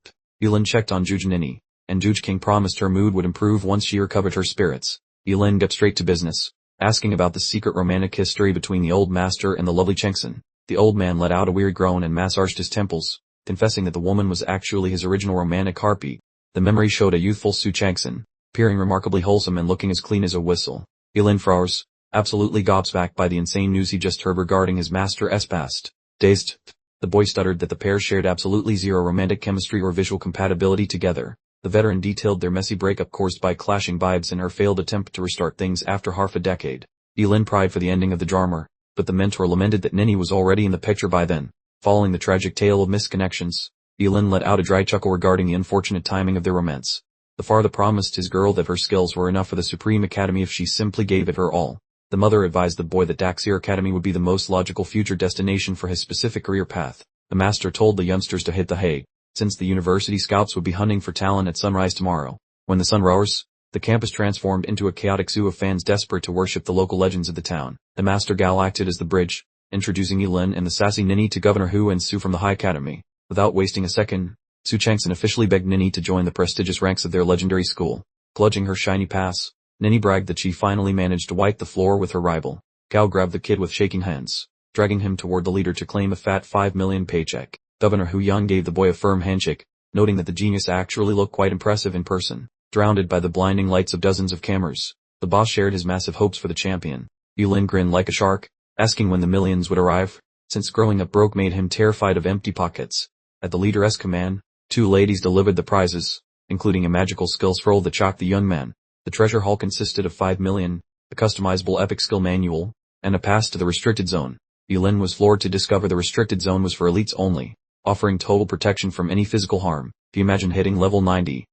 Speaker 1: Yilin checked on Juge Nini, and Juge King promised her mood would improve once she recovered her spirits. Yilin got straight to business, asking about the secret romantic history between the old master and the lovely Chengxin. The old man let out a weary groan and massaged his temples, confessing that the woman was actually his original romantic harpy. The memory showed a youthful Su Changxin, appearing remarkably wholesome and looking as clean as a whistle. Yilin froze, absolutely gobsmacked by the insane news he just heard regarding his master's past. Dazed, the boy stuttered that the pair shared absolutely zero romantic chemistry or visual compatibility together. The veteran detailed their messy breakup caused by clashing vibes and her failed attempt to restart things after half a decade. Yilin pried for the ending of the drama, but the mentor lamented that Nini was already in the picture by then. Following the tragic tale of misconnections, Yilin let out a dry chuckle regarding the unfortunate timing of their romance. The father promised his girl that her skills were enough for the Supreme Academy if she simply gave it her all. The mother advised the boy that Daxir Academy would be the most logical future destination for his specific career path. The master told the youngsters to hit the hay, since the university scouts would be hunting for talent at sunrise tomorrow. When the sun rose, the campus transformed into a chaotic zoo of fans desperate to worship the local legends of the town. The master Gal acted as the bridge, introducing Yilin and the sassy Nini to Governor Hu and Su from the High Academy. Without wasting a second, Su Changxin officially begged Nini to join the prestigious ranks of their legendary school. Clutching her shiny pass, Nini bragged that she finally managed to wipe the floor with her rival. Gao grabbed the kid with shaking hands, dragging him toward the leader to claim a fat 5 million paycheck. Governor Hu Yang gave the boy a firm handshake, noting that the genius actually looked quite impressive in person. Drowned by the blinding lights of dozens of cameras, the boss shared his massive hopes for the champion. Yilin grinned like a shark, asking when the millions would arrive, since growing up broke made him terrified of empty pockets. At the leader's command, 2 ladies delivered the prizes, including a magical skill scroll that shocked the young man. The treasure haul consisted of 5 million, a customizable epic skill manual, and a pass to the restricted zone. Yilin was floored to discover the restricted zone was for elites only, offering total protection from any physical harm. He imagined hitting level 99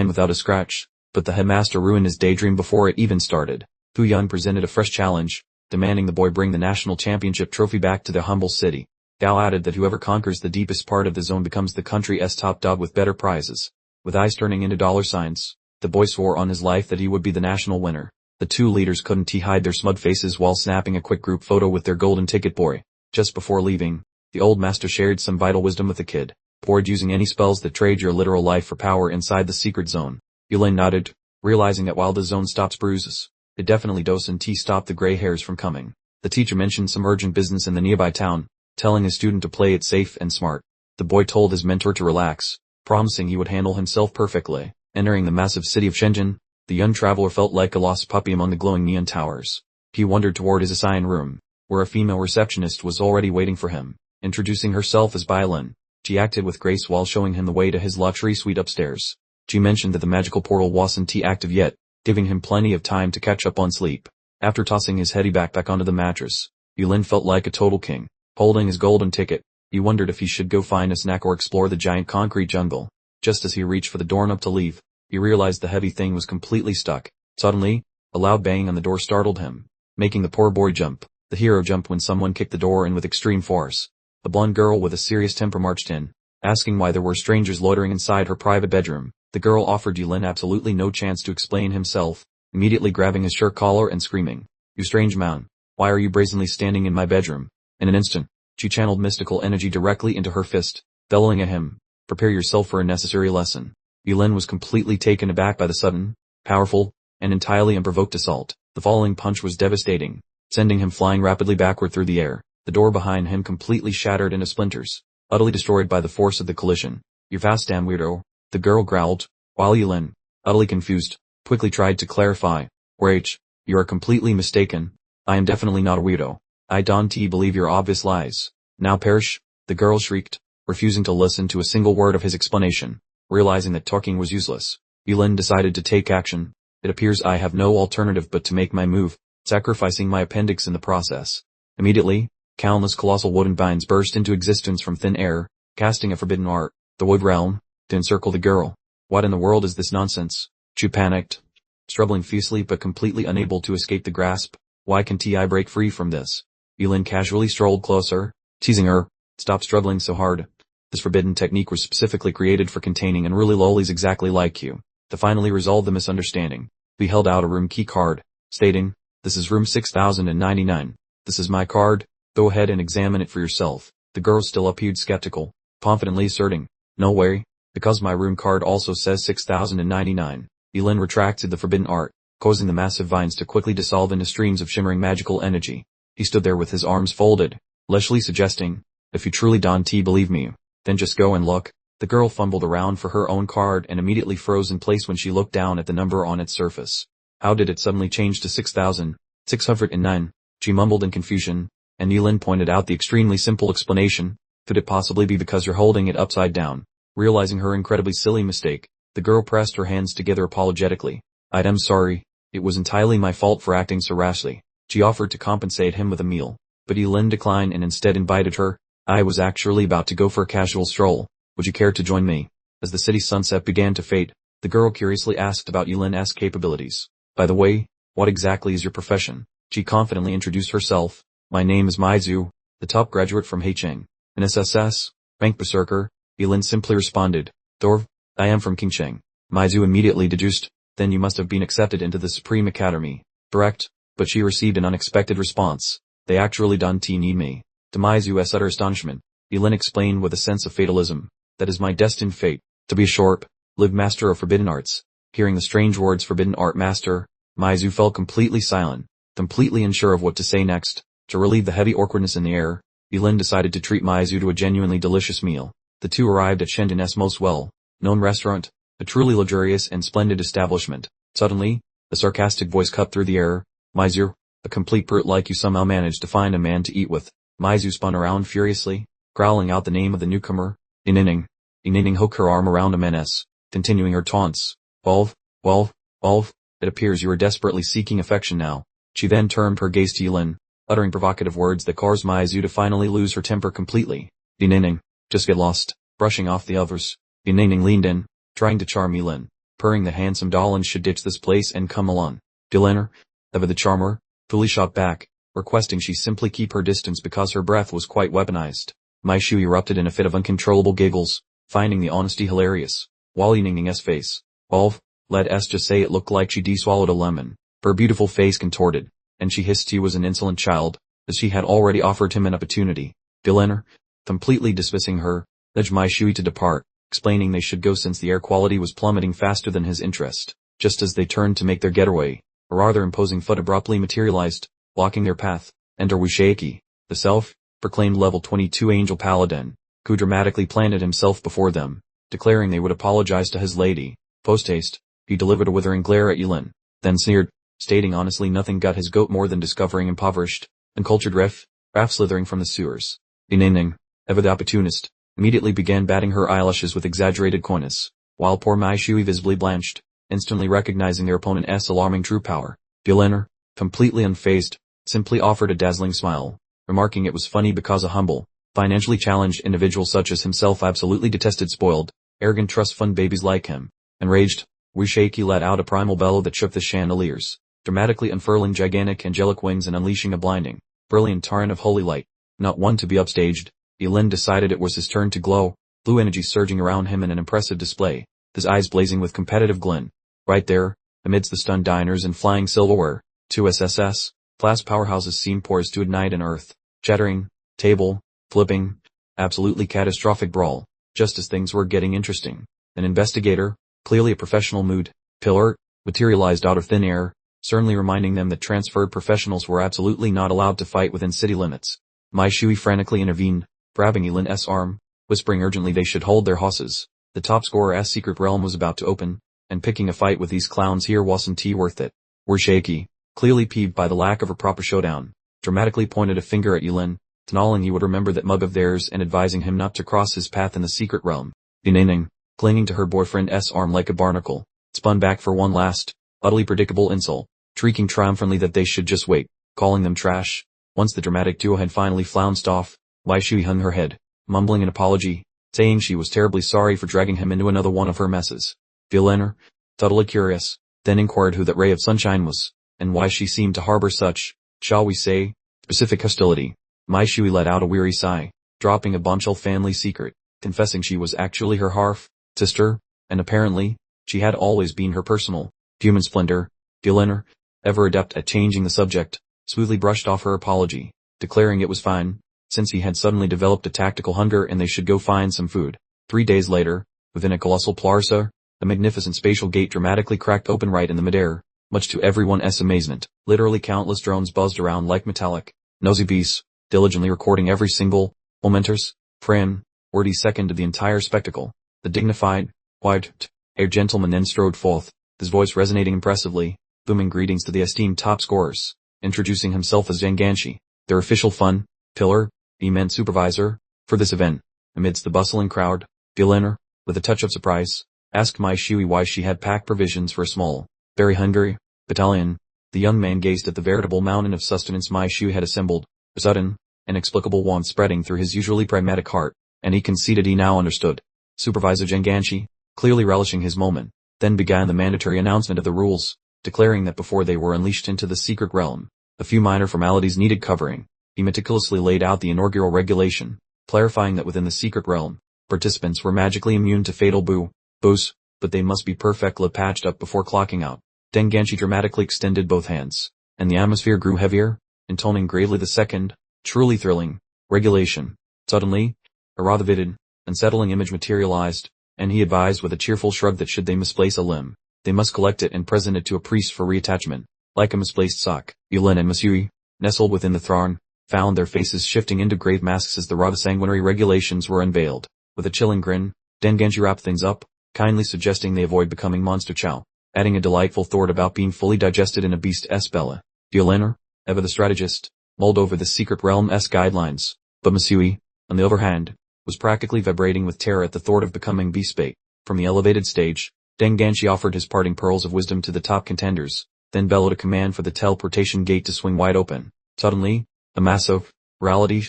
Speaker 1: without a scratch, but the headmaster ruined his daydream before it even started. Hu Yun presented a fresh challenge, demanding the boy bring the national championship trophy back to their humble city. Gao added that whoever conquers the deepest part of the zone becomes the country's top dog with better prizes. With eyes turning into dollar signs, the boy swore on his life that he would be the national winner. The 2 leaders couldn't hide their smug faces while snapping a quick group photo with their golden ticket boy. Just before leaving, the old master shared some vital wisdom with the kid. Avoid using any spells that trade your literal life for power inside the secret zone. Yilin nodded, realizing that while the zone stops bruises, it definitely doesn't stop the gray hairs from coming. The teacher mentioned some urgent business in the nearby town, telling his student to play it safe and smart. The boy told his mentor to relax, promising he would handle himself perfectly. Entering the massive city of Shenzhen, the young traveler felt like a lost puppy among the glowing neon towers. He wandered toward his assigned room, where a female receptionist was already waiting for him. Introducing herself as Bailin, she acted with grace while showing him the way to his luxury suite upstairs. She mentioned that the magical portal wasn't active yet, giving him plenty of time to catch up on sleep. After tossing his heavy backpack onto the mattress, Yulin felt like a total king. Holding his golden ticket, he wondered if he should go find a snack or explore the giant concrete jungle. Just as he reached for the doorknob to leave, he realized the heavy thing was completely stuck. Suddenly, a loud bang on the door startled him, making the poor boy jump. The hero jumped when someone kicked the door in with extreme force. A blonde girl with a serious temper marched in, asking why there were strangers loitering inside her private bedroom. The girl offered Yulin absolutely no chance to explain himself, immediately grabbing his shirt collar and screaming, "You strange man, why are you brazenly standing in my bedroom?" In an instant, she channeled mystical energy directly into her fist, bellowing at him, "Prepare yourself for a necessary lesson." Yulin was completely taken aback by the sudden, powerful, and entirely unprovoked assault. The following punch was devastating, sending him flying rapidly backward through the air. The door behind him completely shattered into splinters, utterly destroyed by the force of the collision. "You're fast, damn weirdo," the girl growled, while Yulin, utterly confused, quickly tried to clarify. "Wait, you are completely mistaken. I am definitely not a weirdo. I don't believe your obvious lies. Now perish," the girl shrieked, refusing to listen to a single word of his explanation. Realizing that talking was useless, Yulin decided to take action. "It appears I have no alternative but to make my move, sacrificing my appendix in the process." Immediately, countless colossal wooden binds burst into existence from thin air, casting a forbidden art, the wood realm, to encircle the girl. "What in the world is this nonsense?" She panicked, struggling fiercely but completely unable to escape the grasp. "Why can't I break free from this?" Yulin casually strolled closer, teasing her. "Stop struggling so hard. This forbidden technique was specifically created for containing unruly lollies exactly like you." To finally resolve the misunderstanding, we held out a room key card, stating, "This is room 6099. This is my card. Go ahead and examine it for yourself." The girl still appeared skeptical, confidently asserting, "No way, because my room card also says 6099. Yulin retracted the forbidden art, causing the massive vines to quickly dissolve into streams of shimmering magical energy. He stood there with his arms folded, fleshly suggesting, "If you truly don't believe me, then just go and look." The girl fumbled around for her own card and immediately froze in place when she looked down at the number on its surface. How did it suddenly change to 6,609? She mumbled in confusion, and Yulin pointed out the extremely simple explanation. "Could it possibly be because you're holding it upside down?" Realizing her incredibly silly mistake, the girl pressed her hands together apologetically. "I'm sorry, it was entirely my fault for acting so rashly." She offered to compensate him with a meal, but Yulin declined and instead invited her. "I was actually about to go for a casual stroll. Would you care to join me?" As the city's sunset began to fade, the girl curiously asked about Yulin's capabilities. "By the way, what exactly is your profession?" She confidently introduced herself. "My name is Maizu, the top graduate from Heicheng, an SSS-Rank berserker." Yulin simply responded, "Dorv, I am from Qingcheng." Maizu immediately deduced, "Then you must have been accepted into the Supreme Academy." "Correct," but she received an unexpected response. "They actually don't need me." To Maizu's utter astonishment, Yulin explained with a sense of fatalism, "That is my destined fate, to be a short-lived master of forbidden arts." Hearing the strange words forbidden art master, Maizu fell completely silent, completely unsure of what to say next. To relieve the heavy awkwardness in the air, Yulin decided to treat Maizu to a genuinely delicious meal. The two arrived at Shenzhen's most well-known restaurant, a truly luxurious and splendid establishment. Suddenly, a sarcastic voice cut through the air. "Maizu, a complete brute like you somehow managed to find a man to eat with." Maizu spun around furiously, growling out the name of the newcomer. Inining. Inining hooked her arm around a menace, continuing her taunts. Wolf, it appears you are desperately seeking affection now." She then turned her gaze to Yulin, uttering provocative words that caused Maizu to finally lose her temper completely. "Inining, just get lost." Brushing off the others, Inining leaned in, trying to charm Yulin, purring the handsome Dolan should ditch this place and come along. Yulin, ever the charmer, fully shot back, requesting she simply keep her distance because her breath was quite weaponized. Maishu erupted in a fit of uncontrollable giggles, finding the honesty hilarious. While Yining's face, let us just say it looked like she de-swallowed a lemon. Her beautiful face contorted, and she hissed he was an insolent child, as she had already offered him an opportunity. Yulin, completely dismissing her, nudged Maishui to depart, explaining they should go since the air quality was plummeting faster than his interest. Just as they turned to make their getaway, a rather imposing foot abruptly materialized, blocking their path. Enter Wushaki, the self-proclaimed level 22 angel paladin, who dramatically planted himself before them, declaring they would apologize to his lady. Post-haste, he delivered a withering glare at Yulin, then sneered, stating honestly nothing got his goat more than discovering impoverished, uncultured raff slithering from the sewers. Inining, ever the opportunist, immediately began batting her eyelashes with exaggerated coyness, while poor Maishui visibly blanched, instantly recognizing their opponent's alarming true power. Yulin, completely unfazed, simply offered a dazzling smile, remarking it was funny because a humble, financially challenged individual such as himself absolutely detested spoiled, arrogant trust fund babies like him. Enraged, Wushaki let out a primal bellow that shook the chandeliers, dramatically unfurling gigantic angelic wings and unleashing a blinding, brilliant torrent of holy light. Not one to be upstaged, Yulin decided it was his turn to glow, blue energy surging around him in an impressive display, his eyes blazing with competitive glint. Right there, amidst the stunned diners and flying silverware, two SSS class powerhouses seemed poised to ignite an earth shattering, table flipping, absolutely catastrophic brawl. Just as things were getting interesting, an investigator, clearly a professional mood pillar, materialized out of thin air, sternly reminding them that transferred professionals were absolutely not allowed to fight within city limits. Mai Shui frantically intervened, grabbing Yilin's arm, whispering urgently they should hold their horses. The top scorer's secret realm was about to open, and picking a fight with these clowns here wasn't worth it. Wu Shaiki, clearly peeved by the lack of a proper showdown, dramatically pointed a finger at Yilin, knowing he would remember that mug of theirs and advising him not to cross his path in the secret realm. Yining, clinging to her boyfriend's arm like a barnacle, spun back for one last, utterly predictable insult, shrieking triumphantly that they should just wait, calling them trash. Once the dramatic duo had finally flounced off, Mai Shui hung her head, mumbling an apology, saying she was terribly sorry for dragging him into another one of her messes. Yilin, thoroughly curious, then inquired who that ray of sunshine was, and why she seemed to harbor such, shall we say, specific hostility. Mai Shui let out a weary sigh, dropping a bombshell family secret, confessing she was actually her half sister, and apparently, she had always been her personal human splendor. Yilin, ever adept at changing the subject, smoothly brushed off her apology, declaring it was fine, since he had suddenly developed a tactical hunger and they should go find some food. 3 days later, within a colossal plaza, a magnificent spatial gate dramatically cracked open right in the midair, much to everyone's amazement. Literally countless drones buzzed around like metallic, nosy beasts, diligently recording every single, momentous, frame, wordy second of the entire spectacle. The dignified, white-haired gentleman then strode forth, his voice resonating impressively, booming greetings to the esteemed top scorers, introducing himself as Janganshi, their official fun pillar, immense supervisor, for this event. Amidst the bustling crowd, Yilin, with a touch of surprise, asked Mai Shui why she had packed provisions for a small, very hungry battalion. The young man gazed at the veritable mountain of sustenance Mai Shui had assembled, a sudden, inexplicable warmth spreading through his usually pragmatic heart, and he conceded he now understood. Supervisor Janganshi, clearly relishing his moment, then began the mandatory announcement of the rules, declaring that before they were unleashed into the secret realm, a few minor formalities needed covering. He meticulously laid out the inaugural regulation, clarifying that within the secret realm, participants were magically immune to fatal boos, but they must be perfectly patched up before clocking out. Janganshi dramatically extended both hands, and the atmosphere grew heavier, intoning gravely the second, truly thrilling, regulation. Suddenly, a rather vivid, unsettling image materialized, and he advised with a cheerful shrug that should they misplace a limb, they must collect it and present it to a priest for reattachment. Like a misplaced sock, Yilin and Masui, nestled within the throng, found their faces shifting into grave masks as the rather sanguinary regulations were unveiled. With a chilling grin, Janganshi wrapped things up, kindly suggesting they avoid becoming monster chow, adding a delightful thought about being fully digested in a beast's belly. Yilin, ever the strategist, mulled over the secret realm's guidelines, but Masui, on the other hand, was practically vibrating with terror at the thought of becoming beast bait. From the elevated stage, Janganshi offered his parting pearls of wisdom to the top contenders, then bellowed a command for the teleportation gate to swing wide open. Suddenly, a massive, reality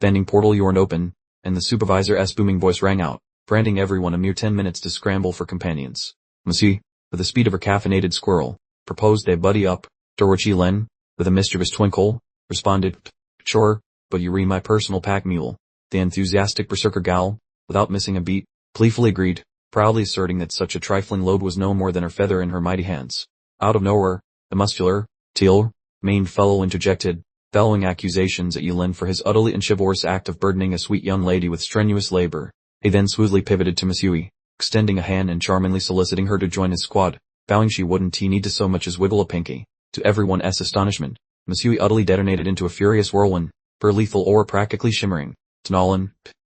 Speaker 1: bending portal yawned open, and the supervisor's booming voice rang out, granting everyone a mere 10 minutes to scramble for companions. Masui, with the speed of a caffeinated squirrel, proposed they buddy up, to which Yilin, with a mischievous twinkle, responded, sure, but you re my personal pack mule. The enthusiastic berserker gal, without missing a beat, gleefully agreed, proudly asserting that such a trifling load was no more than a feather in her mighty hands. Out of nowhere, the muscular, teal-maned fellow interjected, bellowing accusations at Yilin for his utterly unchivalrous act of burdening a sweet young lady with strenuous labor. He then smoothly pivoted to Masui, extending a hand and charmingly soliciting her to join his squad, vowing she wouldn't need to so much as wiggle a pinky. To everyone's astonishment, Masui utterly detonated into a furious whirlwind, her lethal aura practically shimmering. Tnalin,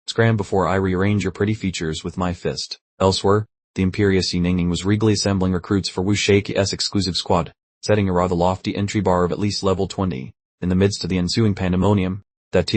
Speaker 1: scram before I rearrange your pretty features with my fist. Elsewhere, the imperious Yiningning was regally assembling recruits for Wu Shaiki's exclusive squad, setting a rather lofty entry bar of at least level 20. In the midst of the ensuing pandemonium, that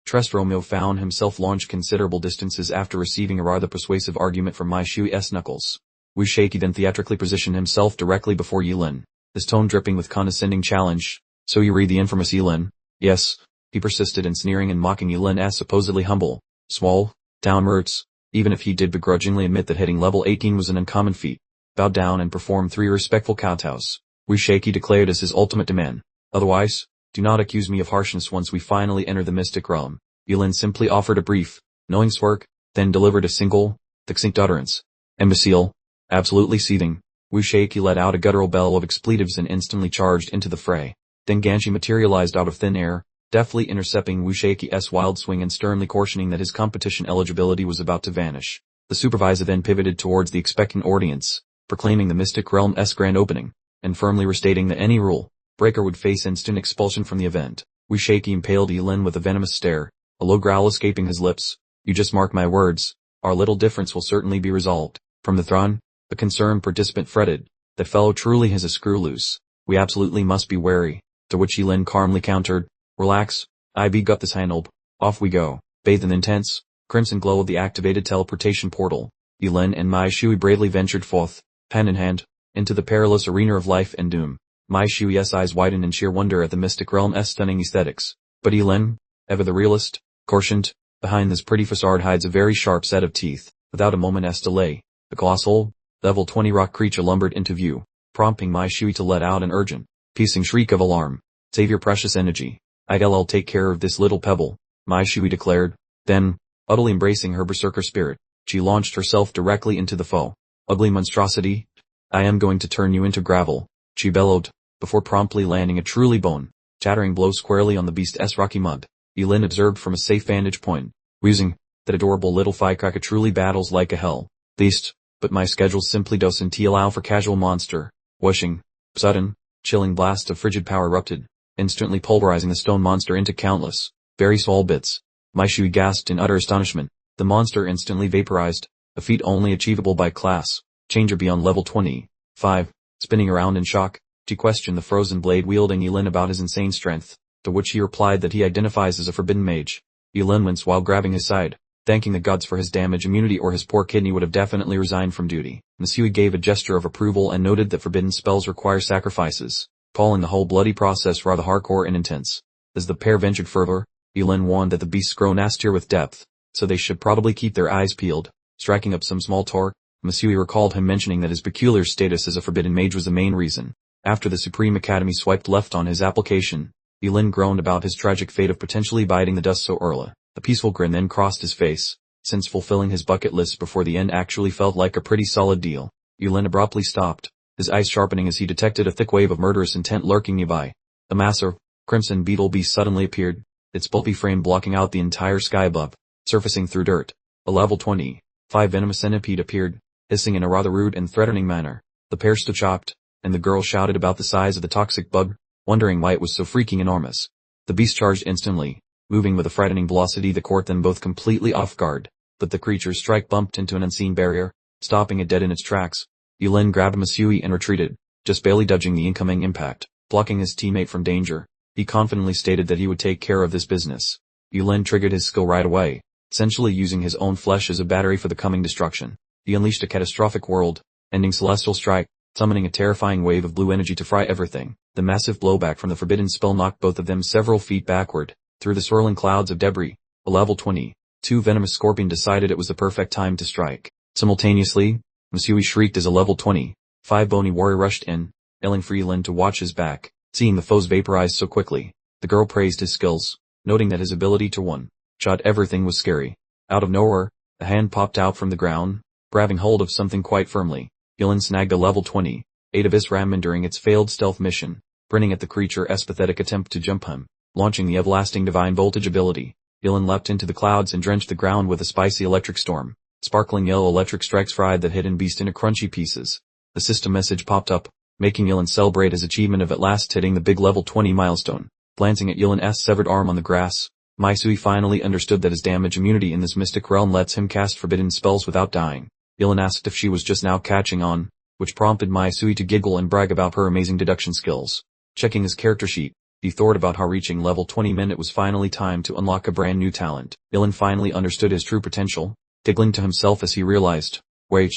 Speaker 1: tressed Romeo found himself launched considerable distances after receiving a rather persuasive argument from Mai Shui's knuckles. Wu Shaiki then theatrically positioned himself directly before Yilin, his tone dripping with condescending challenge. So you read the infamous Yilin? Yes, he persisted in sneering and mocking Yilin's supposedly humble, small, town roots, even if he did begrudgingly admit that hitting level 18 was an uncommon feat. Bowed down and performed 3 respectful kowtows. Wu Shaiki declared as his ultimate demand. Otherwise, do not accuse me of harshness once we finally enter the mystic realm. Yilin simply offered a brief, knowing smirk, then delivered a single, succinct utterance. Imbecile. Absolutely seething, Wu Shaiki let out a guttural bellow of expletives and instantly charged into the fray. Janganshi materialized out of thin air, deftly intercepting Wu Shaiki's wild swing and sternly cautioning that his competition eligibility was about to vanish. The supervisor then pivoted towards the expectant audience, proclaiming the Mystic Realm's grand opening, and firmly restating that any rule breaker would face instant expulsion from the event. Wu Shaky impaled Yilin with a venomous stare, a low growl escaping his lips. You just mark my words, our little difference will certainly be resolved. From the throne, the concerned participant fretted, that fellow truly has a screw loose. We absolutely must be wary. To which Yilin calmly countered, relax, I got this handled. Off we go. Bathed in the intense, crimson glow of the activated teleportation portal, Yilin and Mai Shui bravely ventured forth, hand in hand, into the perilous arena of life and doom. Mai Shui's eyes widened in sheer wonder at the Mystic Realm's stunning aesthetics. But Yilin, ever the realist, cautioned, behind this pretty facade hides a very sharp set of teeth. Without a moment's delay, the colossal, level 20 rock creature lumbered into view, prompting Mai Shui to let out an urgent, piercing shriek of alarm. Save your precious energy. I'll take care of this little pebble, Mai Shui declared. Then, utterly embracing her berserker spirit, she launched herself directly into the foe. Ugly monstrosity, I am going to turn you into gravel, she bellowed, before promptly landing a truly bone-shattering blow squarely on the beast's rocky mud. Yilin observed from a safe vantage point, wheezing, that adorable little firecracker truly battles like a hell beast, but my schedule simply doesn't allow for casual monster. Whooshing, sudden, chilling blast of frigid power erupted, instantly pulverizing the stone monster into countless, very small bits. Mai Shui gasped in utter astonishment. The monster instantly vaporized, a feat only achievable by class changer beyond level 25. Spinning around in shock, she questioned the frozen blade-wielding Yilin about his insane strength, to which he replied that he identifies as a forbidden mage. Yilin winced while grabbing his side, thanking the gods for his damage immunity or his poor kidney would have definitely resigned from duty. Masui gave a gesture of approval and noted that forbidden spells require sacrifices, calling the whole bloody process rather hardcore and intense. As the pair ventured further, Yilin warned that the beasts grow nastier with depth, so they should probably keep their eyes peeled. Striking up some small talk, Masui recalled him mentioning that his peculiar status as a forbidden mage was the main reason. After the Supreme Academy swiped left on his application, Yilin groaned about his tragic fate of potentially biting the dust so early. A peaceful grin then crossed his face, since fulfilling his bucket list before the end actually felt like a pretty solid deal. Yilin abruptly stopped, his eyes sharpening as he detected a thick wave of murderous intent lurking nearby. A massive, crimson beetle beast suddenly appeared, its bulky frame blocking out the entire sky above. Surfacing through dirt, a level 25 venomous centipede appeared, hissing in a rather rude and threatening manner. The pair stood shocked, and the girl shouted about the size of the toxic bug, wondering why it was so freaking enormous. The beast charged instantly, moving with a frightening velocity that caught them both completely off guard, but the creature's strike bumped into an unseen barrier, stopping it dead in its tracks. Yilin grabbed Masui and retreated, just barely dodging the incoming impact. Blocking his teammate from danger, he confidently stated that he would take care of this business. Yilin triggered his skill right away, essentially using his own flesh as a battery for the coming destruction. He unleashed a catastrophic world-ending celestial strike, summoning a terrifying wave of blue energy to fry everything. The massive blowback from the forbidden spell knocked both of them several feet backward, through the swirling clouds of debris. A level 22 venomous scorpion decided it was the perfect time to strike. Simultaneously, Masui shrieked as a level 25 bony warrior rushed in, yelling for Yilin to watch his back. Seeing the foes vaporize so quickly, the girl praised his skills, noting that his ability to one-shot everything was scary. Out of nowhere, a hand popped out from the ground, grabbing hold of something quite firmly. Yilin snagged a level 28 abyss ramman during its failed stealth mission, grinning at the creature's pathetic attempt to jump him. Launching the everlasting divine voltage ability, Yilin leapt into the clouds and drenched the ground with a spicy electric storm. Sparkling yellow electric strikes fried that hidden beast into crunchy pieces. The system message popped up, making Yilin celebrate his achievement of at last hitting the big level 20 milestone. Glancing at Yilin's severed arm on the grass, Masui finally understood that his damage immunity in this mystic realm lets him cast forbidden spells without dying. Yilin asked if she was just now catching on, which prompted Masui to giggle and brag about her amazing deduction skills. Checking his character sheet, he thought about how reaching level 20 meant it was finally time to unlock a brand new talent. Yilin finally understood his true potential, giggling to himself as he realized, wait,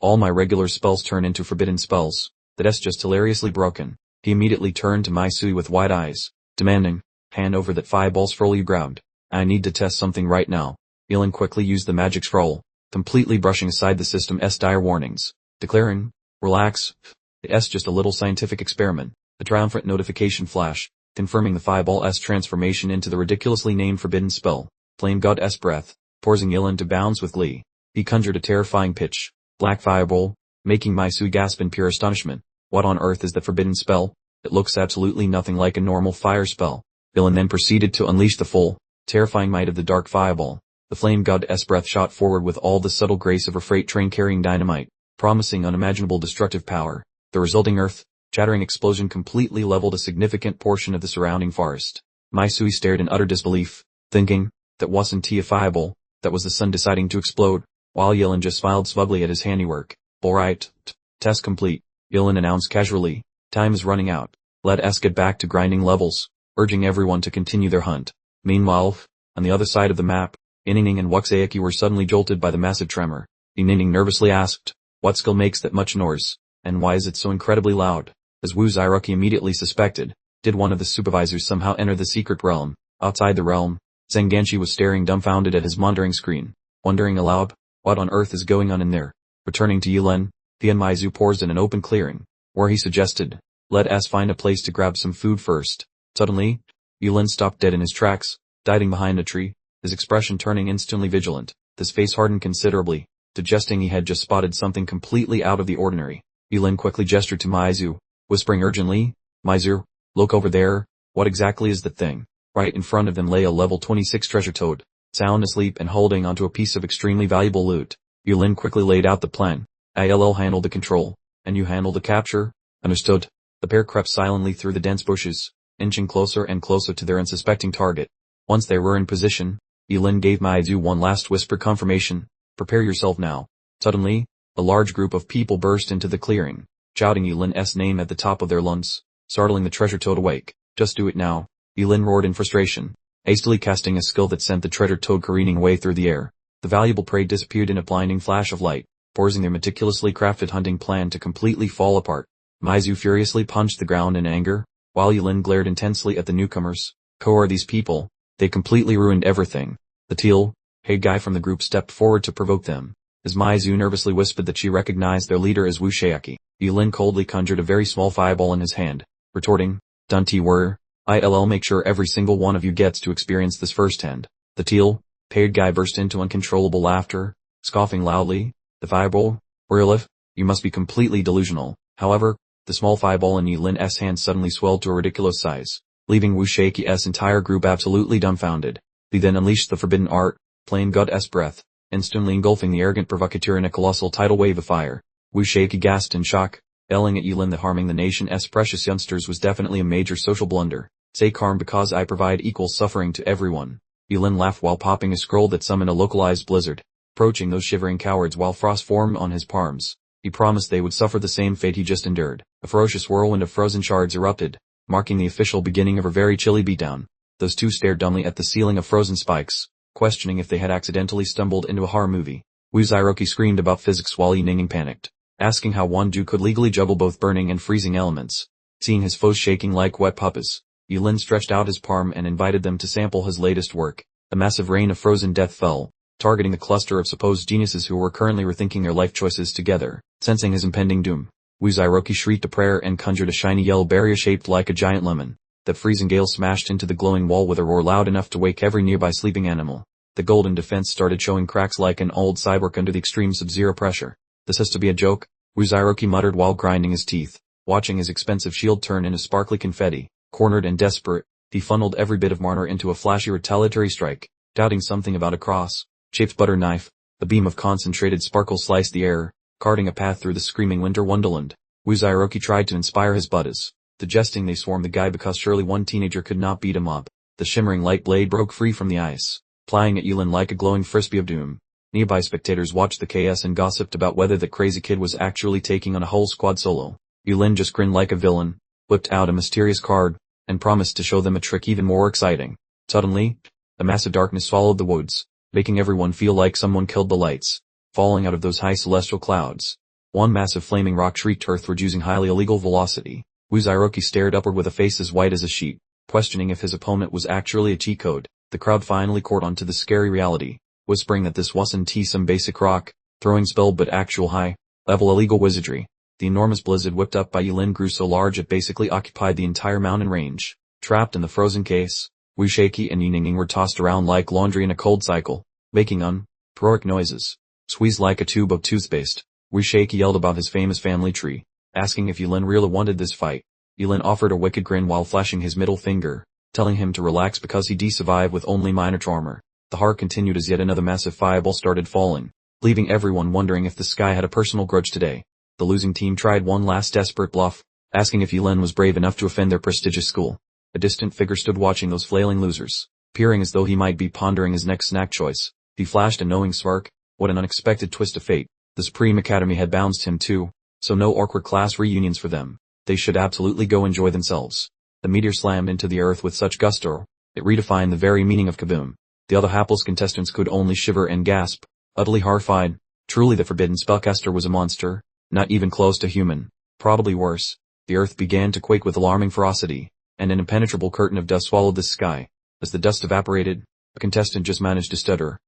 Speaker 1: all my regular spells turn into forbidden spells. That's just hilariously broken. He immediately turned to Masui with wide eyes, demanding, hand over that fireball scroll you grabbed. I need to test something right now. Yilin quickly used the magic scroll, completely brushing aside the system's dire warnings, declaring, relax, it's just a little scientific experiment. A triumphant notification flash, confirming the fireball's transformation into the ridiculously named forbidden spell. Flame God's breath, forcing Yilin to bounce with glee. He conjured a terrifying pitch, black fireball, making Masui gasp in pure astonishment. What on earth is that forbidden spell? It looks absolutely nothing like a normal fire spell. Yilin then proceeded to unleash the full, terrifying might of the dark fireball. The flame god's breath shot forward with all the subtle grace of a freight train carrying dynamite, promising unimaginable destructive power. The resulting earth-shattering explosion completely leveled a significant portion of the surrounding forest. Maisui stared in utter disbelief, thinking, that wasn't a fireball, that was the sun deciding to explode, while Yilin just smiled smugly at his handiwork. Alright, test complete, Yilin announced casually. Time is running out. Let us get back to grinding levels, urging everyone to continue their hunt. Meanwhile, on the other side of the map, Inining and Wuxaeki were suddenly jolted by the massive tremor. Inining nervously asked, what skill makes that much noise, and why is it so incredibly loud? As Wu Zairoki immediately suspected, did one of the supervisors somehow enter the secret realm? Outside the realm, Zenganshi was staring dumbfounded at his monitoring screen, wondering aloud, what on earth is going on in there? Returning to Yilin, Tianmaizu paused in an open clearing, where he suggested, let us find a place to grab some food first. Suddenly, Yilin stopped dead in his tracks, hiding behind a tree, his expression turning instantly vigilant. His face hardened considerably, suggesting he had just spotted something completely out of the ordinary. Yilin quickly gestured to Maizu, whispering urgently, Maizu, look over there, what exactly is the thing? Right in front of them lay a level 26 treasure toad, sound asleep and holding onto a piece of extremely valuable loot. Yilin quickly laid out the plan. I'll handle the control, and you handle the capture. Understood. The pair crept silently through the dense bushes, inching closer and closer to their unsuspecting target. Once they were in position, Yilin gave Maizu one last whispered confirmation, prepare yourself now. Suddenly, a large group of people burst into the clearing, shouting Yilin's name at the top of their lungs, startling the treasure toad awake. Just do it now, Yilin roared in frustration, hastily casting a skill that sent the treasure toad careening away through the air. The valuable prey disappeared in a blinding flash of light, forcing their meticulously crafted hunting plan to completely fall apart. Maizu furiously punched the ground in anger, while Yilin glared intensely at the newcomers. Who are these people? They completely ruined everything. The teal-haired guy from the group stepped forward to provoke them. As Maizu nervously whispered that she recognized their leader as Wuxiaki, Yilin coldly conjured a very small fireball in his hand, retorting, Dunty were, I'll make sure every single one of you gets to experience this firsthand. The teal-haired guy burst into uncontrollable laughter, scoffing loudly, the fireball? Wirlif, you must be completely delusional. However, the small fireball in Yilin's hand suddenly swelled to a ridiculous size, leaving Wuxiaki's entire group absolutely dumbfounded. He then unleashed the forbidden art, flame god's breath, instantly engulfing the arrogant provocateur in a colossal tidal wave of fire. Wuxiaki gasped in shock, yelling at Yilin that harming the nation's precious youngsters was definitely a major social blunder. Stay calm because I provide equal suffering to everyone. Yilin laughed while popping a scroll that summoned a localized blizzard, approaching those shivering cowards while frost formed on his palms. He promised they would suffer the same fate he just endured. A ferocious whirlwind of frozen shards erupted, marking the official beginning of a very chilly beatdown. Those two stared dumbly at the ceiling of frozen spikes, questioning if they had accidentally stumbled into a horror movie. Wu Zairoki screamed about physics while Yining panicked, asking how one Jew could legally juggle both burning and freezing elements. Seeing his foes shaking like wet puppies, Yilin stretched out his palm and invited them to sample his latest work. A massive rain of frozen death fell, targeting the cluster of supposed geniuses who were currently rethinking their life choices together. Sensing his impending doom, Wu Zairoki shrieked a prayer and conjured a shiny yellow barrier shaped like a giant lemon. That freezing gale smashed into the glowing wall with a roar loud enough to wake every nearby sleeping animal. The golden defense started showing cracks like an old cyborg under the extreme sub-zero pressure. This has to be a joke, Wu Zairoki muttered while grinding his teeth, watching his expensive shield turn into sparkly confetti. Cornered and desperate, he funneled every bit of mana into a flashy retaliatory strike, doubting something about a cross-shaped butter knife. A beam of concentrated sparkle sliced the air, carting a path through the screaming winter wonderland. Wu Zairoki tried to inspire his buddies, suggesting they swarm the guy because surely one teenager could not beat him up. The shimmering light blade broke free from the ice, flying at Yilin like a glowing frisbee of doom. Nearby spectators watched the chaos and gossiped about whether the crazy kid was actually taking on a whole squad solo. Yilin just grinned like a villain, whipped out a mysterious card, and promised to show them a trick even more exciting. Suddenly, a massive darkness swallowed the woods, making everyone feel like someone killed the lights. Falling out of those high celestial clouds, one massive flaming rock shrieked earthward using highly illegal velocity. Wu Zairoki stared upward with a face as white as a sheet, questioning if his opponent was actually a cheat code. The crowd finally caught on to the scary reality, whispering that this wasn't some basic rock throwing spell but actual high-level illegal wizardry. The enormous blizzard whipped up by Yilin grew so large it basically occupied the entire mountain range. Trapped in the frozen case, Wuxiaki and Yining were tossed around like laundry in a cold cycle, making uproaric noises. Squeezed like a tube of toothpaste, Wuxiaki yelled about his famous family tree, asking if Yilin really wanted this fight. Yilin offered a wicked grin while flashing his middle finger, telling him to relax because he survived with only minor armor. The horror continued as yet another massive fireball started falling, leaving everyone wondering if the sky had a personal grudge today. The losing team tried one last desperate bluff, asking if Yulin was brave enough to offend their prestigious school. A distant figure stood watching those flailing losers, peering as though he might be pondering his next snack choice. He flashed a knowing smirk. What an unexpected twist of fate. The Supreme Academy had bounced him too, so no awkward class reunions for them. They should absolutely go enjoy themselves. The meteor slammed into the earth with such gusto, it redefined the very meaning of kaboom. The other hapless contestants could only shiver and gasp, utterly horrified. Truly the forbidden spellcaster was a monster, not even close to human. Probably worse. The earth began to quake with alarming ferocity, and an impenetrable curtain of dust swallowed the sky. As the dust evaporated, a contestant just managed to stutter.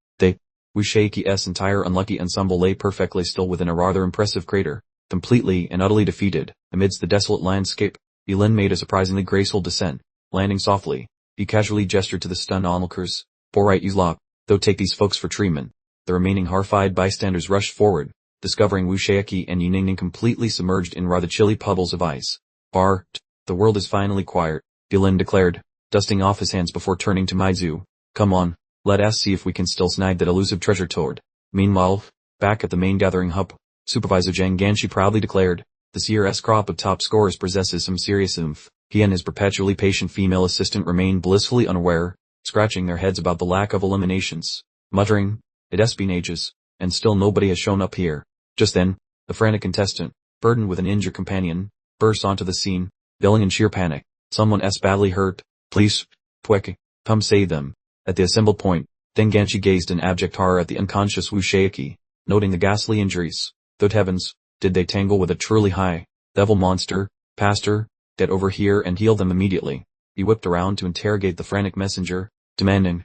Speaker 1: Wushaiki's entire unlucky ensemble lay perfectly still within a rather impressive crater, completely and utterly defeated. Amidst the desolate landscape, Yulin made a surprisingly graceful descent. Landing softly, he casually gestured to the stunned onlookers. "Pour right you lot, though take these folks for treatment." The remaining horrified bystanders rushed forward, discovering Wushayaki and Yuningning completely submerged in rather chilly puddles of ice. The world is finally quiet," Yulin declared, dusting off his hands before turning to Maizu. "Come on, let us see if we can still snag that elusive treasure toad." Meanwhile, back at the main gathering hub, Supervisor Zhang Ganshi proudly declared, "This year's crop of top scorers possesses some serious oomph." He and his perpetually patient female assistant remained blissfully unaware, scratching their heads about the lack of eliminations, muttering, "It's been ages, and still nobody has shown up here." Just then, the frantic contestant, burdened with an injured companion, burst onto the scene, yelling in sheer panic, "Someone's badly hurt, please, Pweke, come save them." At the assembled point, Denganshi gazed in abject horror at the unconscious Wushayaki, noting the ghastly injuries. Good heavens, did they tangle with a truly high devil monster? "Pastor, get over here and heal them immediately." He whipped around to interrogate the frantic messenger, demanding,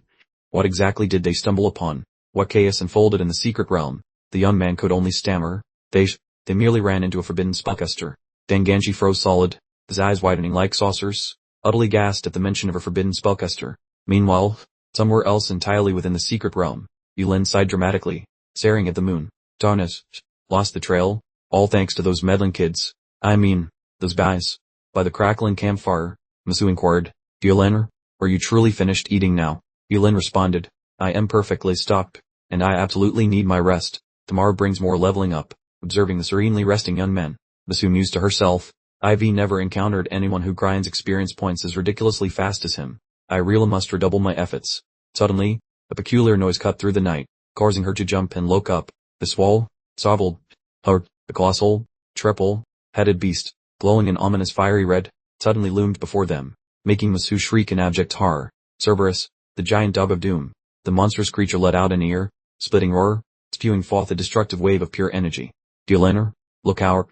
Speaker 1: what exactly did they stumble upon? What chaos unfolded in the secret realm? The young man could only stammer, They merely ran into a forbidden spellcaster." Denganshi froze solid, his eyes widening like saucers, utterly gasped at the mention of a forbidden spellcaster. Meanwhile, somewhere else entirely within the secret realm, Yulin sighed dramatically, staring at the moon. "Darn it, lost the trail, all thanks to those meddling kids. I mean, those guys." By the crackling campfire, Masu inquired, "Yulin, are you truly finished eating now?" Yulin responded, "I am perfectly stocked, and I absolutely need my rest. Tomorrow brings more leveling up." Observing the serenely resting young man, Masu mused to herself, "I've never encountered anyone who grinds experience points as ridiculously fast as him. I really must redouble my efforts." Suddenly, a peculiar noise cut through the night, causing her to jump and look up. The colossal, triple-headed beast, glowing an ominous fiery red, suddenly loomed before them, making Masu shriek in abject horror. Cerberus, the giant dog of doom. The monstrous creature let out an ear-splitting roar, spewing forth a destructive wave of pure energy. "Yulin, look out!"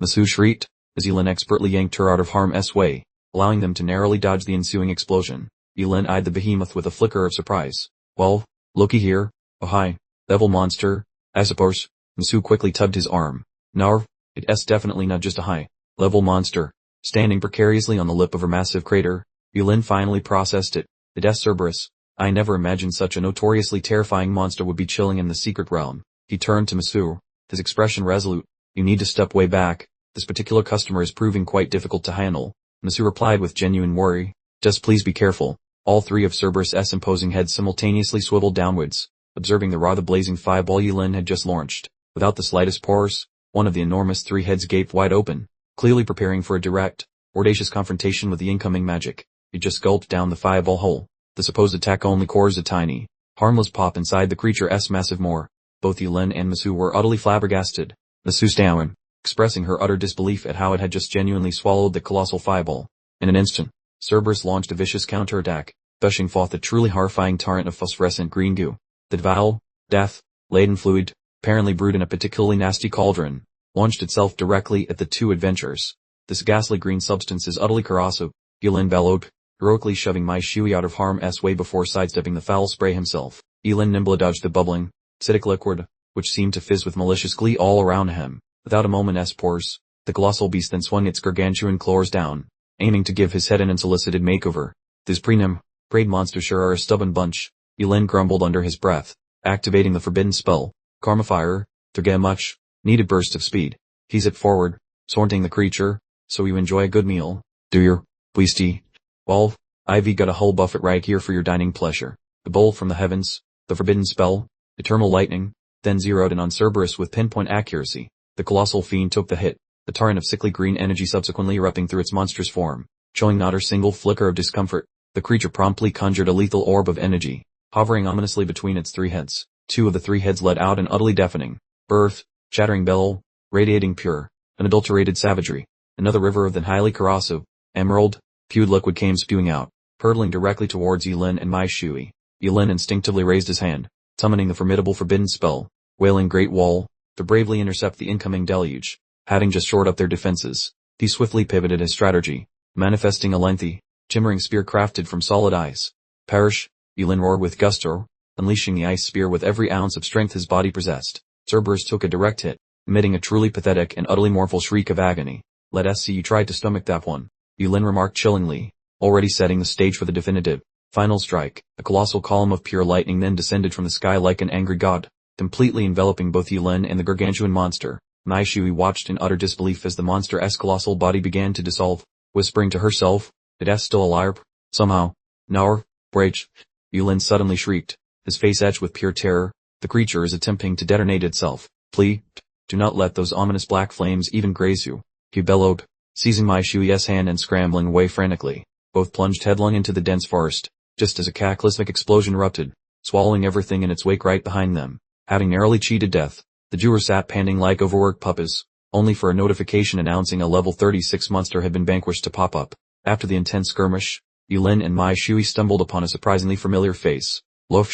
Speaker 1: Masu shrieked, as Yulin expertly yanked her out of harm's way, allowing them to narrowly dodge the ensuing explosion. Yulin eyed the behemoth with a flicker of surprise. "Well, looky here, oh hi, devil monster, I suppose." Masu quickly tugged his arm. "No, it's definitely not just a high-level monster." Standing precariously on the lip of her massive crater, Yulin finally processed it. "It's Cerberus. I never imagined such a notoriously terrifying monster would be chilling in the secret realm." He turned to Masu, his expression resolute. "You need to step way back. This particular customer is proving quite difficult to handle." Masu replied with genuine worry, "Just please be careful." All three of Cerberus' imposing heads simultaneously swiveled downwards, observing the rather blazing fireball Yulin had just launched. Without the slightest pause, one of the enormous three heads gaped wide open, clearly preparing for a direct, audacious confrontation with the incoming magic. It just gulped down the fireball whole. The supposed attack only caused a tiny, harmless pop inside the creature's massive maw. Both Yulin and Masu were utterly flabbergasted. Masu stammered, expressing her utter disbelief at how it had just genuinely swallowed the colossal fireball. In an instant, Cerberus launched a vicious counterattack, gushing forth a truly horrifying torrent of phosphorescent green goo. The foul, death-laden fluid, apparently brewed in a particularly nasty cauldron, launched itself directly at the two adventurers. "This ghastly green substance is utterly corrosive," Yulin bellowed, heroically shoving Mai Shui out of harm's way before sidestepping the foul spray himself. Yulin nimbly dodged the bubbling, acidic liquid, which seemed to fizz with malicious glee all around him. Without a moment's pause, the colossal beast then swung its gargantuan claws down, aiming to give his head an unsolicited makeover. "This preyed monster sure are a stubborn bunch," Yulin grumbled under his breath, activating the forbidden spell, Karma Fire, to get a much needed burst of speed. He zipped forward, taunting the creature, "So you enjoy a good meal, do you, beastie? Well, I've got a whole buffet right here for your dining pleasure." The bolt from the heavens, the forbidden spell, eternal lightning, then zeroed in on Cerberus with pinpoint accuracy. The colossal fiend took the hit, the torrent of sickly green energy subsequently erupting through its monstrous form, showing not a single flicker of discomfort. The creature promptly conjured a lethal orb of energy, hovering ominously between its 3 heads. 2 of the 3 heads let out an utterly deafening, birth, shattering bellow, radiating pure, unadulterated savagery. Another river of the highly corrosive, emerald, hued liquid came spewing out, hurtling directly towards Yulin and Mai Shui. Yulin instinctively raised his hand, summoning the formidable forbidden spell, Wailing Great Wall, to bravely intercept the incoming deluge. Having just shored up their defenses, he swiftly pivoted his strategy, manifesting a lengthy, shimmering spear crafted from solid ice. Perish, Yulin roared with gusto, unleashing the ice spear with every ounce of strength his body possessed. Cerberus took a direct hit, emitting a truly pathetic and utterly mournful shriek of agony. Let us see you try to stomach that one, Yulin remarked chillingly, already setting the stage for the definitive, final strike. A colossal column of pure lightning then descended from the sky like an angry god, completely enveloping both Yulin and the gargantuan monster. Mai Shui watched in utter disbelief as the monster's colossal body began to dissolve, whispering to herself, "It is still alive, somehow. Now, breach!" Yulin suddenly shrieked, his face etched with pure terror. The creature is attempting to detonate itself. Please, do not let those ominous black flames even graze you, he bellowed, seizing Mai Shui's hand and scrambling away frantically. Both plunged headlong into the dense forest, just as a cataclysmic explosion erupted, swallowing everything in its wake right behind them. Having narrowly cheated death, the Jewer sat panting like overworked puppies, only for a notification announcing a level 36 monster had been vanquished to pop up. After the intense skirmish, Yulin and Mai Shui stumbled upon a surprisingly familiar face. Look,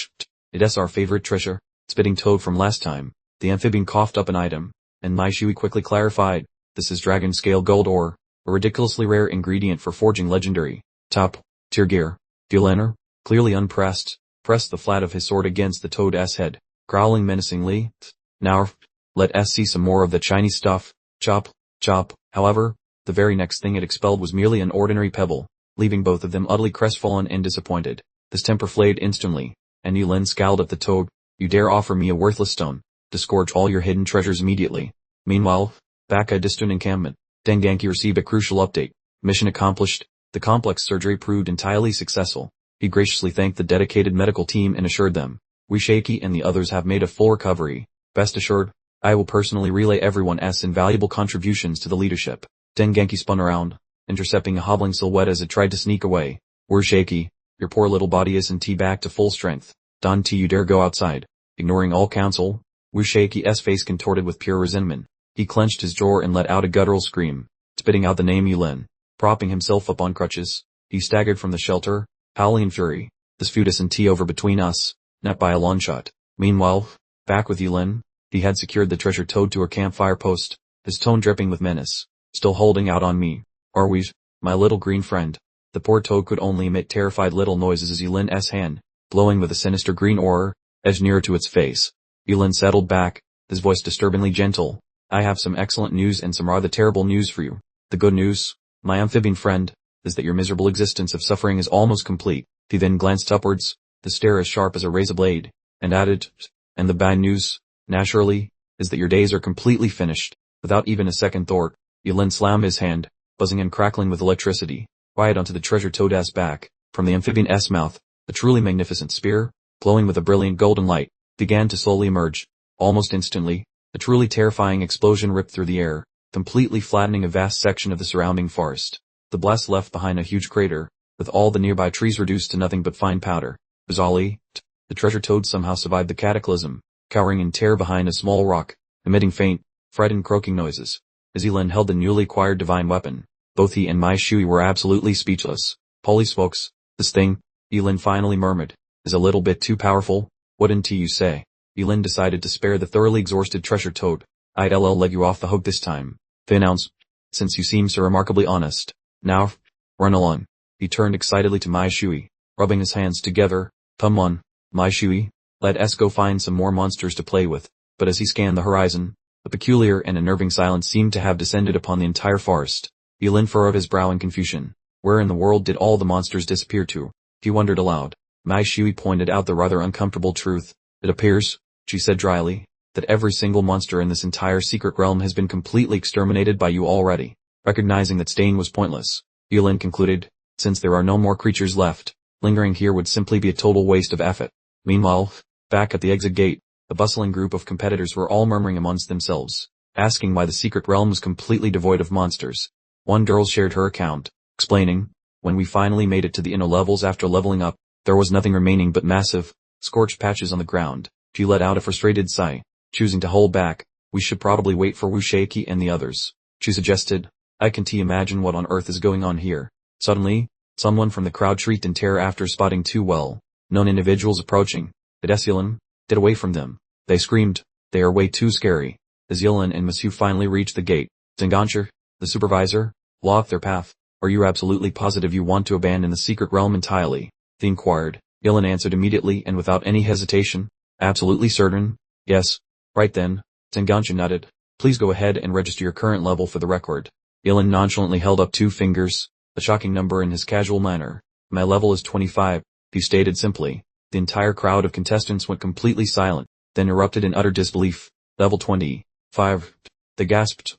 Speaker 1: it is our favorite treasure, spitting toad from last time. The amphibian coughed up an item, and Mai Shui quickly clarified, this is dragon scale gold ore, a ridiculously rare ingredient for forging legendary, top tier gear. Yulin, clearly unpressed, pressed the flat of his sword against the toad's head, growling menacingly, now, let us see some more of the Chinese stuff. Chop, chop. However, the very next thing it expelled was merely an ordinary pebble, leaving both of them utterly crestfallen and disappointed. His temper flared instantly, and Yulin scowled at the toad. You dare offer me a worthless stone? Disgorge all your hidden treasures immediately. Meanwhile, back at a distant encampment, Denganki received a crucial update. Mission accomplished. The complex surgery proved entirely successful. He graciously thanked the dedicated medical team and assured them, we Shaky and the others have made a full recovery. Best assured, I will personally relay everyone's invaluable contributions to the leadership. Denganki spun around, intercepting a hobbling silhouette as it tried to sneak away. We're Shaky, your poor little body isn't back to full strength. Don't you dare go outside. Ignoring all counsel, Wu Shaky's face contorted with pure resentment. He clenched his jaw and let out a guttural scream, spitting out the name Yulin. Propping himself up on crutches, he staggered from the shelter, howling in fury. This feud isn't over between us, not by a long shot. Meanwhile, back with Yulin, he had secured the treasure toad to her campfire post, his tone dripping with menace. Still holding out on me, are we, my little green friend? The poor toad could only emit terrified little noises as Yulin's hand, glowing with a sinister green aura, edged nearer to its face. Yulin settled back, his voice disturbingly gentle. I have some excellent news and some rather terrible news for you. The good news, my amphibian friend, is that your miserable existence of suffering is almost complete. He then glanced upwards, the stare as sharp as a razor blade, and added, and the bad news, naturally, is that your days are completely finished. Without even a second thought, Yulin slammed his hand, buzzing and crackling with electricity, right onto the treasure toad's back. From the amphibian's mouth, a truly magnificent spear, glowing with a brilliant golden light, began to slowly emerge. Almost instantly, a truly terrifying explosion ripped through the air, completely flattening a vast section of the surrounding forest. The blast left behind a huge crater, with all the nearby trees reduced to nothing but fine powder. Bizarrely, the treasure toad somehow survived the cataclysm, cowering in terror behind a small rock, emitting faint, frightened croaking noises. As Yulin held the newly acquired divine weapon, both he and Mai Shui were absolutely speechless. Holy smokes, this thing, Yulin finally murmured, is a little bit too powerful. Wouldn't you say? Yulin decided to spare the thoroughly exhausted treasure toad. I'd let you off the hook this time, he announced, since you seem so remarkably honest. Now, run along. He turned excitedly to Mai Shui, rubbing his hands together. Come on, Mai Shui, let us go find some more monsters to play with. But as he scanned the horizon, a peculiar and unnerving silence seemed to have descended upon the entire forest. Yulin furrowed his brow in confusion. Where in the world did all the monsters disappear to? He wondered aloud. Mai Shui pointed out the rather uncomfortable truth. It appears, she said dryly, that every single monster in this entire secret realm has been completely exterminated by you already. Recognizing that staying was pointless, Yulin concluded, since there are no more creatures left, lingering here would simply be a total waste of effort. Meanwhile, back at the exit gate, The bustling group of competitors were all murmuring amongst themselves, asking why the secret realm was completely devoid of monsters. One girl shared her account, explaining, when we finally made it to the inner levels after leveling up, there was nothing remaining but massive, scorched patches on the ground. She let out a frustrated sigh, choosing to hold back. We should probably wait for Wushaki and the others, she suggested. I can't imagine what on earth is going on here. Suddenly, someone from the crowd shrieked in terror after spotting two well-known individuals approaching. Yilin, get away from them, they screamed. They are way too scary. As Yilin and Masu finally reached the gate, Zengancher, the supervisor, blocked their path. Are you absolutely positive you want to abandon the secret realm entirely? They inquired. Yilin answered immediately and without any hesitation. Absolutely certain. Yes. Right then. Zengancher nodded. Please go ahead and register your current level for the record. Yilin nonchalantly held up 2 fingers, a shocking number in his casual manner. My level is 25, he stated simply. The entire crowd of contestants went completely silent, then erupted in utter disbelief. Level 25. They gasped.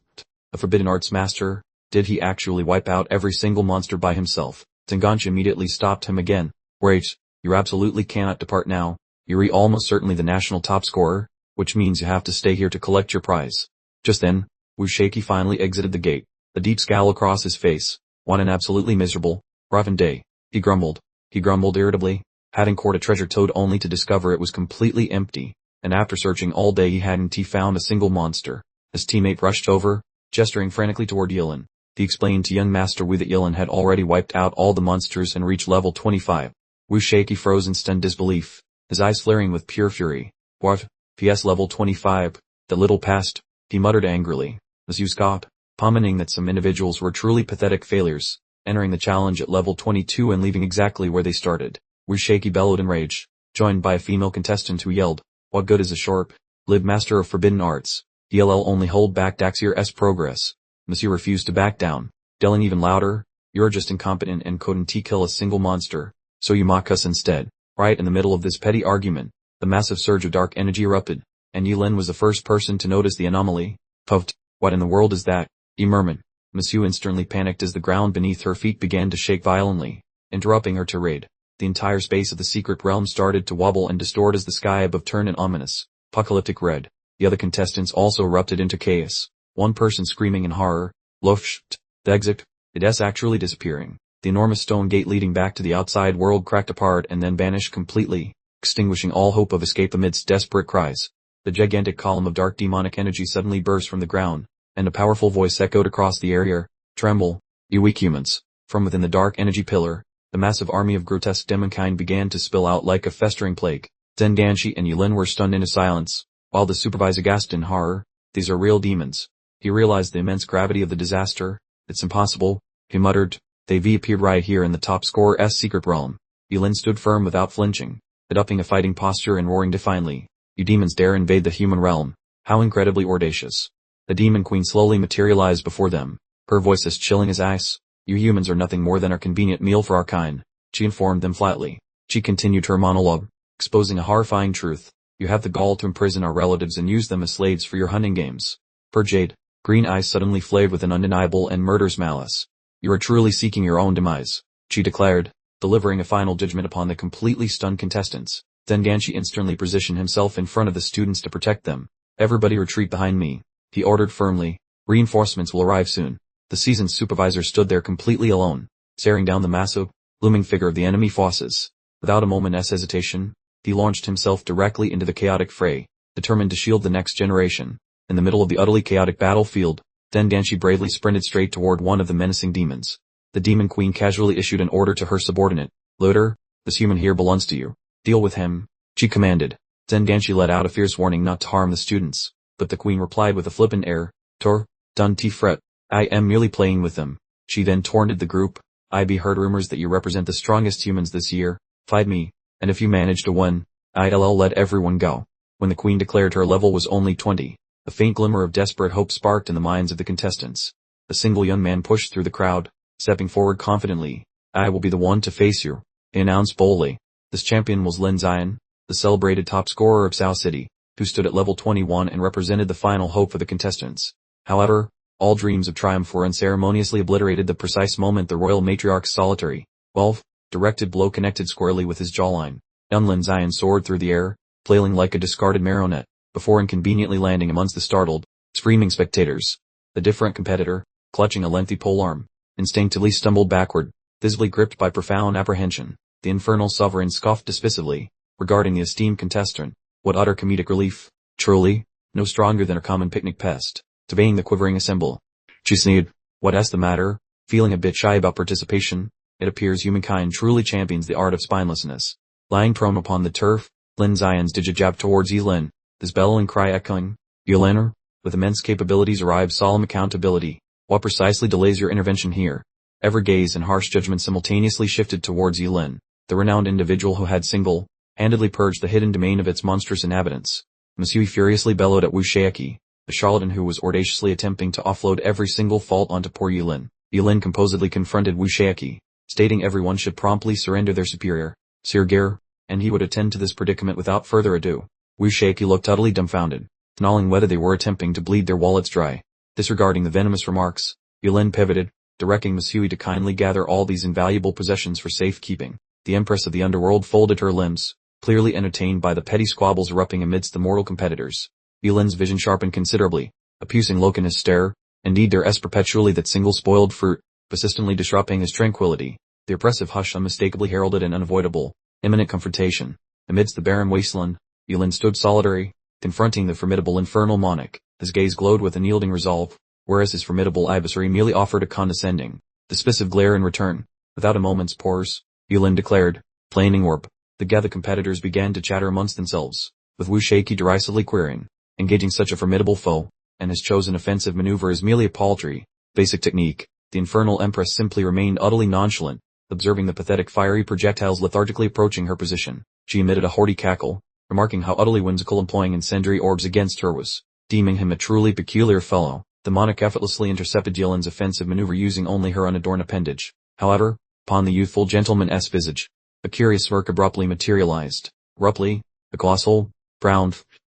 Speaker 1: A forbidden arts master? Did he actually wipe out every single monster by himself? Zenganshi immediately stopped him again. Wait, you absolutely cannot depart now. You're almost certainly the national top scorer, which means you have to stay here to collect your prize. Just then, Wushaki finally exited the gate, a deep scowl across his face. What an absolutely miserable, rotten day, he grumbled. He grumbled irritably, having cored a treasure trove only to discover it was completely empty, and after searching all day he hadn't found a single monster. His teammate rushed over, gesturing frantically toward Yilin. He explained to young Master Wu that Yilin had already wiped out all the monsters and reached level 25. Wushaki froze in stunned disbelief, his eyes flaring with pure fury. What? PS level 25, the little past, he muttered angrily. As you scoffed, commenting that some individuals were truly pathetic failures, entering the challenge at level 22 and leaving exactly where they started. Wushaki bellowed in rage, joined by a female contestant who yelled, what good is a short-lived master of forbidden arts? DLL only hold back Daxier's progress. Monsieur refused to back down, yelling even louder, you're just incompetent and couldn't kill a single monster, so you mock us instead. Right in the middle of this petty argument, the massive surge of dark energy erupted, and Yilin was the first person to notice the anomaly. Puffed, what in the world is that? He murmured. Monsieur instantly panicked as the ground beneath her feet began to shake violently, interrupting her tirade. The entire space of the secret realm started to wobble and distort as the sky above turned an ominous, apocalyptic red. The other contestants also erupted into chaos, one person screaming in horror, Lofsht, the exit, it is actually disappearing. The enormous stone gate leading back to the outside world cracked apart and then vanished completely, extinguishing all hope of escape amidst desperate cries. The gigantic column of dark demonic energy suddenly burst from the ground, and a powerful voice echoed across the area, tremble, you weak humans. From within the dark energy pillar, the massive army of grotesque demonkind began to spill out like a festering plague. Zenganshi and Yilin were stunned into silence, while the supervisor gasped in horror. These are real demons. He realized the immense gravity of the disaster. It's impossible, he muttered. They've appeared right here in the top scorer's secret realm. Yilin stood firm without flinching, adopting a fighting posture and roaring defiantly. You demons dare invade the human realm. How incredibly audacious. The demon queen slowly materialized before them, her voice as chilling as ice. You humans are nothing more than a convenient meal for our kind, she informed them flatly. She continued her monologue, exposing a horrifying truth. You have the gall to imprison our relatives and use them as slaves for your hunting games. Her jade, green eyes suddenly flared with an undeniable and murderous malice. You are truly seeking your own demise, she declared, delivering a final judgment upon the completely stunned contestants. Zenganshi instantly positioned himself in front of the students to protect them. Everybody retreat behind me, he ordered firmly. Reinforcements will arrive soon. The seasoned supervisor stood there completely alone, staring down the massive, looming figure of the enemy forces. Without a moment's hesitation, he launched himself directly into the chaotic fray, determined to shield the next generation. In the middle of the utterly chaotic battlefield, Zenganshi bravely sprinted straight toward one of the menacing demons. The demon queen casually issued an order to her subordinate. Loader, this human here belongs to you. Deal with him, she commanded. Zenganshi let out a fierce warning not to harm the students, but the queen replied with a flippant air. Don't fret. I am merely playing with them. She then taunted the group. I heard rumors that you represent the strongest humans this year. Fight me, and if you manage to win, I'll let everyone go. When the queen declared her level was only 20, a faint glimmer of desperate hope sparked in the minds of the contestants. A single young man pushed through the crowd, stepping forward confidently. I will be the one to face you, he announced boldly. This champion was Lin Zion, the celebrated top scorer of Sao City, who stood at level 21 and represented the final hope for the contestants. However, all dreams of triumph were unceremoniously obliterated the precise moment the royal matriarch's solitary, directed blow connected squarely with his jawline. Young Lin Zion soared through the air, flailing like a discarded marionette, before inconveniently landing amongst the startled, screaming spectators. The different competitor, clutching a lengthy polearm, instinctively stumbled backward, visibly gripped by profound apprehension. The infernal sovereign scoffed dismissively, regarding the esteemed contestant. What utter comedic relief. Truly, no stronger than a common picnic pest, surveying the quivering assemble. She sneered. What's the matter? Feeling a bit shy about participation? It appears humankind truly champions the art of spinelessness. Lying prone upon the turf, Lin Zion's digit jabbed towards Yilin, this bellowing cry echoing. Yilin, with immense capabilities arrives solemn accountability. What precisely delays your intervention here? Every gaze and harsh judgment simultaneously shifted towards Yilin, the renowned individual who had single-handedly purged the hidden domain of its monstrous inhabitants. Monsieur furiously bellowed at Wu Shaeki, the charlatan who was audaciously attempting to offload every single fault onto poor Yilin. Yilin composedly confronted Wu Shaeki, stating everyone should promptly surrender their superior, Sir Gare, and he would attend to this predicament without further ado. Wu Shaeki looked utterly dumbfounded, knowing whether they were attempting to bleed their wallets dry. Disregarding the venomous remarks, Yilin pivoted, directing Masui to kindly gather all these invaluable possessions for safekeeping. The Empress of the Underworld folded her limbs, clearly entertained by the petty squabbles erupting amidst the mortal competitors. Yilin's vision sharpened considerably, a pucing look in his stare. Indeed there is perpetually that single spoiled fruit, persistently disrupting his tranquility. The oppressive hush unmistakably heralded an unavoidable, imminent confrontation. Amidst the barren wasteland, Yilin stood solitary, confronting the formidable infernal monarch. His gaze glowed with unyielding resolve, whereas his formidable adversary merely offered a condescending, dismissive glare in return. Without a moment's pause, Yilin declared, flaming orb. The gathered competitors began to chatter amongst themselves, with Wu Shaeki derisively querying, engaging such a formidable foe, and his chosen offensive maneuver is merely a paltry, basic technique. The infernal empress simply remained utterly nonchalant, observing the pathetic fiery projectiles lethargically approaching her position. She emitted a hearty cackle, remarking how utterly whimsical employing incendiary orbs against her was, deeming him a truly peculiar fellow. The monarch effortlessly intercepted Yilin's offensive maneuver using only her unadorned appendage. However, upon the youthful gentleman's visage, a curious smirk abruptly materialized. Abruptly, a colossal, brown,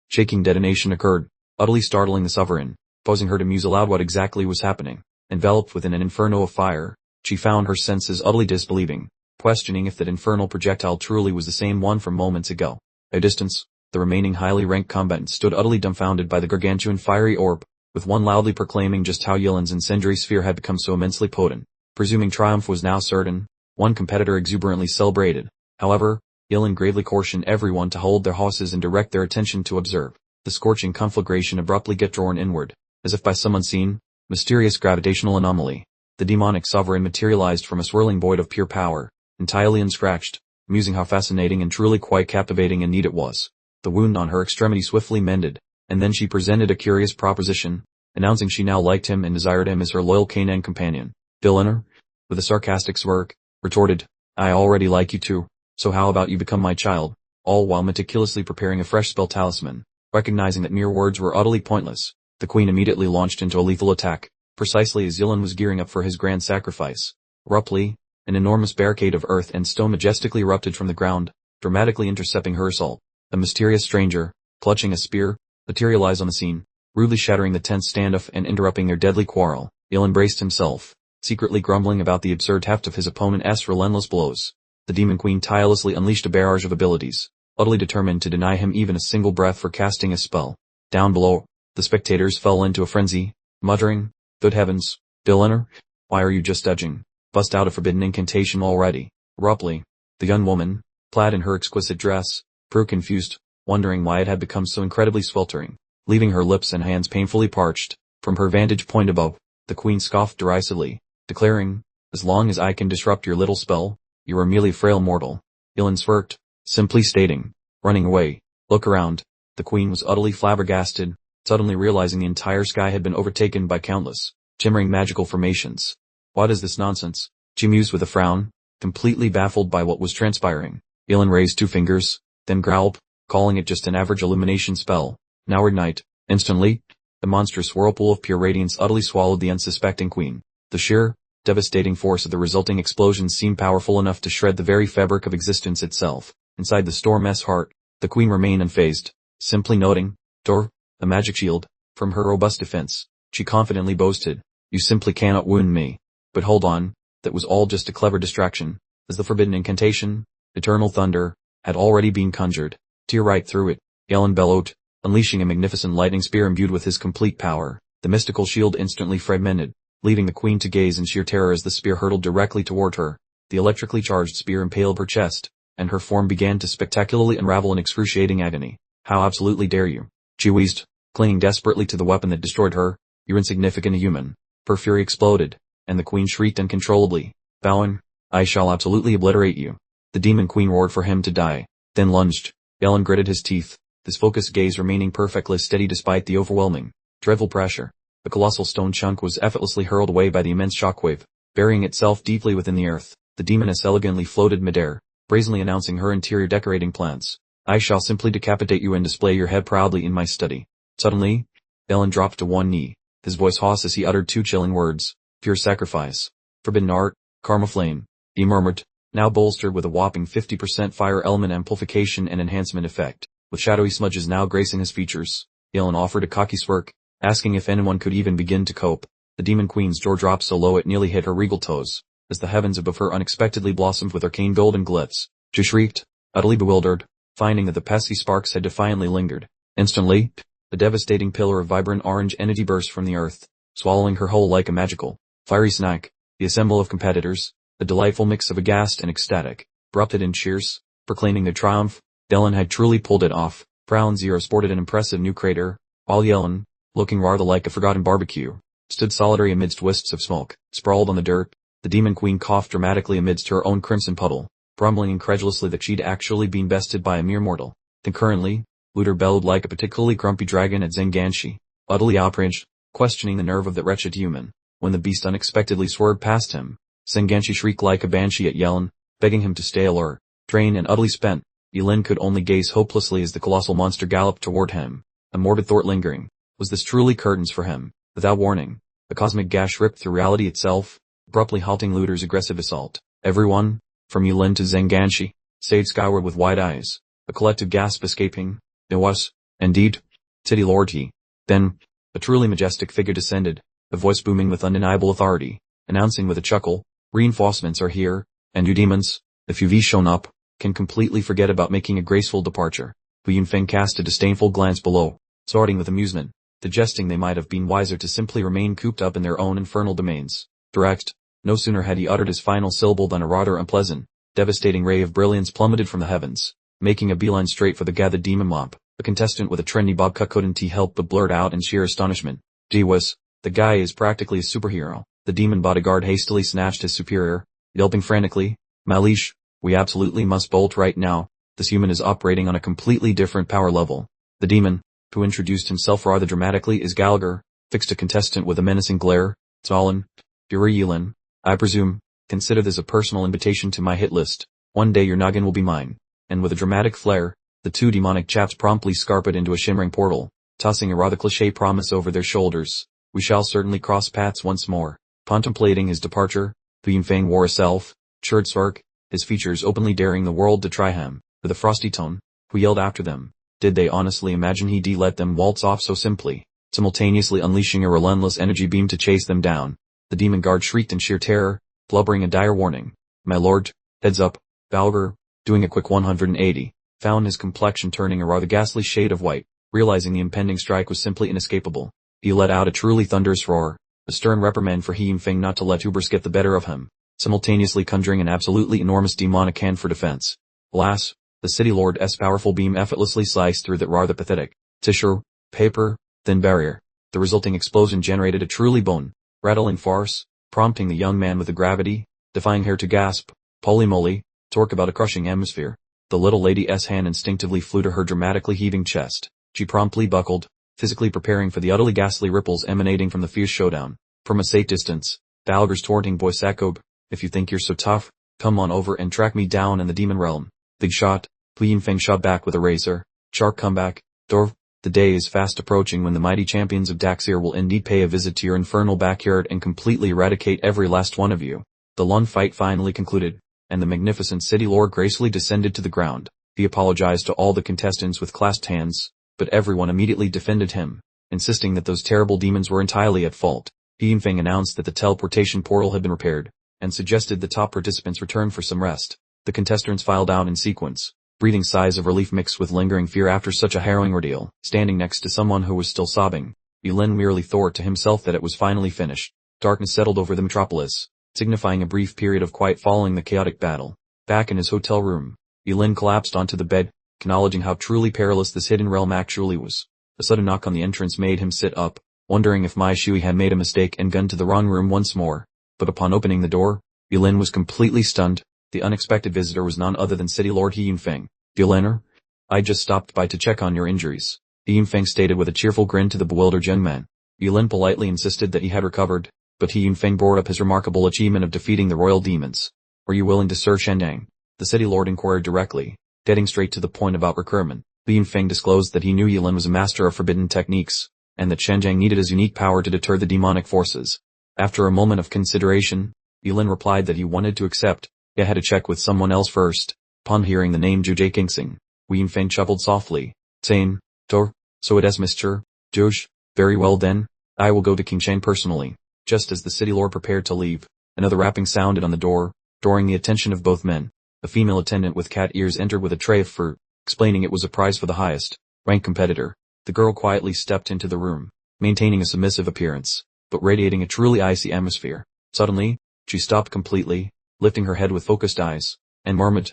Speaker 1: shaking detonation occurred, utterly startling the sovereign, causing her to muse aloud what exactly was happening. Enveloped within an inferno of fire, she found her senses utterly disbelieving, questioning if that infernal projectile truly was the same one from moments ago. At a distance, the remaining highly ranked combatants stood utterly dumbfounded by the gargantuan fiery orb, with one loudly proclaiming just how Yilin's incendiary sphere had become so immensely potent. Presuming triumph was now certain, one competitor exuberantly celebrated. However, Yilin gravely cautioned everyone to hold their horses and direct their attention to observe. The scorching conflagration abruptly get drawn inward, as if by some unseen, mysterious gravitational anomaly. The demonic sovereign materialized from a swirling void of pure power, entirely unscratched, amusing how fascinating and truly quite captivating indeed it was. The wound on her extremity swiftly mended, and then she presented a curious proposition, announcing she now liked him and desired him as her loyal canine companion. Villainer, with a sarcastic smirk, retorted, I already like you too, so how about you become my child? All while meticulously preparing a fresh spell talisman. Recognizing that mere words were utterly pointless, the queen immediately launched into a lethal attack, precisely as Yilin was gearing up for his grand sacrifice. Abruptly, an enormous barricade of earth and stone majestically erupted from the ground, dramatically intercepting her assault. A mysterious stranger, clutching a spear, materialized on the scene, rudely shattering the tense standoff and interrupting their deadly quarrel. Yilin braced himself, secretly grumbling about the absurd heft of his opponent's relentless blows. The demon queen tirelessly unleashed a barrage of abilities, utterly determined to deny him even a single breath for casting a spell. Down below, the spectators fell into a frenzy, muttering, good heavens, Villainer, why are you just edging? Bust out a forbidden incantation already. Abruptly, the young woman, clad in her exquisite dress, grew confused, wondering why it had become so incredibly sweltering, leaving her lips and hands painfully parched. From her vantage point above, the queen scoffed derisively, declaring, as long as I can disrupt your little spell, you are merely frail mortal. Yilin smirked, simply stating, running away. Look around. The queen was utterly flabbergasted, suddenly realizing the entire sky had been overtaken by countless, shimmering magical formations. What is this nonsense? She mused with a frown, completely baffled by what was transpiring. Yilin raised two fingers, then growled, calling it just an average illumination spell. Now ignite. Instantly, the monstrous whirlpool of pure radiance utterly swallowed the unsuspecting queen. The sheer, devastating force of the resulting explosion seemed powerful enough to shred the very fabric of existence itself. Inside the storm's heart, the queen remained unfazed, simply noting, Dor, a magic shield, from her robust defense. She confidently boasted, you simply cannot wound me. But hold on, that was all just a clever distraction, as the forbidden incantation, eternal thunder, had already been conjured. Tear right through it, Yahello bellowed, unleashing a magnificent lightning spear imbued with his complete power. The mystical shield instantly fragmented, leaving the queen to gaze in sheer terror as the spear hurtled directly toward her. The electrically charged spear impaled her chest, and her form began to spectacularly unravel in excruciating agony. How absolutely dare you? She wheezed, clinging desperately to the weapon that destroyed her. You're insignificant human. Her fury exploded, and the queen shrieked uncontrollably, vowing, I shall absolutely obliterate you. The demon queen roared for him to die, then lunged. Yahello gritted his teeth, his focused gaze remaining perfectly steady despite the overwhelming, dreadful pressure. The colossal stone chunk was effortlessly hurled away by the immense shockwave, burying itself deeply within the earth. The demoness elegantly floated midair, brazenly announcing her interior decorating plans. I shall simply decapitate you and display your head proudly in my study. Suddenly, Yahello dropped to one knee, his voice hoarse as he uttered two chilling words. Pure sacrifice. Forbidden art. Karma flame. He murmured, now bolstered with a whopping 50% fire element amplification and enhancement effect. With shadowy smudges now gracing his features, Yahello offered a cocky smirk, asking if anyone could even begin to cope. The demon queen's jaw dropped so low it nearly hit her regal toes, as the heavens above her unexpectedly blossomed with arcane golden glyphs. She shrieked, utterly bewildered, finding that the pesky sparks had defiantly lingered. Instantly, a devastating pillar of vibrant orange energy burst from the earth, swallowing her whole like a magical, fiery snack. The assemble of competitors, a delightful mix of aghast and ecstatic, erupted in cheers, proclaiming their triumph. Yahello had truly pulled it off. Ground Zero sported an impressive new crater, while Yahello, looking rather like a forgotten barbecue, stood solitary amidst wisps of smoke. Sprawled on the dirt, the demon queen coughed dramatically amidst her own crimson puddle, grumbling incredulously that she'd actually been bested by a mere mortal. Concurrently, Luther bellowed like a particularly grumpy dragon at Zenganshi, utterly outraged, questioning the nerve of that wretched human. When the beast unexpectedly swerved past him, Zenganshi shrieked like a banshee at Yahello, begging him to stay alert. Drained and utterly spent, Yahello could only gaze hopelessly as the colossal monster galloped toward him, a morbid thought lingering. Was this truly curtains for him? Without warning, a cosmic gash ripped through reality itself, abruptly halting Luther's aggressive assault. Everyone, from Yahello to Zenganshi, stayed skyward with wide eyes, a collective gasp escaping. It was, indeed, City Lord he. Then, a truly majestic figure descended, a voice booming with undeniable authority, announcing with a chuckle, reinforcements are here, and you demons, if you've shown up, can completely forget about making a graceful departure. Hu Yunfeng cast a disdainful glance below, snorting with amusement, suggesting they might have been wiser to simply remain cooped up in their own infernal domains. Direct, no sooner had he uttered his final syllable than a rather unpleasant, devastating ray of brilliance plummeted from the heavens, making a beeline straight for the gathered demon mob. A contestant with a trendy bob cut couldn't help but blurt out in sheer astonishment, gee whiz, the guy is practically a superhero. The demon bodyguard hastily snatched his superior, yelping frantically, Malish, we absolutely must bolt right now. This human is operating on a completely different power level. The demon, who introduced himself rather dramatically as Gallagher, fixed a contestant with a menacing glare. Zalin, Yahello, I presume, consider this a personal invitation to my hit list. One day your noggin will be mine. And with a dramatic flair, the two demonic chaps promptly scarped into a shimmering portal, tossing a rather cliché promise over their shoulders. We shall certainly cross paths once more. Contemplating his departure, Hu Yunfeng wore a self-assured smirk, his features openly daring the world to try him. With a frosty tone, Hu yelled after them. Did they honestly imagine he'd let them waltz off so simply, simultaneously unleashing a relentless energy beam to chase them down? The demon guard shrieked in sheer terror, blubbering a dire warning. My lord, heads up. Valgar, doing a quick 180, found his complexion turning a rather ghastly shade of white, realizing the impending strike was simply inescapable. He let out a truly thunderous roar, a stern reprimand for Hu Yunfeng not to let hubris get the better of him, simultaneously conjuring an absolutely enormous demonic hand for defense. Alas, the city lord's powerful beam effortlessly sliced through that rather pathetic, tissue, paper, thin barrier. The resulting explosion generated a truly bone-rattling farce, prompting the young man with the gravity-defying hair to gasp, "Holy moly, talk about a crushing atmosphere." The little lady's hand instinctively flew to her dramatically heaving chest. She promptly buckled, physically preparing for the utterly ghastly ripples emanating from the fierce showdown. From a safe distance, Valgar's taunting voice echoed, if you think you're so tough, come on over and track me down in the demon realm. Big shot, Hu Yunfeng shot back with a razor, sharp comeback. Dorv, the day is fast approaching when the mighty champions of Daxir will indeed pay a visit to your infernal backyard and completely eradicate every last one of you. The long fight finally concluded, and the magnificent city lord gracefully descended to the ground. He apologized to all the contestants with clasped hands, but everyone immediately defended him, insisting that those terrible demons were entirely at fault. Hu Yunfeng announced that the teleportation portal had been repaired, and suggested the top participants return for some rest. The contestants filed out in sequence, breathing sighs of relief mixed with lingering fear after such a harrowing ordeal. Standing next to someone who was still sobbing, Yulin merely thought to himself that it was finally finished. Darkness settled over the metropolis, signifying a brief period of quiet following the chaotic battle. Back in his hotel room, Yulin collapsed onto the bed, acknowledging how truly perilous this hidden realm actually was. A sudden knock on the entrance made him sit up, wondering if Mai Shui had made a mistake and gone to the wrong room once more. But upon opening the door, Yulin was completely stunned. The unexpected visitor was none other than City Lord He Yunfeng. Yulin, I just stopped by to check on your injuries, He Yunfeng stated with a cheerful grin to the bewildered young man. Yulin politely insisted that he had recovered, but He Yunfeng brought up his remarkable achievement of defeating the royal demons. Were you willing to serve Shandang? The City Lord inquired directly, getting straight to the point about recruitment. He Yunfeng disclosed that he knew Yulin was a master of forbidden techniques, and that Shandang needed his unique power to deter the demonic forces. After a moment of consideration, Yulin replied that he wanted to accept, yet had to check with someone else first. Upon hearing the name Zhuje Kingsing, Wu Yunfeng chuckled softly, saying, So it is Mr. Zhuje, very well then, I will go to Qingshan personally. Just as the city lord prepared to leave, another rapping sounded on the door, drawing the attention of both men. A female attendant with cat ears entered with a tray of fruit, explaining it was a prize for the highest rank competitor. The girl quietly stepped into the room, maintaining a submissive appearance, but radiating a truly icy atmosphere. Suddenly, she stopped completely, lifting her head with focused eyes, and murmured,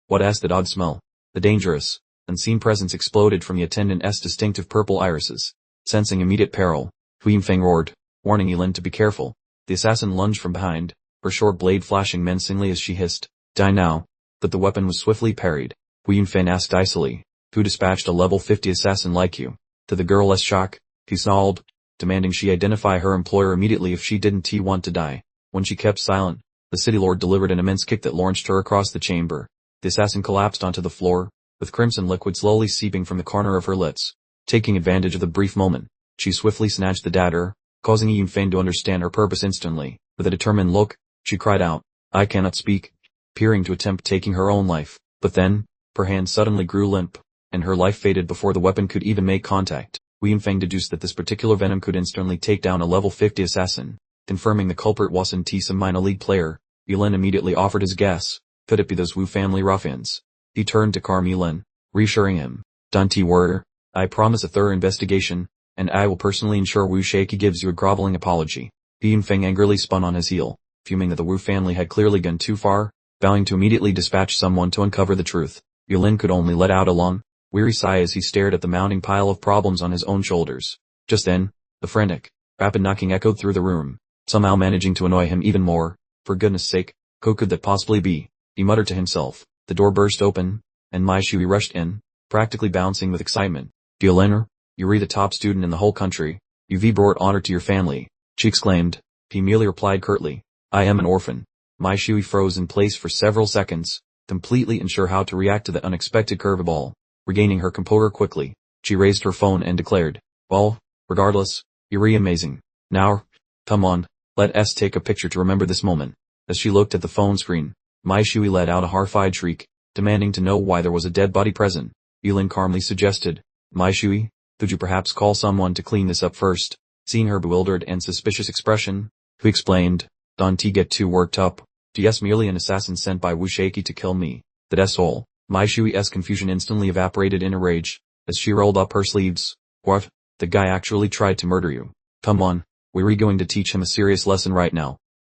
Speaker 1: what is that odd smell? The dangerous, unseen presence exploded from the attendant's distinctive purple irises. Sensing immediate peril, Hu Yunfeng roared, warning Yulin to be careful. The assassin lunged from behind, her short blade flashing menacingly as she hissed, Die now. But the weapon was swiftly parried. Hu Yunfeng asked icily, Who dispatched a level 50 assassin like you? To the girl's shock, he snarled, demanding she identify her employer immediately if she didn't want to die. When she kept silent, the city lord delivered an immense kick that launched her across the chamber. The assassin collapsed onto the floor, with crimson liquid slowly seeping from the corner of her lips. Taking advantage of the brief moment, she swiftly snatched the dagger, causing Yunfeng to understand her purpose instantly. With a determined look, she cried out, I cannot speak, appearing to attempt taking her own life. But then, her hand suddenly grew limp, and her life faded before the weapon could even make contact. Yunfeng deduced that this particular venom could instantly take down a level 50 assassin. Confirming the culprit wasn't some minor league player, Yulin immediately offered his guess. Could it be those Wu family ruffians? He turned to calm Yulin, reassuring him. Don't worry, I promise a thorough investigation, and I will personally ensure Wu Shaiki gives you a groveling apology. Yunfeng angrily spun on his heel, fuming that the Wu family had clearly gone too far, vowing to immediately dispatch someone to uncover the truth. Yulin could only let out a long, weary sigh as he stared at the mounting pile of problems on his own shoulders. Just then, the frantic, rapid knocking echoed through the room, somehow managing to annoy him even more. For goodness sake, who could that possibly be? He muttered to himself. The door burst open, and Mai Shui rushed in, practically bouncing with excitement. Yulin, you're the top student in the whole country. You've brought honor to your family, she exclaimed. He merely replied curtly, I am an orphan. Mai Shui froze in place for several seconds, completely unsure how to react to the unexpected curveball. Regaining her composure quickly, she raised her phone and declared, Well, regardless, you're amazing. Now, come on, let us take a picture to remember this moment. As she looked at the phone screen, Mai Shui let out a horrified shriek, demanding to know why there was a dead body present. Yulin calmly suggested, Mai Shui, could you perhaps call someone to clean this up first? Seeing her bewildered and suspicious expression, Hu explained, Don't get too worked up. Yes, merely an assassin sent by Wu Shaiki to kill me. That's all. Mai Shui's confusion instantly evaporated in a rage, as she rolled up her sleeves. What? The guy actually tried to murder you. Come on, we're going to teach him a serious lesson right now.